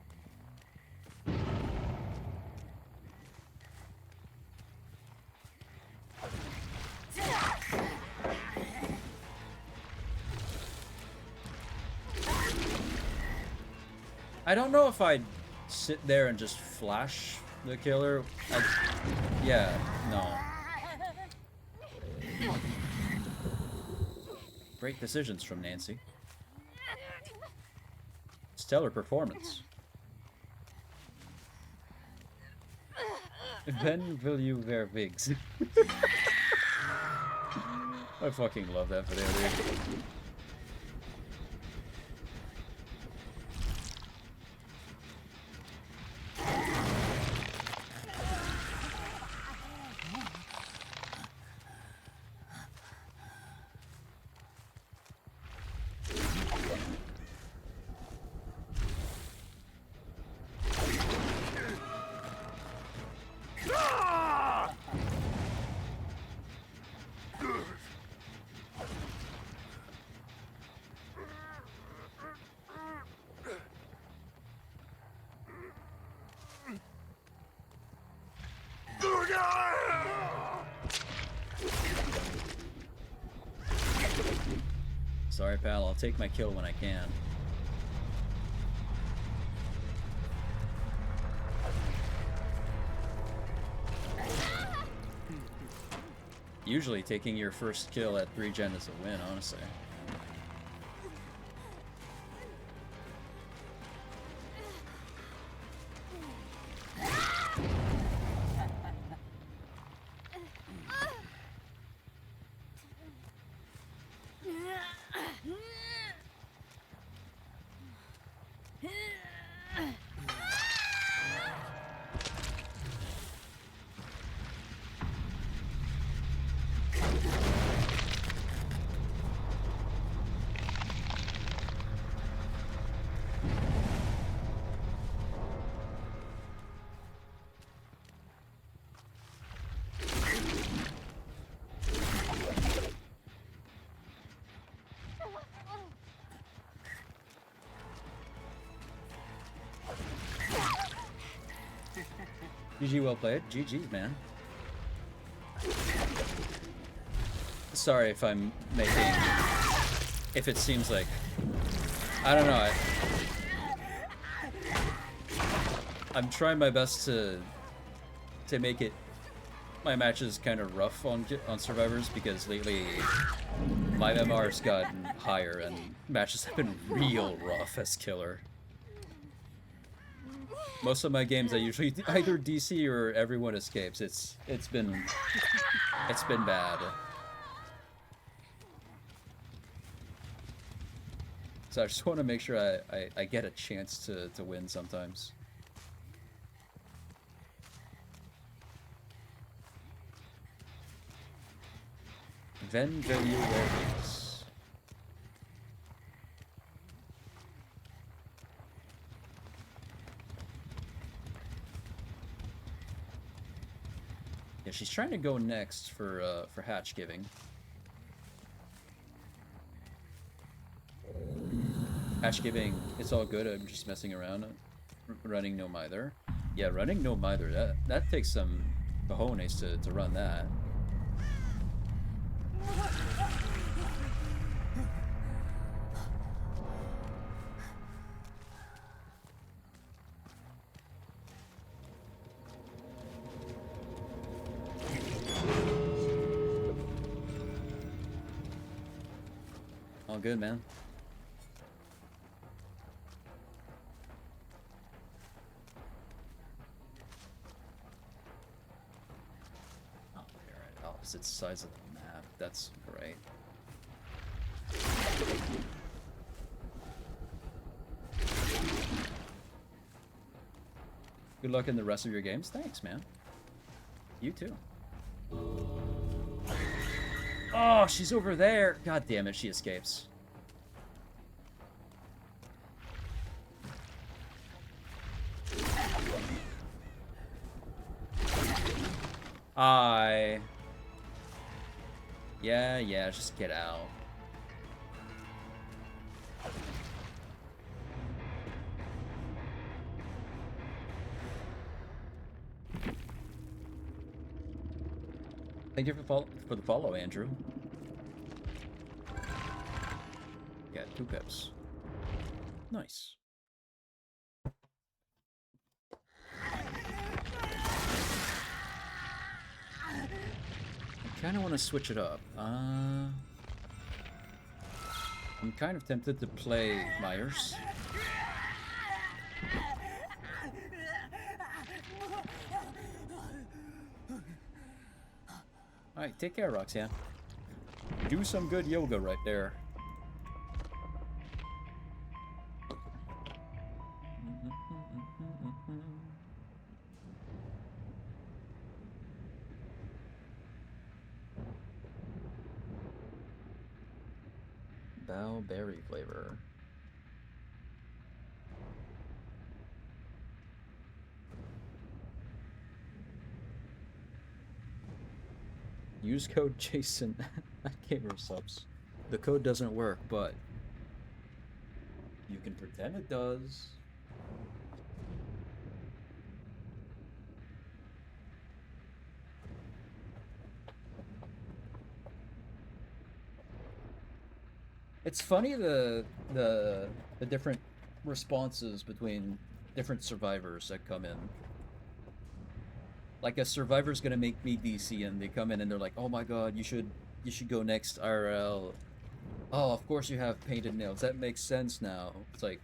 I don't know if I'd sit there and just flash the killer. Yeah, no. Great decisions from Nancy. Stellar performance. When will you wear wigs? I fucking love that video, dude. Sorry, pal. I'll take my kill when I can. Usually taking your first kill at 3 gen is a win, honestly. GG, well played. GG's, man. Sorry if I'm making... If it seems like... I don't know. I'm trying my best to make it... My matches kind of rough on Survivors, because lately my MMR's gotten higher and matches have been real rough as killer. Most of my games I usually either DC or everyone escapes. It's been bad. So I just want to make sure I get a chance to win sometimes. Ven Veluaris. Yeah, she's trying to go next for hatch giving. Hatch giving, it's all good. I'm just messing around. Running no mither. Yeah, running no mither. That takes some cojones to run that. All good, man. Oh, they're at opposite sides of the map. That's great. Good luck in the rest of your games. Thanks, man. You too. Oh, she's over there. God damn it, she escapes. Yeah, just get out. Thank you for the follow, Andrew. Yeah, 2 pips. Nice. I kind of want to switch it up. I'm kind of tempted to play Myers. Alright, take care, Roxanne. Do some good yoga right there. Bao berry flavor. Use code Jason at Gamer Subs. The code doesn't work, but you can pretend it does. It's funny the different responses between different survivors that come in. Like a survivor's gonna make me DC and they come in and they're like, "Oh my god, you should go next IRL." Oh, of course you have painted nails. That makes sense now. It's like,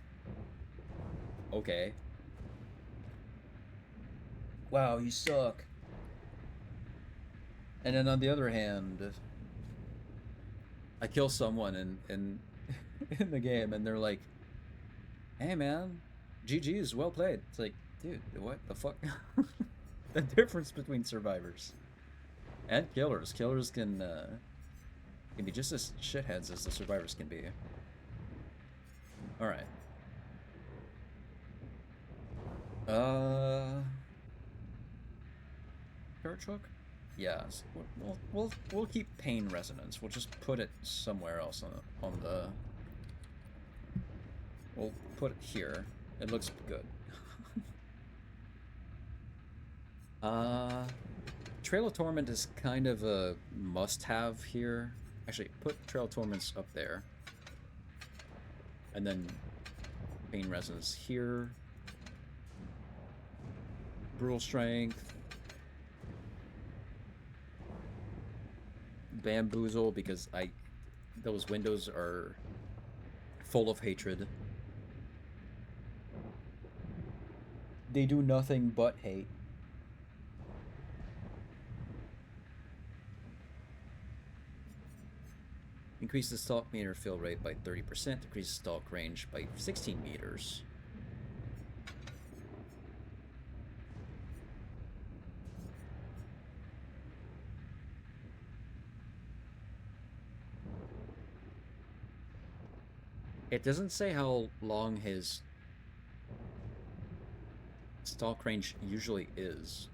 okay. Wow, you suck. And then on the other hand, I kill someone in in the game and they're like, "Hey man, GG's, well played." It's like, dude, what the fuck? The difference between survivors and killers. Killers can be just as shitheads as the survivors can be. All right. Church hook? Yeah. We'll keep pain resonance. We'll just put it somewhere else on the. We'll put it here. It looks good. Trail of Torment is kind of a must-have here. Actually, put Trail of Torments up there. And then Pain Resonance here. Brutal Strength. Bamboozle, because those windows are full of hatred. They do nothing but hate. Increase the stalk meter fill rate by 30%, decrease the stalk range by 16 meters. It doesn't say how long his stalk range usually is.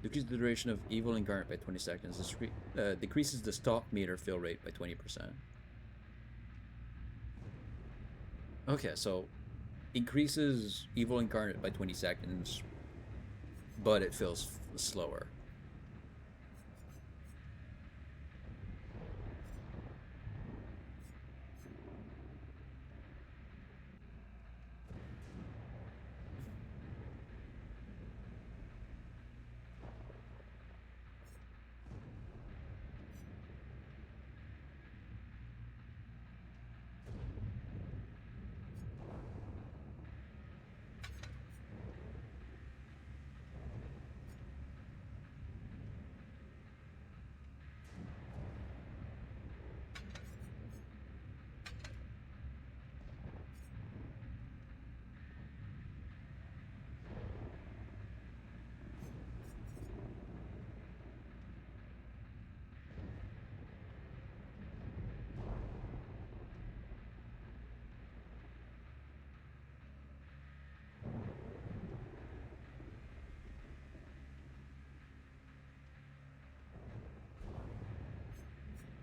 Decreases the duration of Evil Incarnate by 20 seconds. Decreases the stalk meter fill rate by 20%. Okay, so increases Evil Incarnate by 20 seconds, but it fills slower.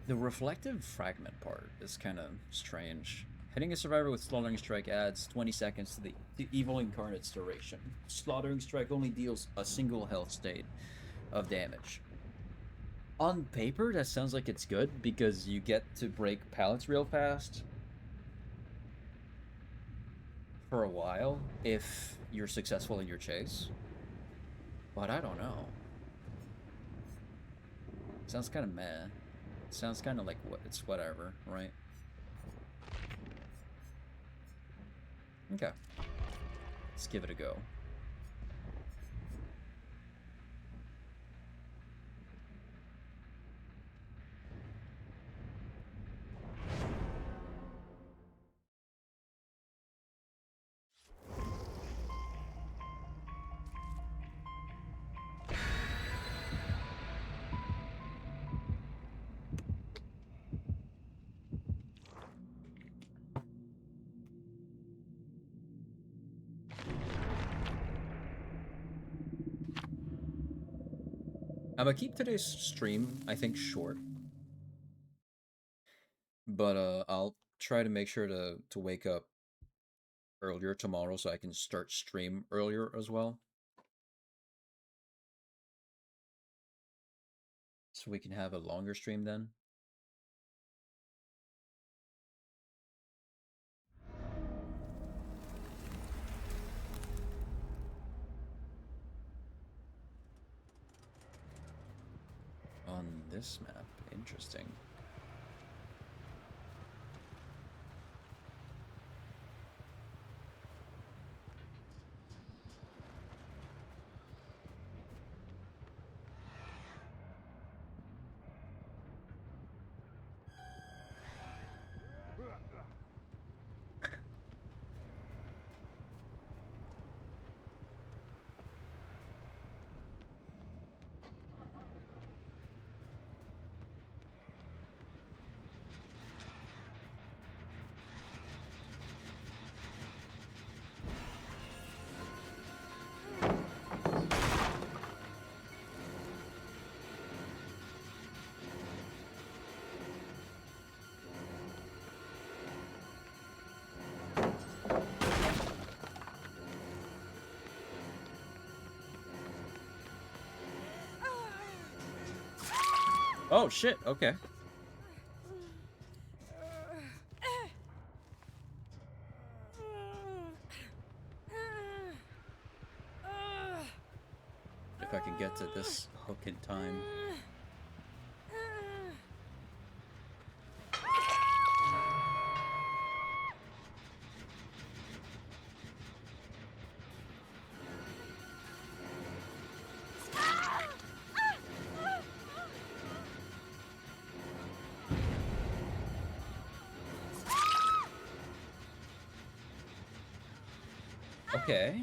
The reflective fragment part is kind of strange. Hitting a survivor with Slaughtering Strike adds 20 seconds to the Evil Incarnate's duration. Slaughtering Strike only deals a single health state of damage. On paper, that sounds like it's good because you get to break pallets real fast for a while if you're successful in your chase. But I don't know. Sounds kind of meh. Sounds kind of like it's whatever, right? Okay. Let's give it a go. I'm gonna keep today's stream, I think, short. But I'll try to make sure to wake up earlier tomorrow so I can start stream earlier as well. So we can have a longer stream then. On this map, interesting. Oh shit, okay. If I can get to this hook in time. Okay.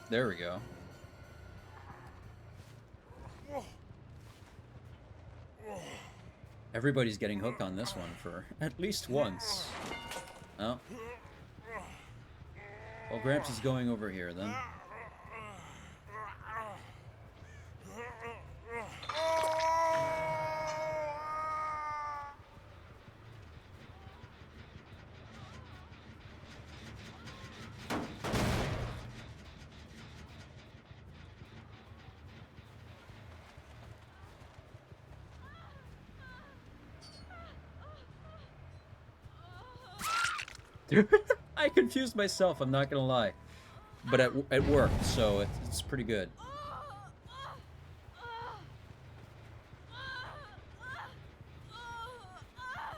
There we go. Everybody's getting hooked on this one for at least once. Oh. Well, Gramps is going over here then. Dude, I confused myself, I'm not gonna lie. But it worked, so it's pretty good.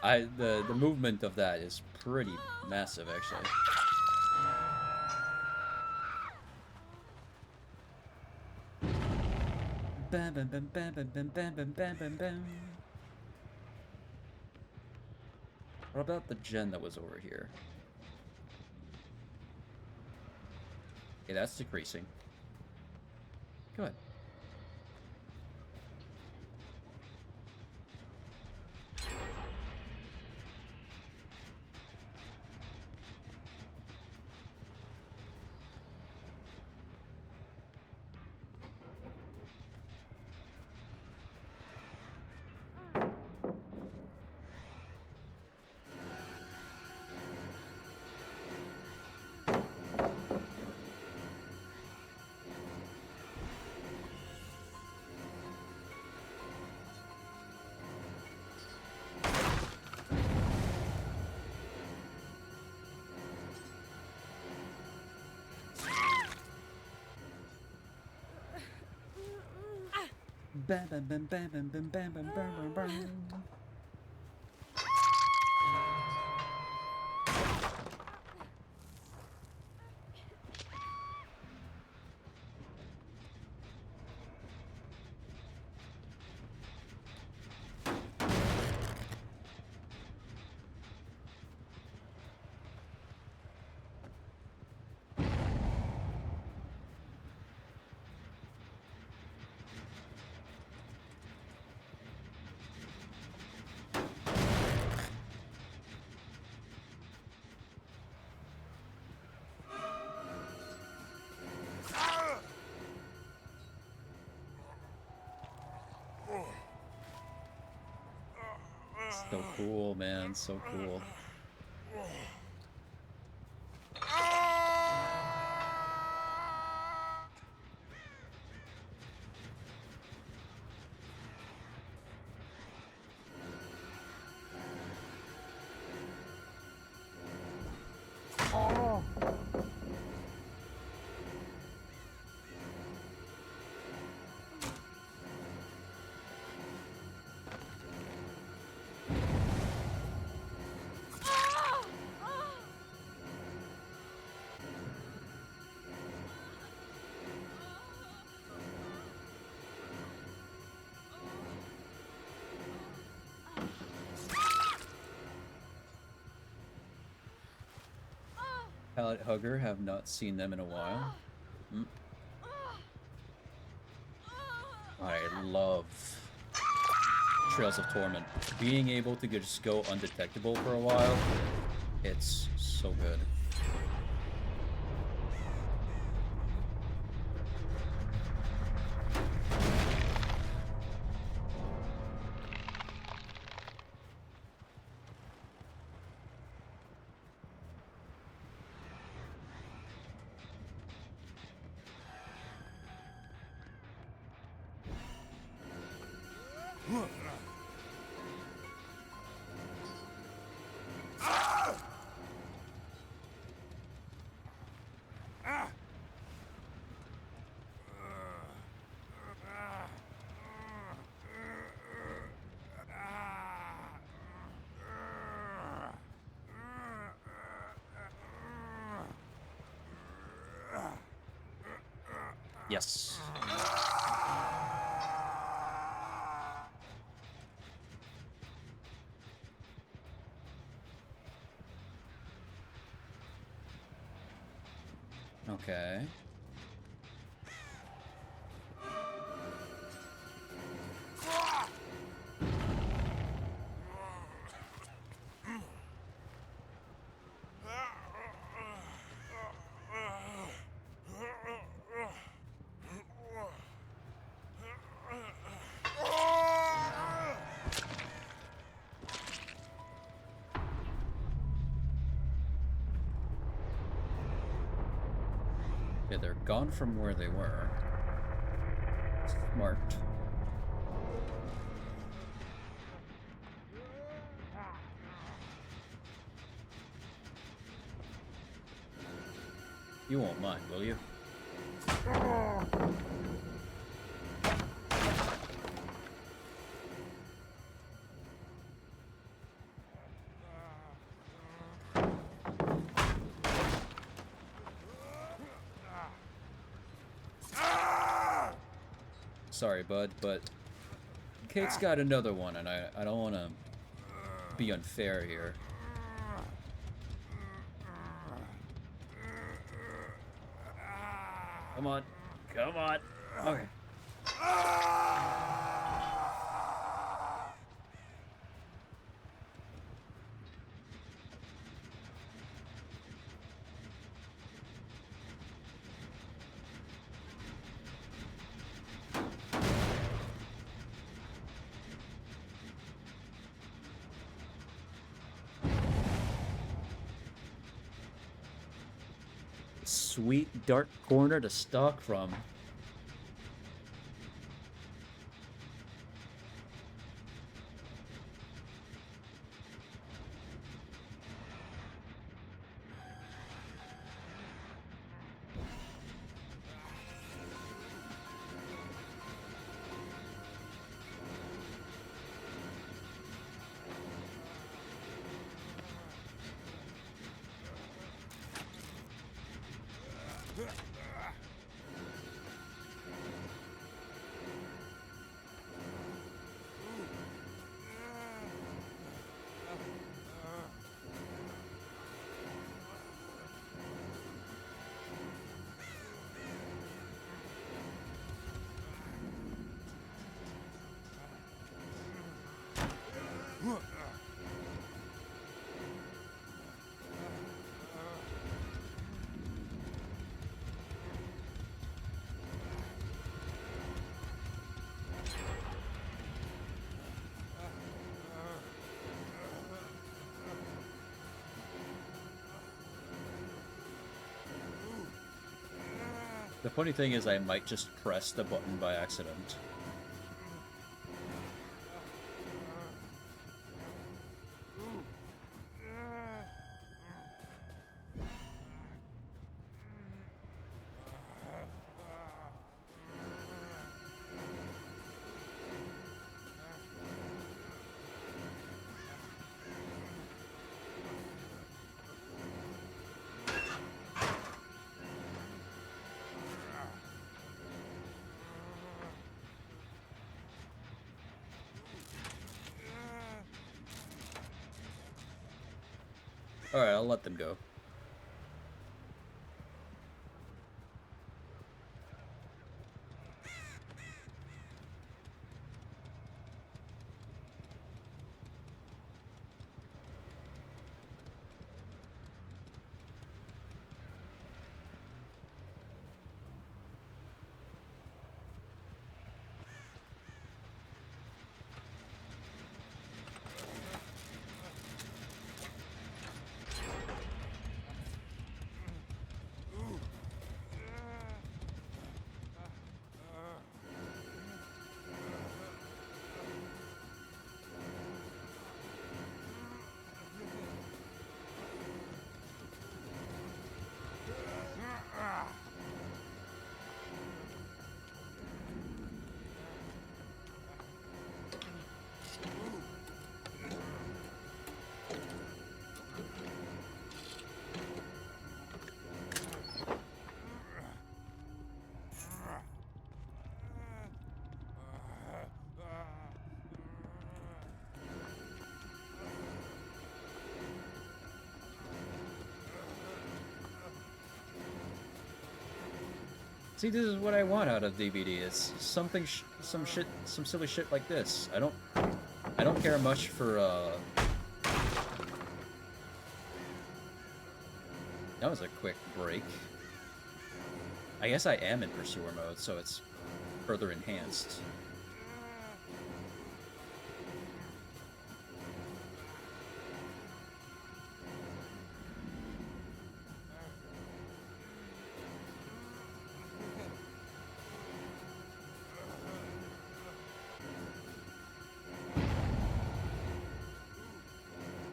The movement of that is pretty massive, actually. Bam bam bam bam bam bam bam bam bam bam bam. What about the gen that was over here? Okay, that's decreasing. Go ahead. Bam bam bam bam bam bam bam bam bam bam bam. So cool, man. So cool. Pallet Hugger, have not seen them in a while. I love Trails of Torment. Being able to just go undetectable for a while, it's so good. Yes. Okay. Yeah, they're gone from where they were. Smart. You won't mind, will you? Sorry, bud, but Kate's got another one, and I don't want to be unfair here. Come on. Come on. Okay. Sweet dark corner to stalk from. The funny thing is I might just press the button by accident. Alright, I'll let them go. See, this is what I want out of DVD. It's something, some silly shit like this. I don't care much for. That was a quick break. I guess I am in pursuer mode, so it's further enhanced.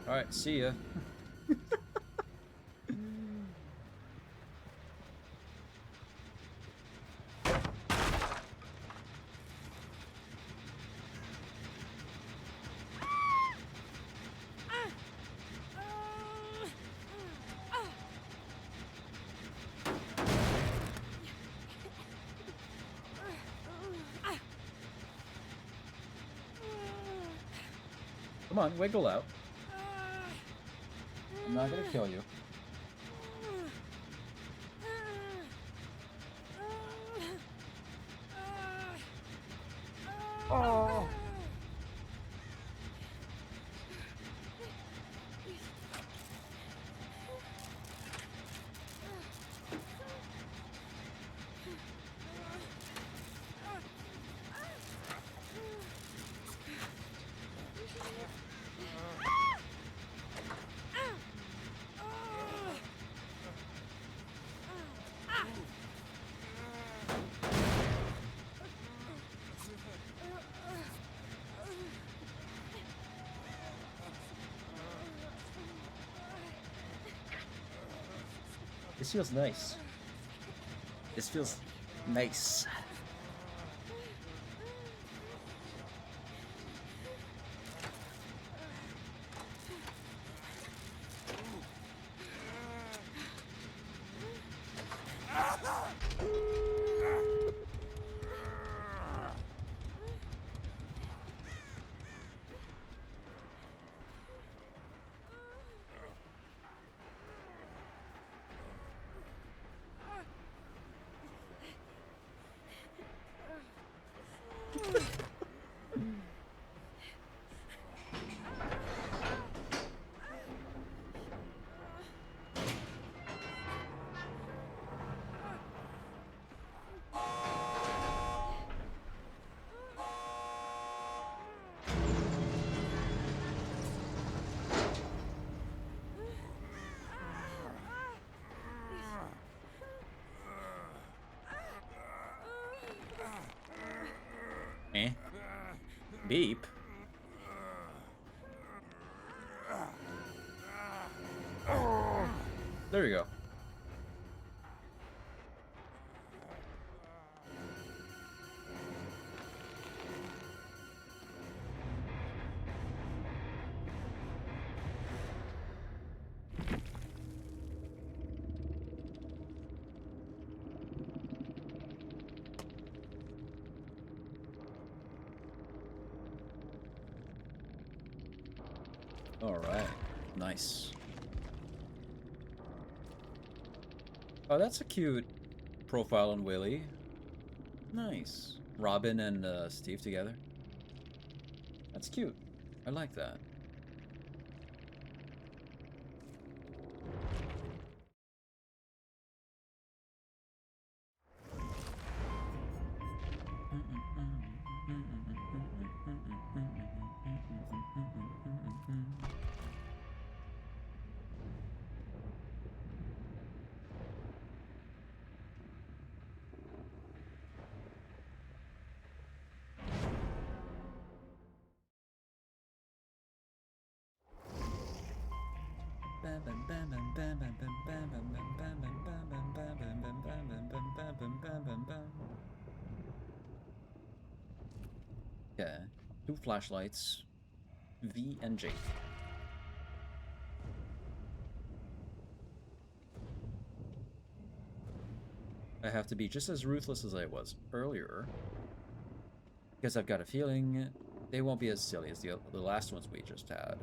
Alright, see ya. Come on, wiggle out. I'm not gonna kill you. Oh. This feels nice. This feels nice. Eh? Beep. There you go. All right, nice. Oh, that's a cute profile on Willie. Nice. Robin and Steve together. That's cute. I like that. Okay, 2 flashlights, V and Jake. I have to be just as ruthless as I was earlier, because I've got a feeling they won't be as silly as the last ones we just had.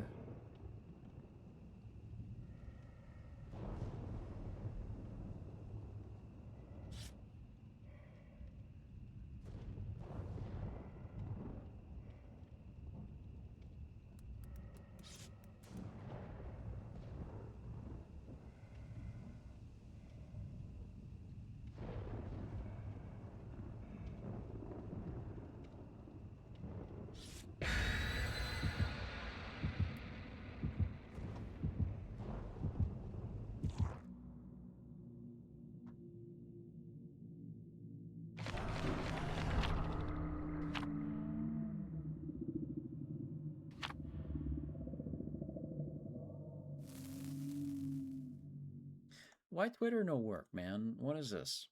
Why Twitter no work, man? What is this?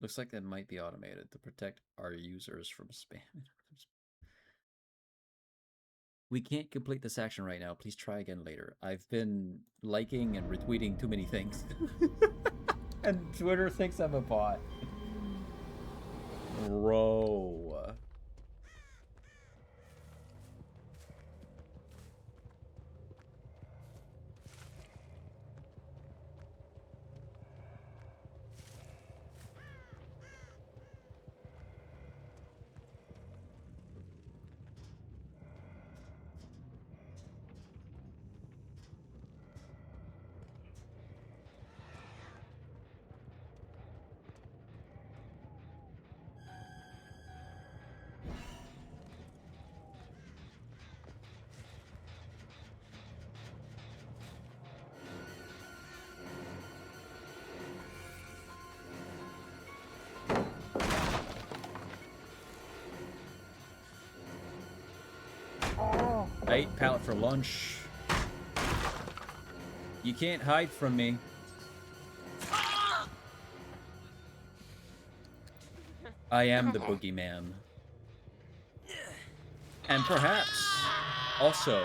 Looks like that might be automated to protect our users from spam. We can't complete this action right now. Please try again later. I've been liking and retweeting too many things. And Twitter thinks I'm a bot. Bro. I ate pallet for lunch. You can't hide from me. I am the boogeyman. And perhaps also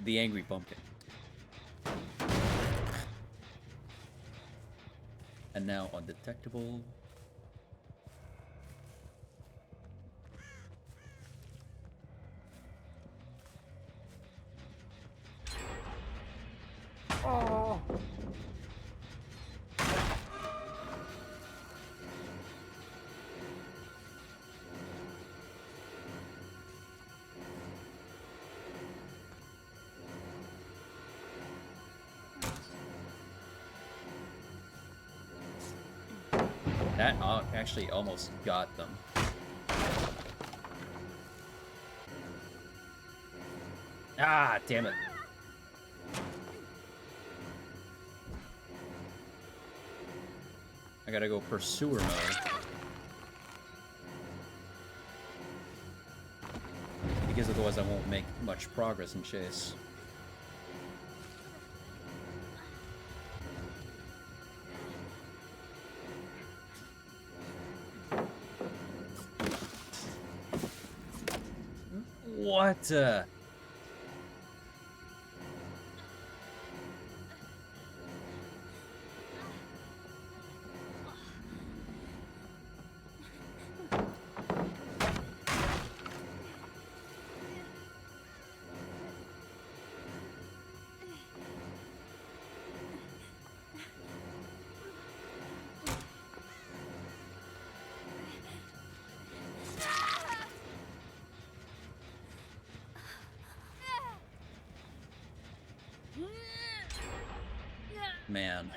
the angry pumpkin. And now undetectable. Oh. That actually almost got them. Ah, damn it. I gotta go pursuer mode. Because otherwise I won't make much progress in chase. What? Man.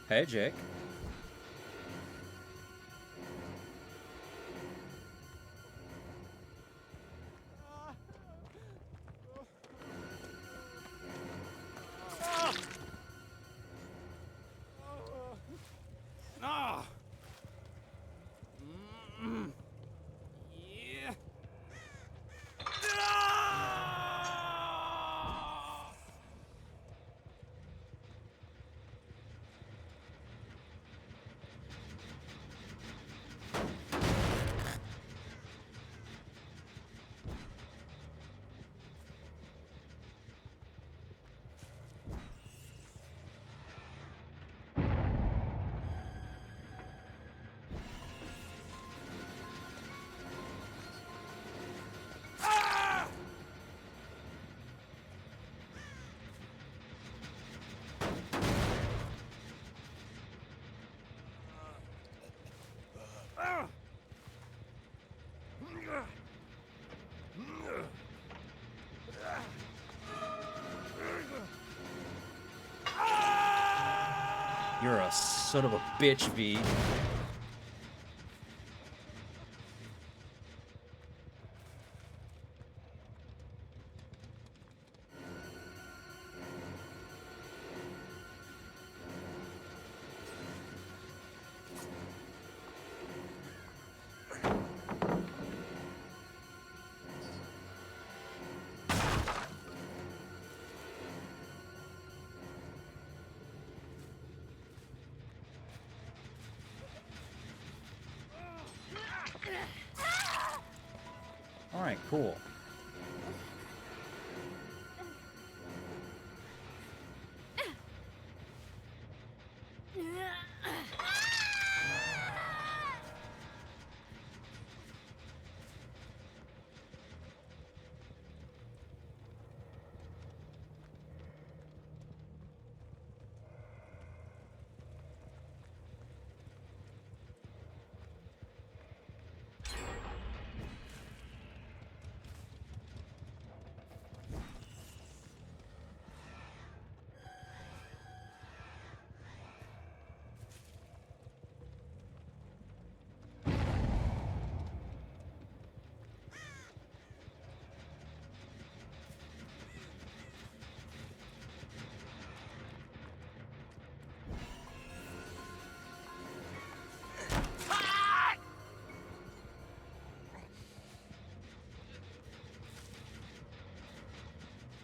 Hey, Jake. Ah. Yeah. You're a son of a bitch, V. Alright, cool.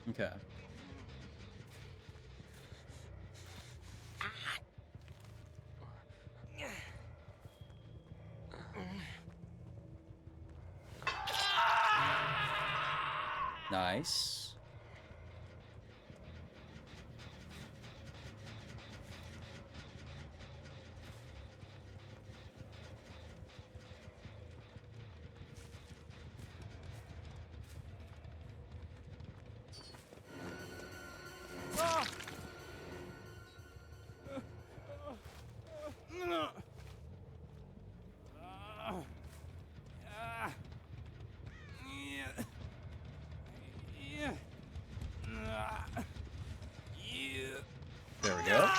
Okay. Nice. There we go.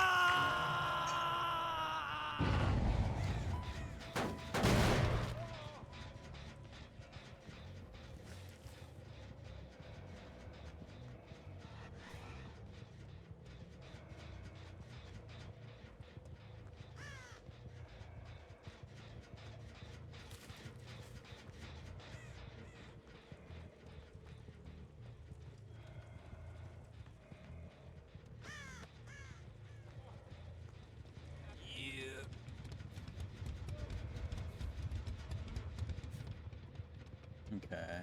Okay.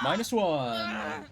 -1.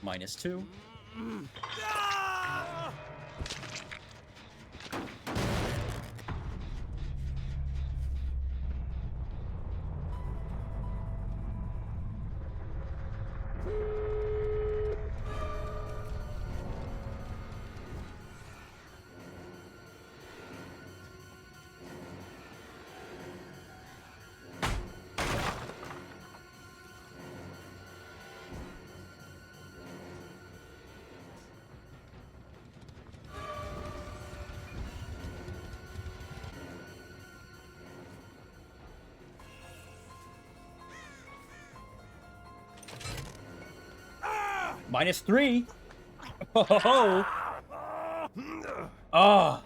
-2. -3. Oh. Oh.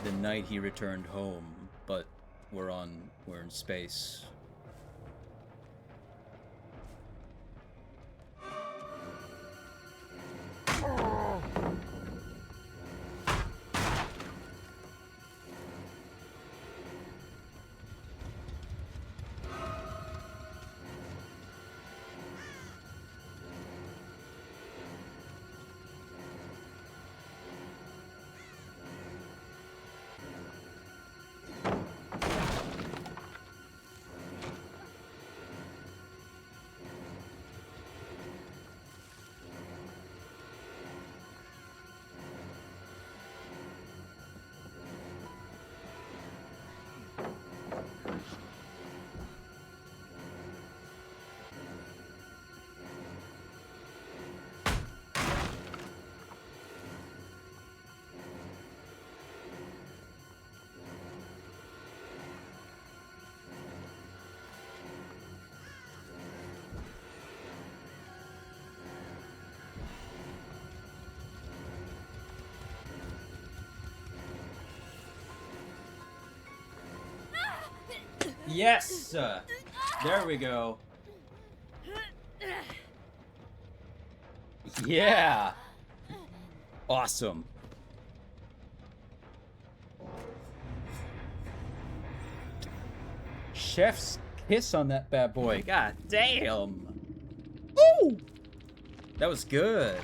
The night he returned home, but we're in space. Yes! There we go. Yeah! Awesome. Chef's kiss on that bad boy. God damn. Ooh! That was good.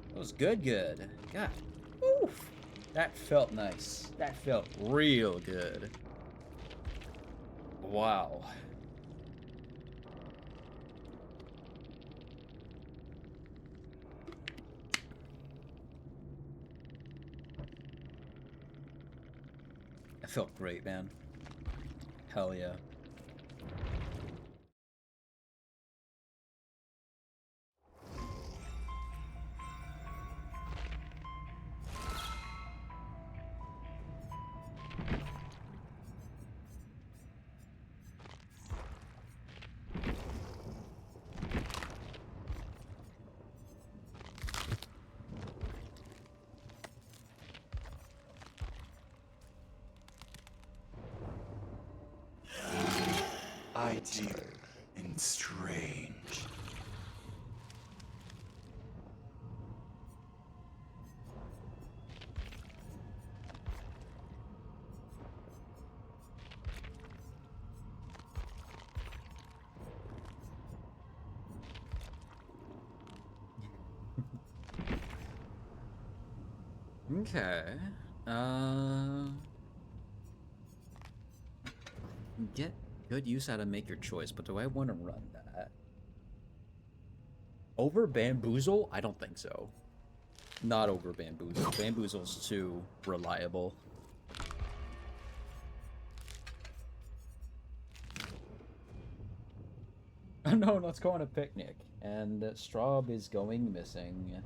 That was good. God. Oof. That felt nice. That felt real good. Wow. That felt great, man. Hell yeah. I deal in strange. Okay. Get good use out of make your choice, but do I want to run that? Over Bamboozle? I don't think so. Not over Bamboozle. Bamboozle's too reliable. No, let's go on a picnic. And Straub is going missing.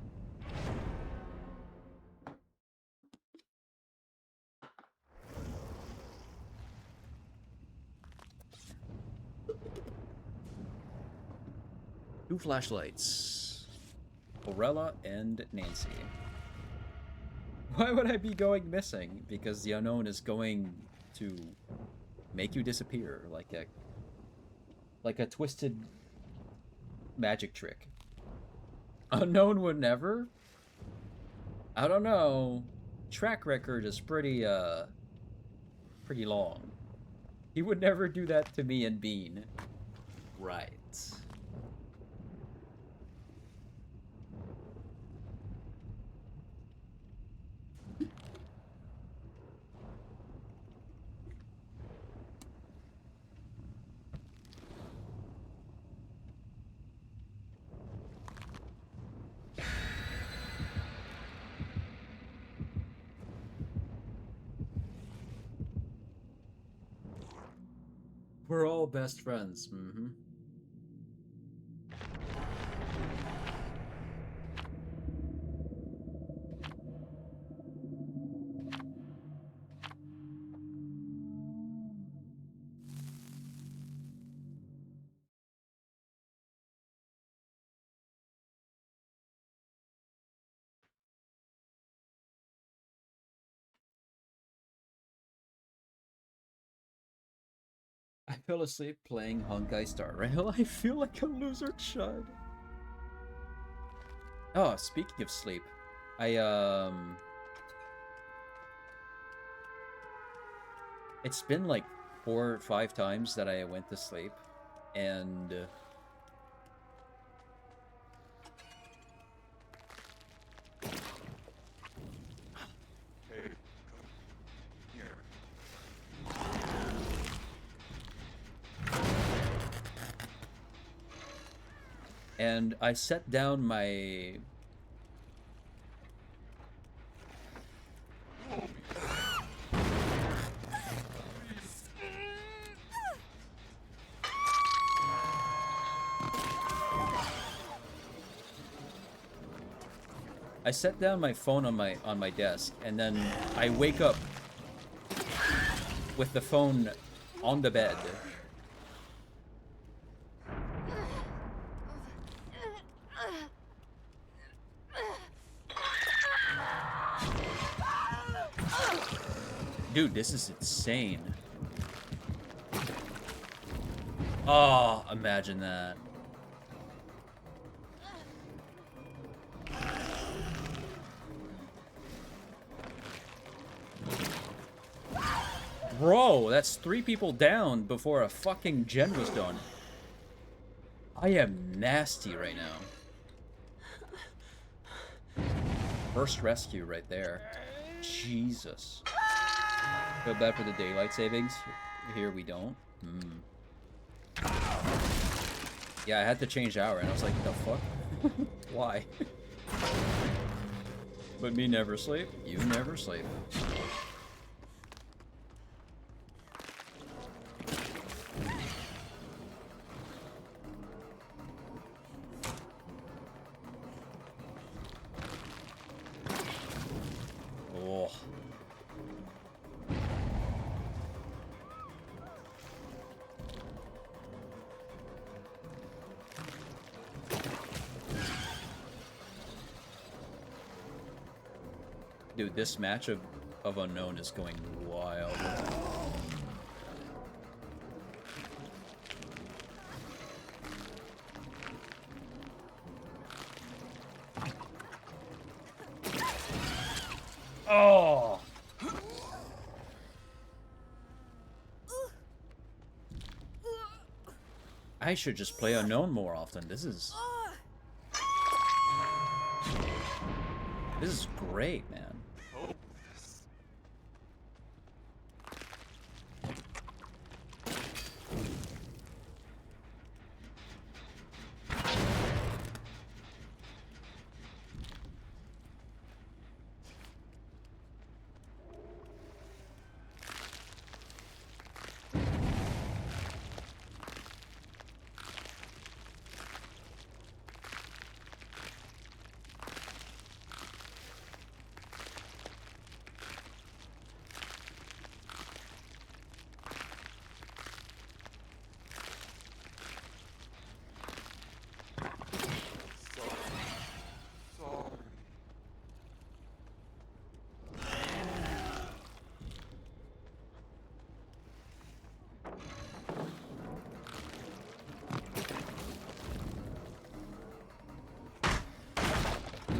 Two flashlights. Orella and Nancy. Why would I be going missing? Because the unknown is going to make you disappear like a twisted magic trick. Unknown would never? I don't know. Track record is pretty long. He would never do that to me and Bean. Right. We're all best friends. Mm-hmm. I fell asleep playing Honkai Star Rail. I feel like a loser chud. Oh, speaking of sleep, it's been like 4 or 5 times that I went to sleep, and I set down my phone on my desk, and then I wake up with the phone on the bed. Dude, this is insane. Oh, imagine that. Bro, that's 3 people down before a fucking gen was done. I am nasty right now. First rescue right there. Jesus. Feel bad for the daylight savings. Here we don't. Yeah, I had to change hour, and I was like, the fuck? Why? But me never sleep. You never sleep. Oh. Dude, this match of Unknown is going wild. Oh! I should just play Unknown more often. This is great, man.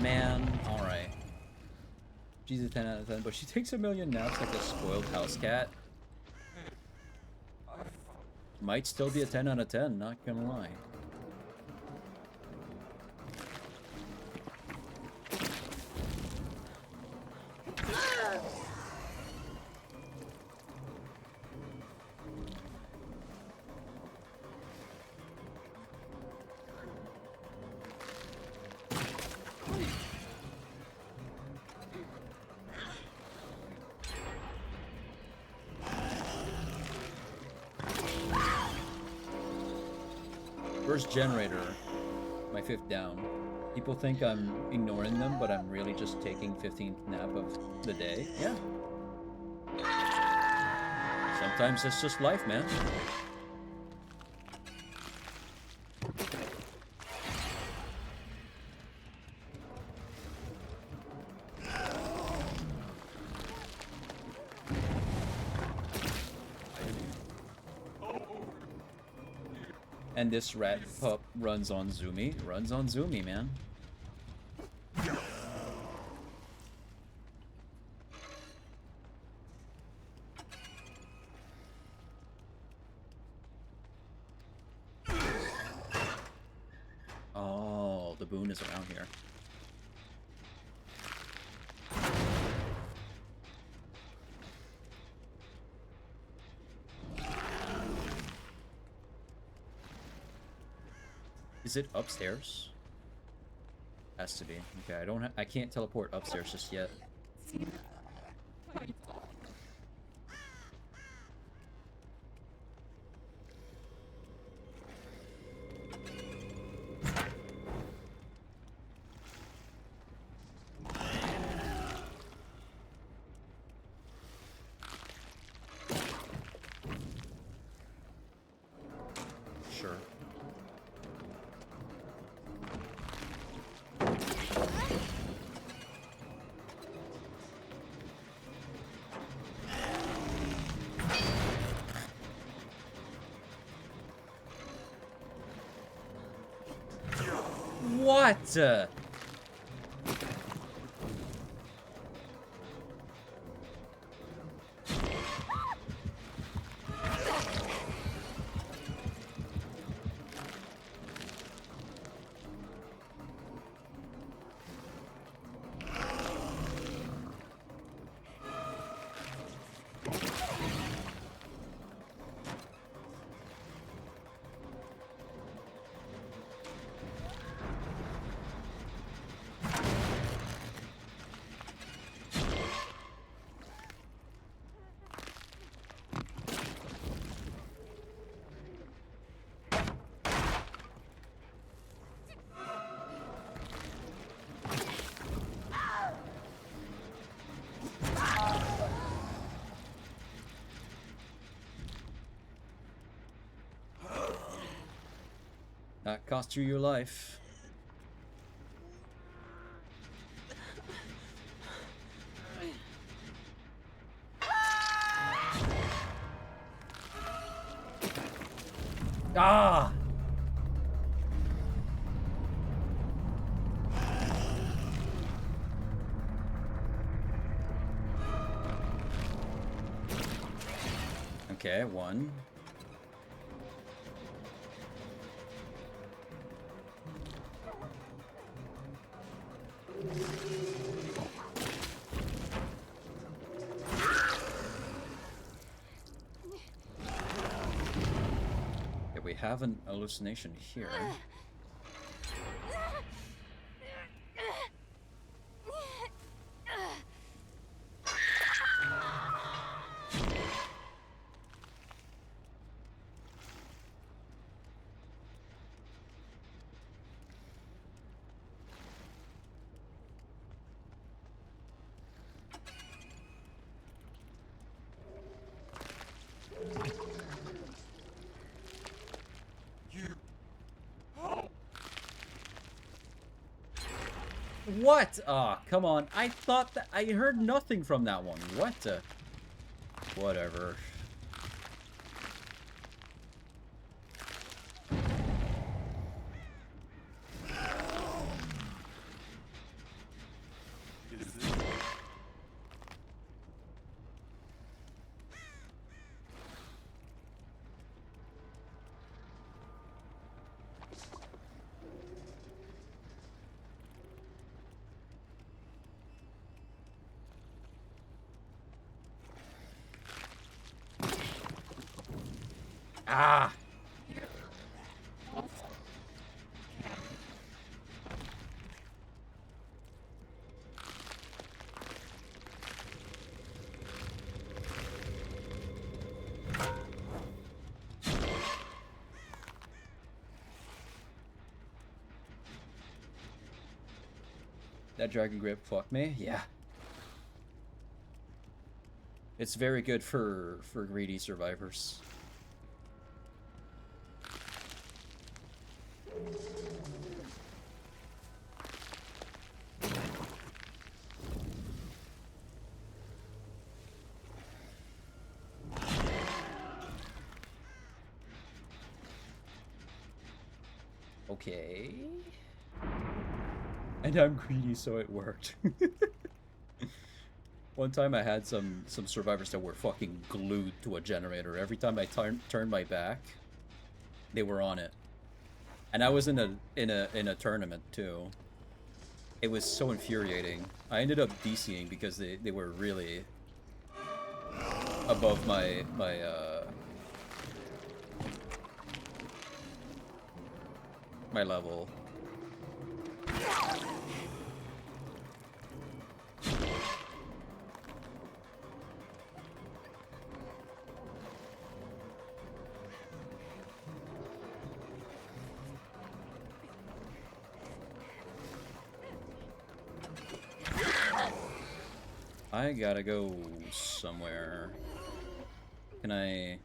Man, alright. She's a 10 out of 10, but she takes a million naps like a spoiled house cat. Might still be a 10 out of 10, not gonna lie. First generator, my 5th down. People think I'm ignoring them, but I'm really just taking 15th nap of the day. Yeah. Sometimes it's just life, man. And this rat pup runs on Zoomy. Runs on Zoomy, man. Oh, the boon is around here. Is it upstairs? Has to be. Okay, I can't teleport upstairs just yet. Sure. What? That cost you your life. Ah! Okay, one. Yeah, we have an hallucination here. What? Ah, oh, come on. I thought that I heard nothing from that one. What? Whatever. Ah! That dragon grip fucked me? Yeah. It's very good for greedy survivors. Okay. And I'm greedy, so it worked. One time I had some survivors that were fucking glued to a generator. Every time I turned my back, they were on it. And I was in a tournament too. It was so infuriating. I ended up DCing because they were really above my level. I gotta go somewhere. Can I...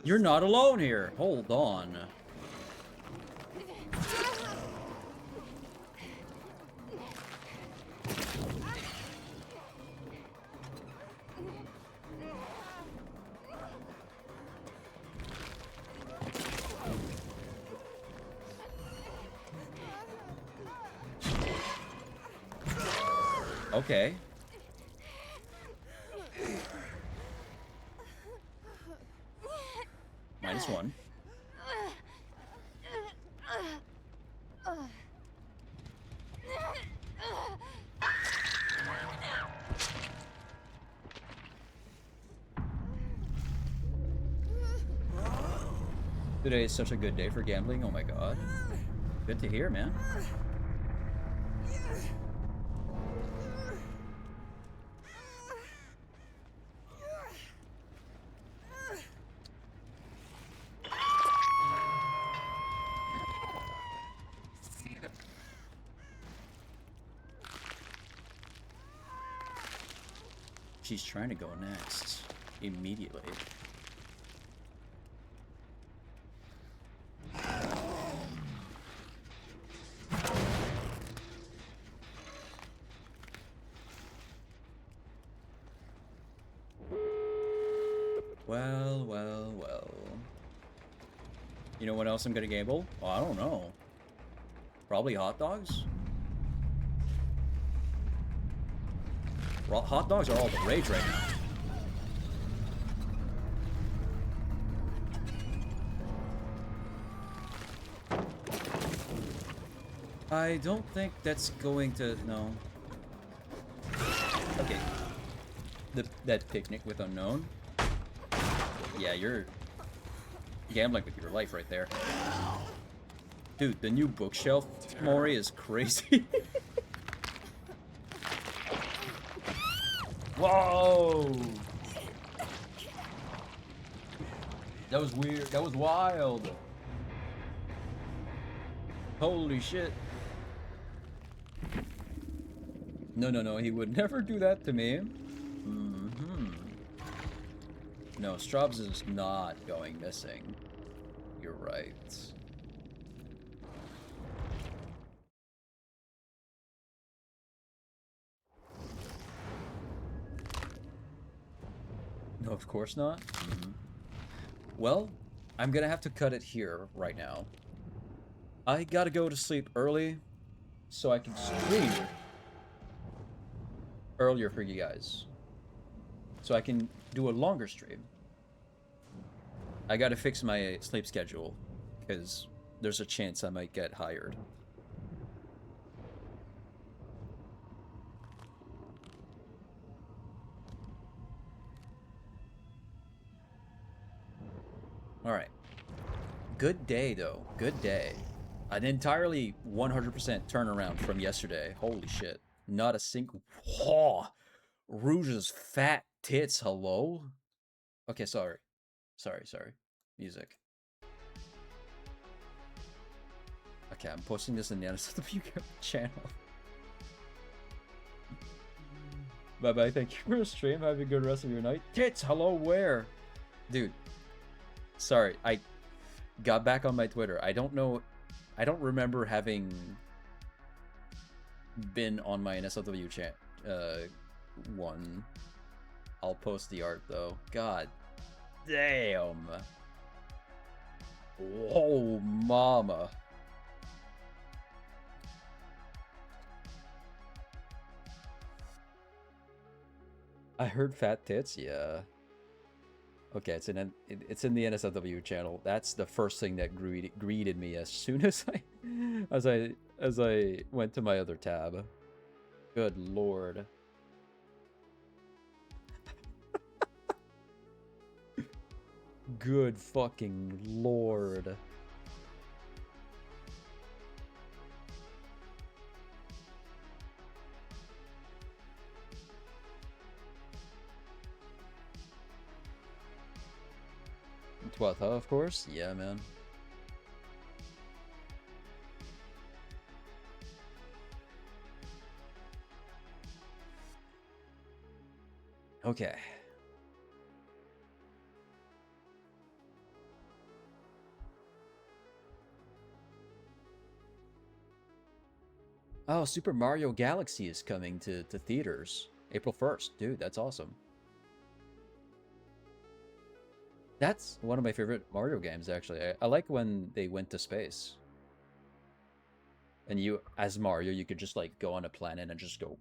You're not alone here. Hold on. Okay. -1. Today is such a good day for gambling. Oh my god. Good to hear, man. She's trying to go next. Immediately. Well, well, well. You know what else I'm gonna gamble? Well, I don't know. Probably hot dogs? Hot dogs are all the rage right now. I don't think that's going to... no. Okay. That picnic with unknown? Yeah, you're gambling with your life right there. Dude, the new bookshelf, Mori, is crazy. Whoa! That was weird. That was wild. Holy shit. No, no, no. He would never do that to me. No, Straubs is not going missing. You're right. No, of course not. Well, I'm gonna have to cut it here right now. I gotta go to sleep early so I can stream earlier for you guys. So I can do a longer stream. I gotta fix my sleep schedule because there's a chance I might get hired. Alright. Good day, though. Good day. An entirely 100% turnaround from yesterday. Holy shit. Not a single... Oh, Rouge's fat tits, hello? Okay, sorry. Sorry. Music. Okay, I'm posting this in the NSW channel. Bye-bye, thank you for the stream. Have a good rest of your night. Tits, hello, where? Dude. Sorry, I got back on my Twitter. I don't remember having been on my NSW chat one. I'll post the art though. God damn. Oh mama. I heard fat tits, yeah. Okay, it's in the NSFW channel. That's the first thing that greeted me as soon as I went to my other tab. Good lord. Good fucking lord. Twelfth, of course. Yeah, man. Okay. Oh, Super Mario Galaxy is coming to theaters April 1st. Dude, that's awesome. That's one of my favorite Mario games, actually. I like when they went to space. And you, as Mario, you could just, like, go on a planet and just go.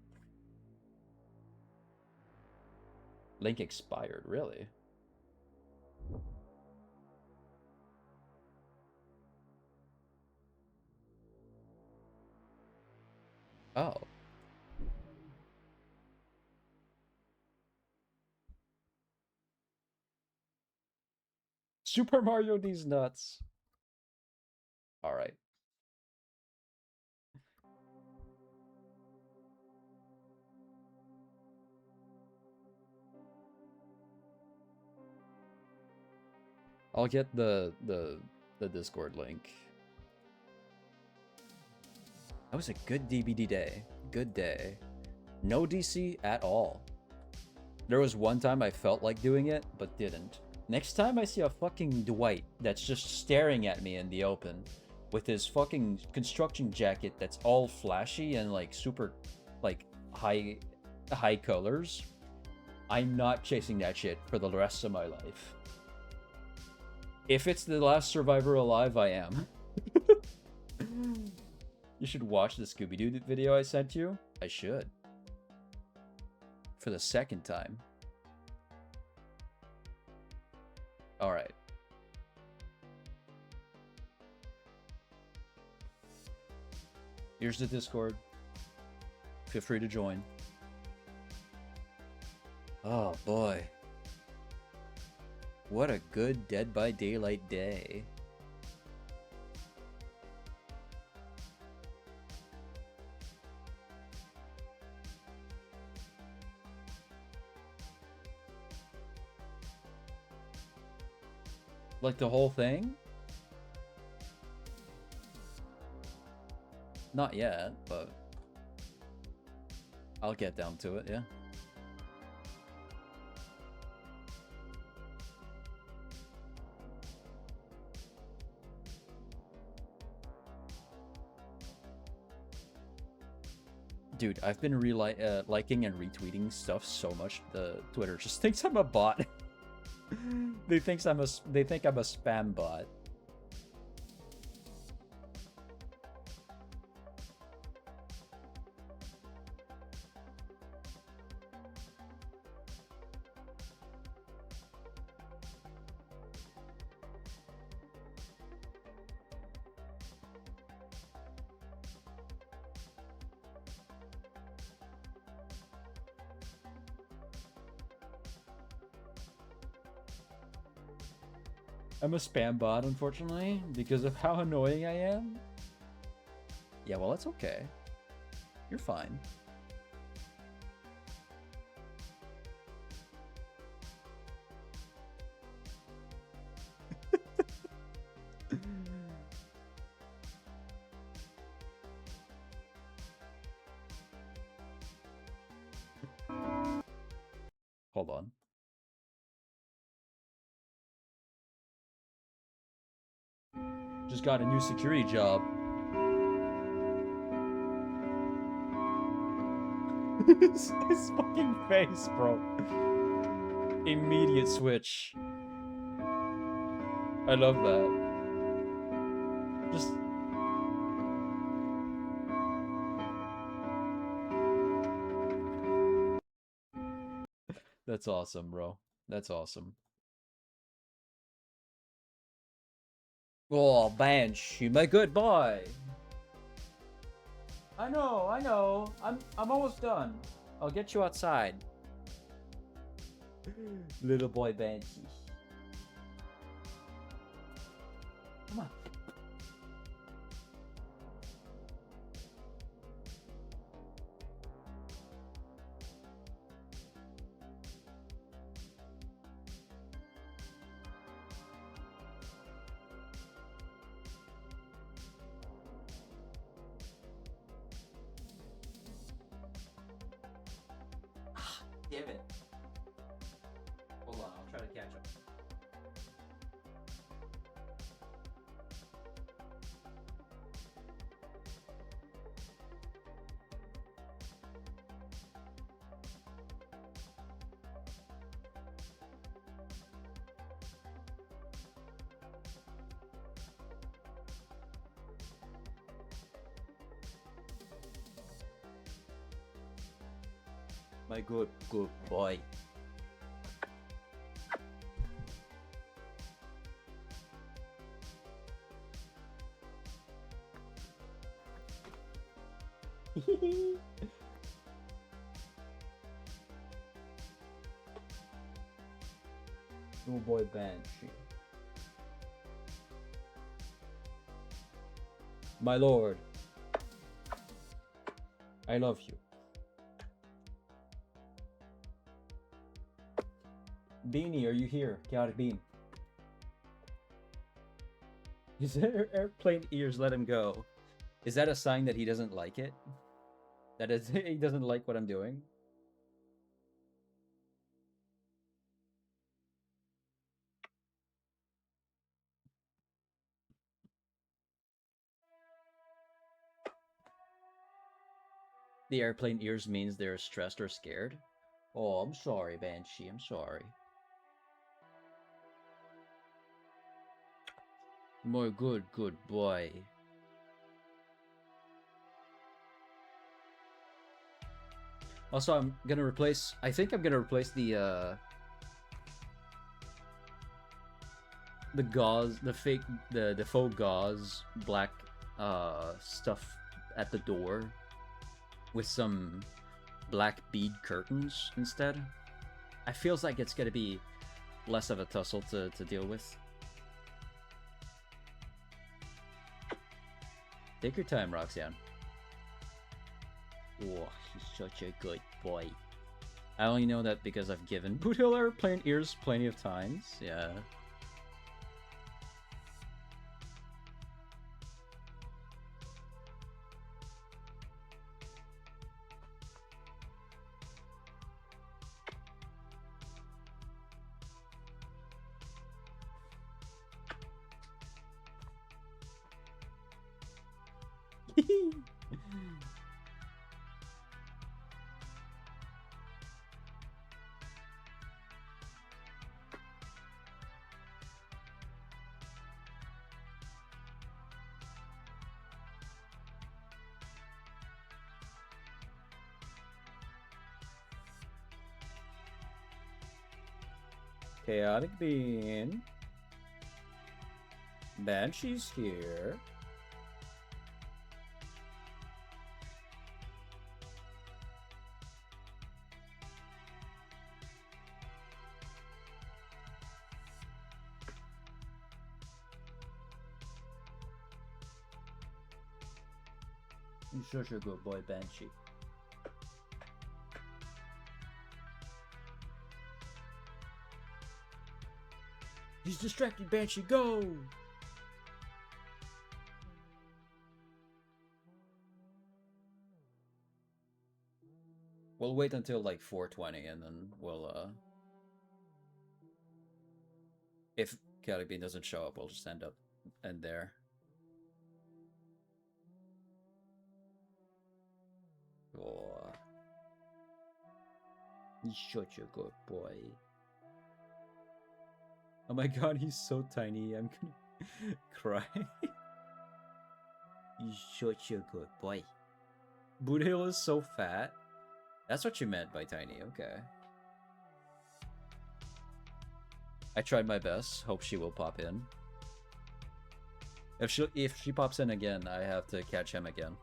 Link expired, really? Oh. Super Mario these nuts. All right. I'll get the Discord link. That was a good DBD day. Good day. No DC at all. There was one time I felt like doing it, but didn't. Next time I see a fucking Dwight that's just staring at me in the open with his fucking construction jacket that's all flashy and like super like high colors, I'm not chasing that shit for the rest of my life. If it's the last survivor alive, I am. You should watch the Scooby-Doo video I sent you. I should. For the second time. Alright. Here's the Discord. Feel free to join. Oh boy. What a good Dead by Daylight day. Like the whole thing? Not yet, but I'll get down to it, yeah. Dude, I've been liking and retweeting stuff so much, the Twitter just thinks I'm a bot. They think I'm a spam bot. I'm a spam bot, unfortunately, because of how annoying I am. Yeah, well, that's okay. You're fine. Hold on. Just got a new security job. his fucking face, bro. Immediate switch. I love that. Just... That's awesome, bro. That's awesome. Oh, Banshee, my good boy. I know. I'm almost done. I'll get you outside. Little boy Banshee. Come on. Damn it. Hold on, I'll try to catch up. My good boy. Good boy Banshee. My lord. I love you. Beanie, are you here? Chaotic Bean. His airplane ears let him go. Is that a sign that he doesn't like it? That is, he doesn't like what I'm doing? The airplane ears means they're stressed or scared? Oh, I'm sorry, Banshee. I'm sorry. My good boy. Also, I'm gonna replace... I think I'm gonna replace the gauze, the faux gauze black stuff at the door with some black bead curtains instead. I feels like it's gonna be less of a tussle to deal with. Take your time, Roxanne. Oh, he's such a good boy. I only know that because I've given Boothill airplane ears plenty of times. Yeah. Chaotic Bean. Banshee's here. You're such a good boy, Banshee. He's distracted, Banshee, go! We'll wait until like 4:20 and then we'll if Kelly Bean doesn't show up, we'll just end there. Oh. He's such a good boy. Oh my god, he's so tiny, I'm gonna cry. He's such a good boy. Boothill is so fat. That's what you meant by tiny, okay. I tried my best, hope she will pop in. If she pops in again, I have to catch him again.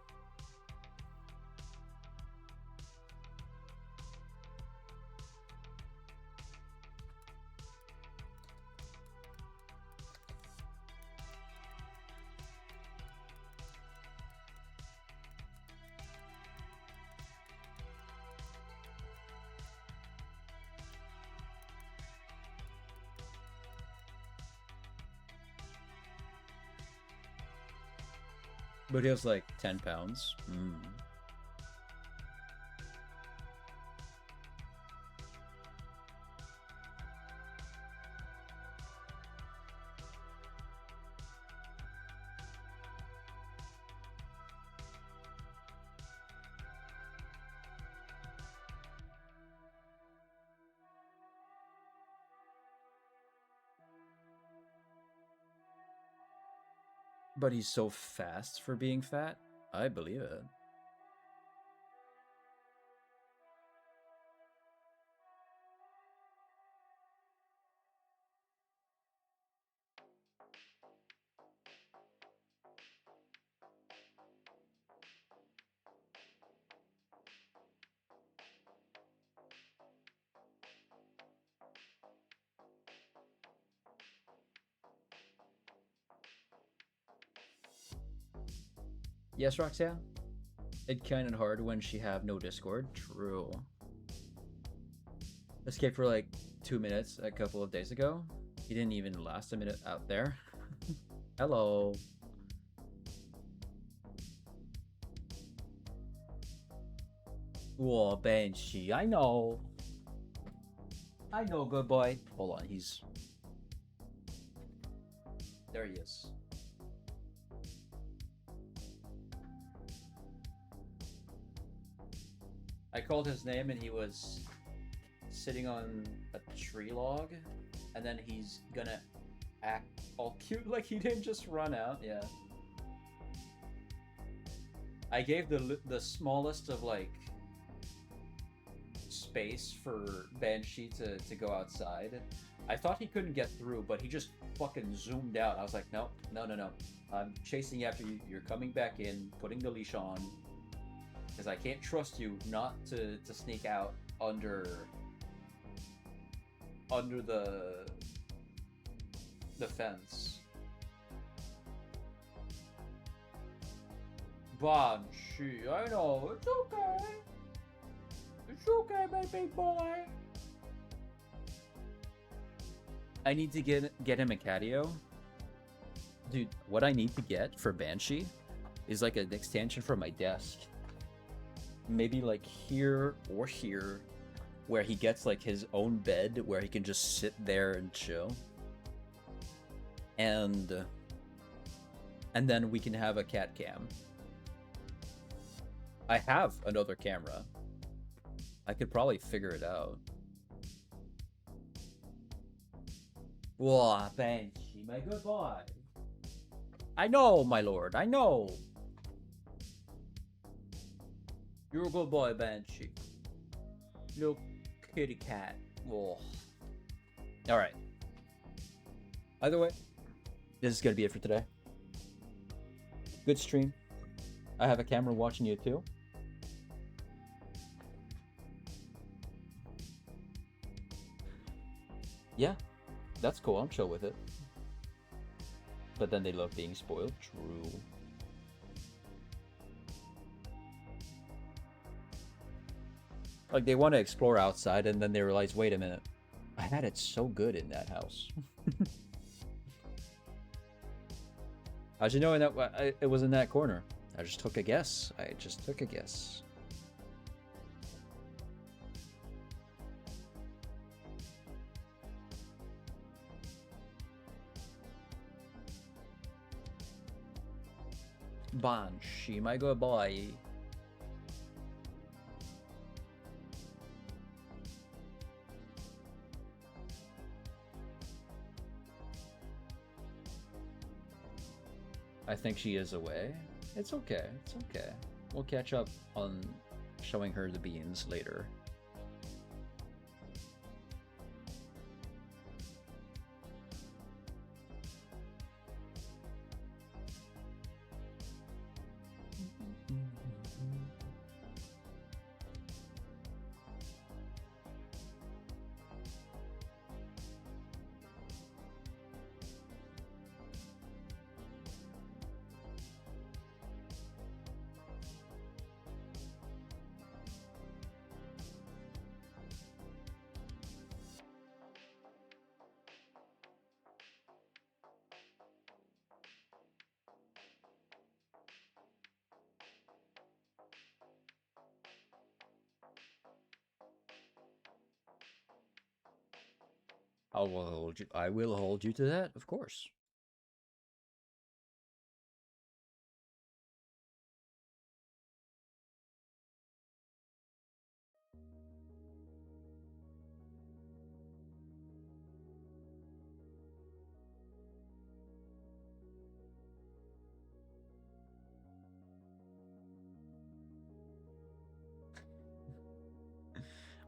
But he was like 10 pounds. But he's so fast for being fat. I believe it. Yes, Roxanne? It kinda hard when she have no Discord. True. Escaped for like 2 minutes a couple of days ago. He didn't even last a minute out there. Hello. Whoa, Banshee, I know. I know, good boy. Hold on, he's... There he is. I called his name and he was sitting on a tree log, and then he's gonna act all cute like he didn't just run out. Yeah. I gave the smallest of like space for Banshee to go outside. I thought he couldn't get through, but he just fucking zoomed out. I was like, no, no, no, no. I'm chasing after you. You're coming back in, putting the leash on. Because I can't trust you not to sneak out under the fence. Banshee, I know, it's okay. It's okay, my big boy. I need to get him a catio. Dude, what I need to get for Banshee is like an extension for my desk. Maybe like here or here, where he gets like his own bed where he can just sit there and chill. And then we can have a cat cam. I have another camera. I could probably figure it out. Whoa, Banshee, my good boy. I know, my lord, I know. You're a good boy, Banshee. Little kitty cat. Whoa. Alright. Either way, this is gonna be it for today. Good stream. I have a camera watching you too. Yeah, that's cool. I'm chill with it. But then they love being spoiled. True. Like, they want to explore outside, and then they realize, wait a minute, I had it so good in that house. How'd you know it was in that corner? I just took a guess. I just took a guess. Banshee, my good boy. I think she is away. It's okay. It's okay. We'll catch up on showing her the beans later. I will hold you to that, of course.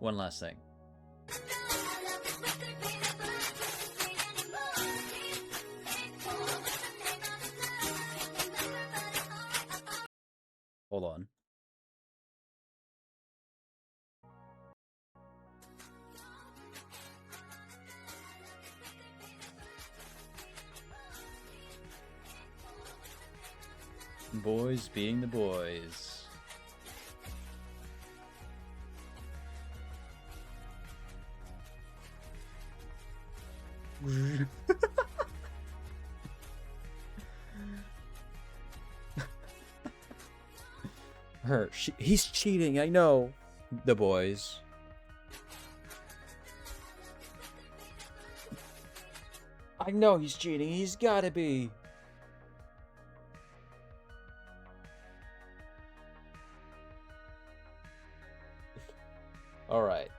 One last thing. Hold on. Boys being the boys. He's cheating, I know. The boys. I know he's cheating, he's gotta be. Alright.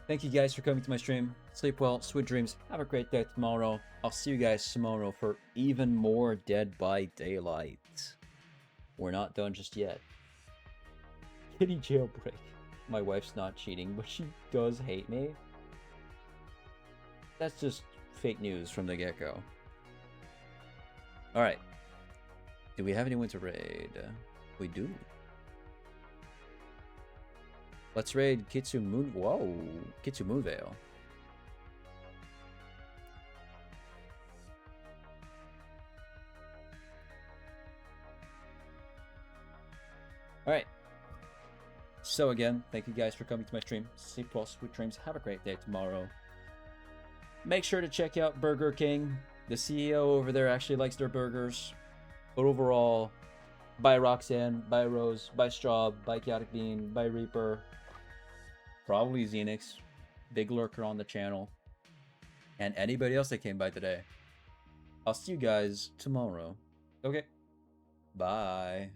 Thank you guys for coming to my stream. Sleep well, sweet dreams. Have a great day tomorrow. I'll see you guys tomorrow for even more Dead by Daylight. We're not done just yet. Kitty jailbreak. My wife's not cheating, but she does hate me. That's just fake news from the get-go. Alright. Do we have anyone to raid? We do. Let's raid Kitsu Moon. Whoa, Kitsu Moonveil. Alright. So again, thank you guys for coming to my stream. Sleep well, sweet dreams. Have a great day tomorrow. Make sure to check out Burger King. The CEO over there actually likes their burgers. But overall, bye Roxanne, bye Rose, bye Straub, bye Chaotic Bean, bye Reaper. Probably Xenix, big lurker on the channel, and anybody else that came by today. I'll see you guys tomorrow. Okay, bye.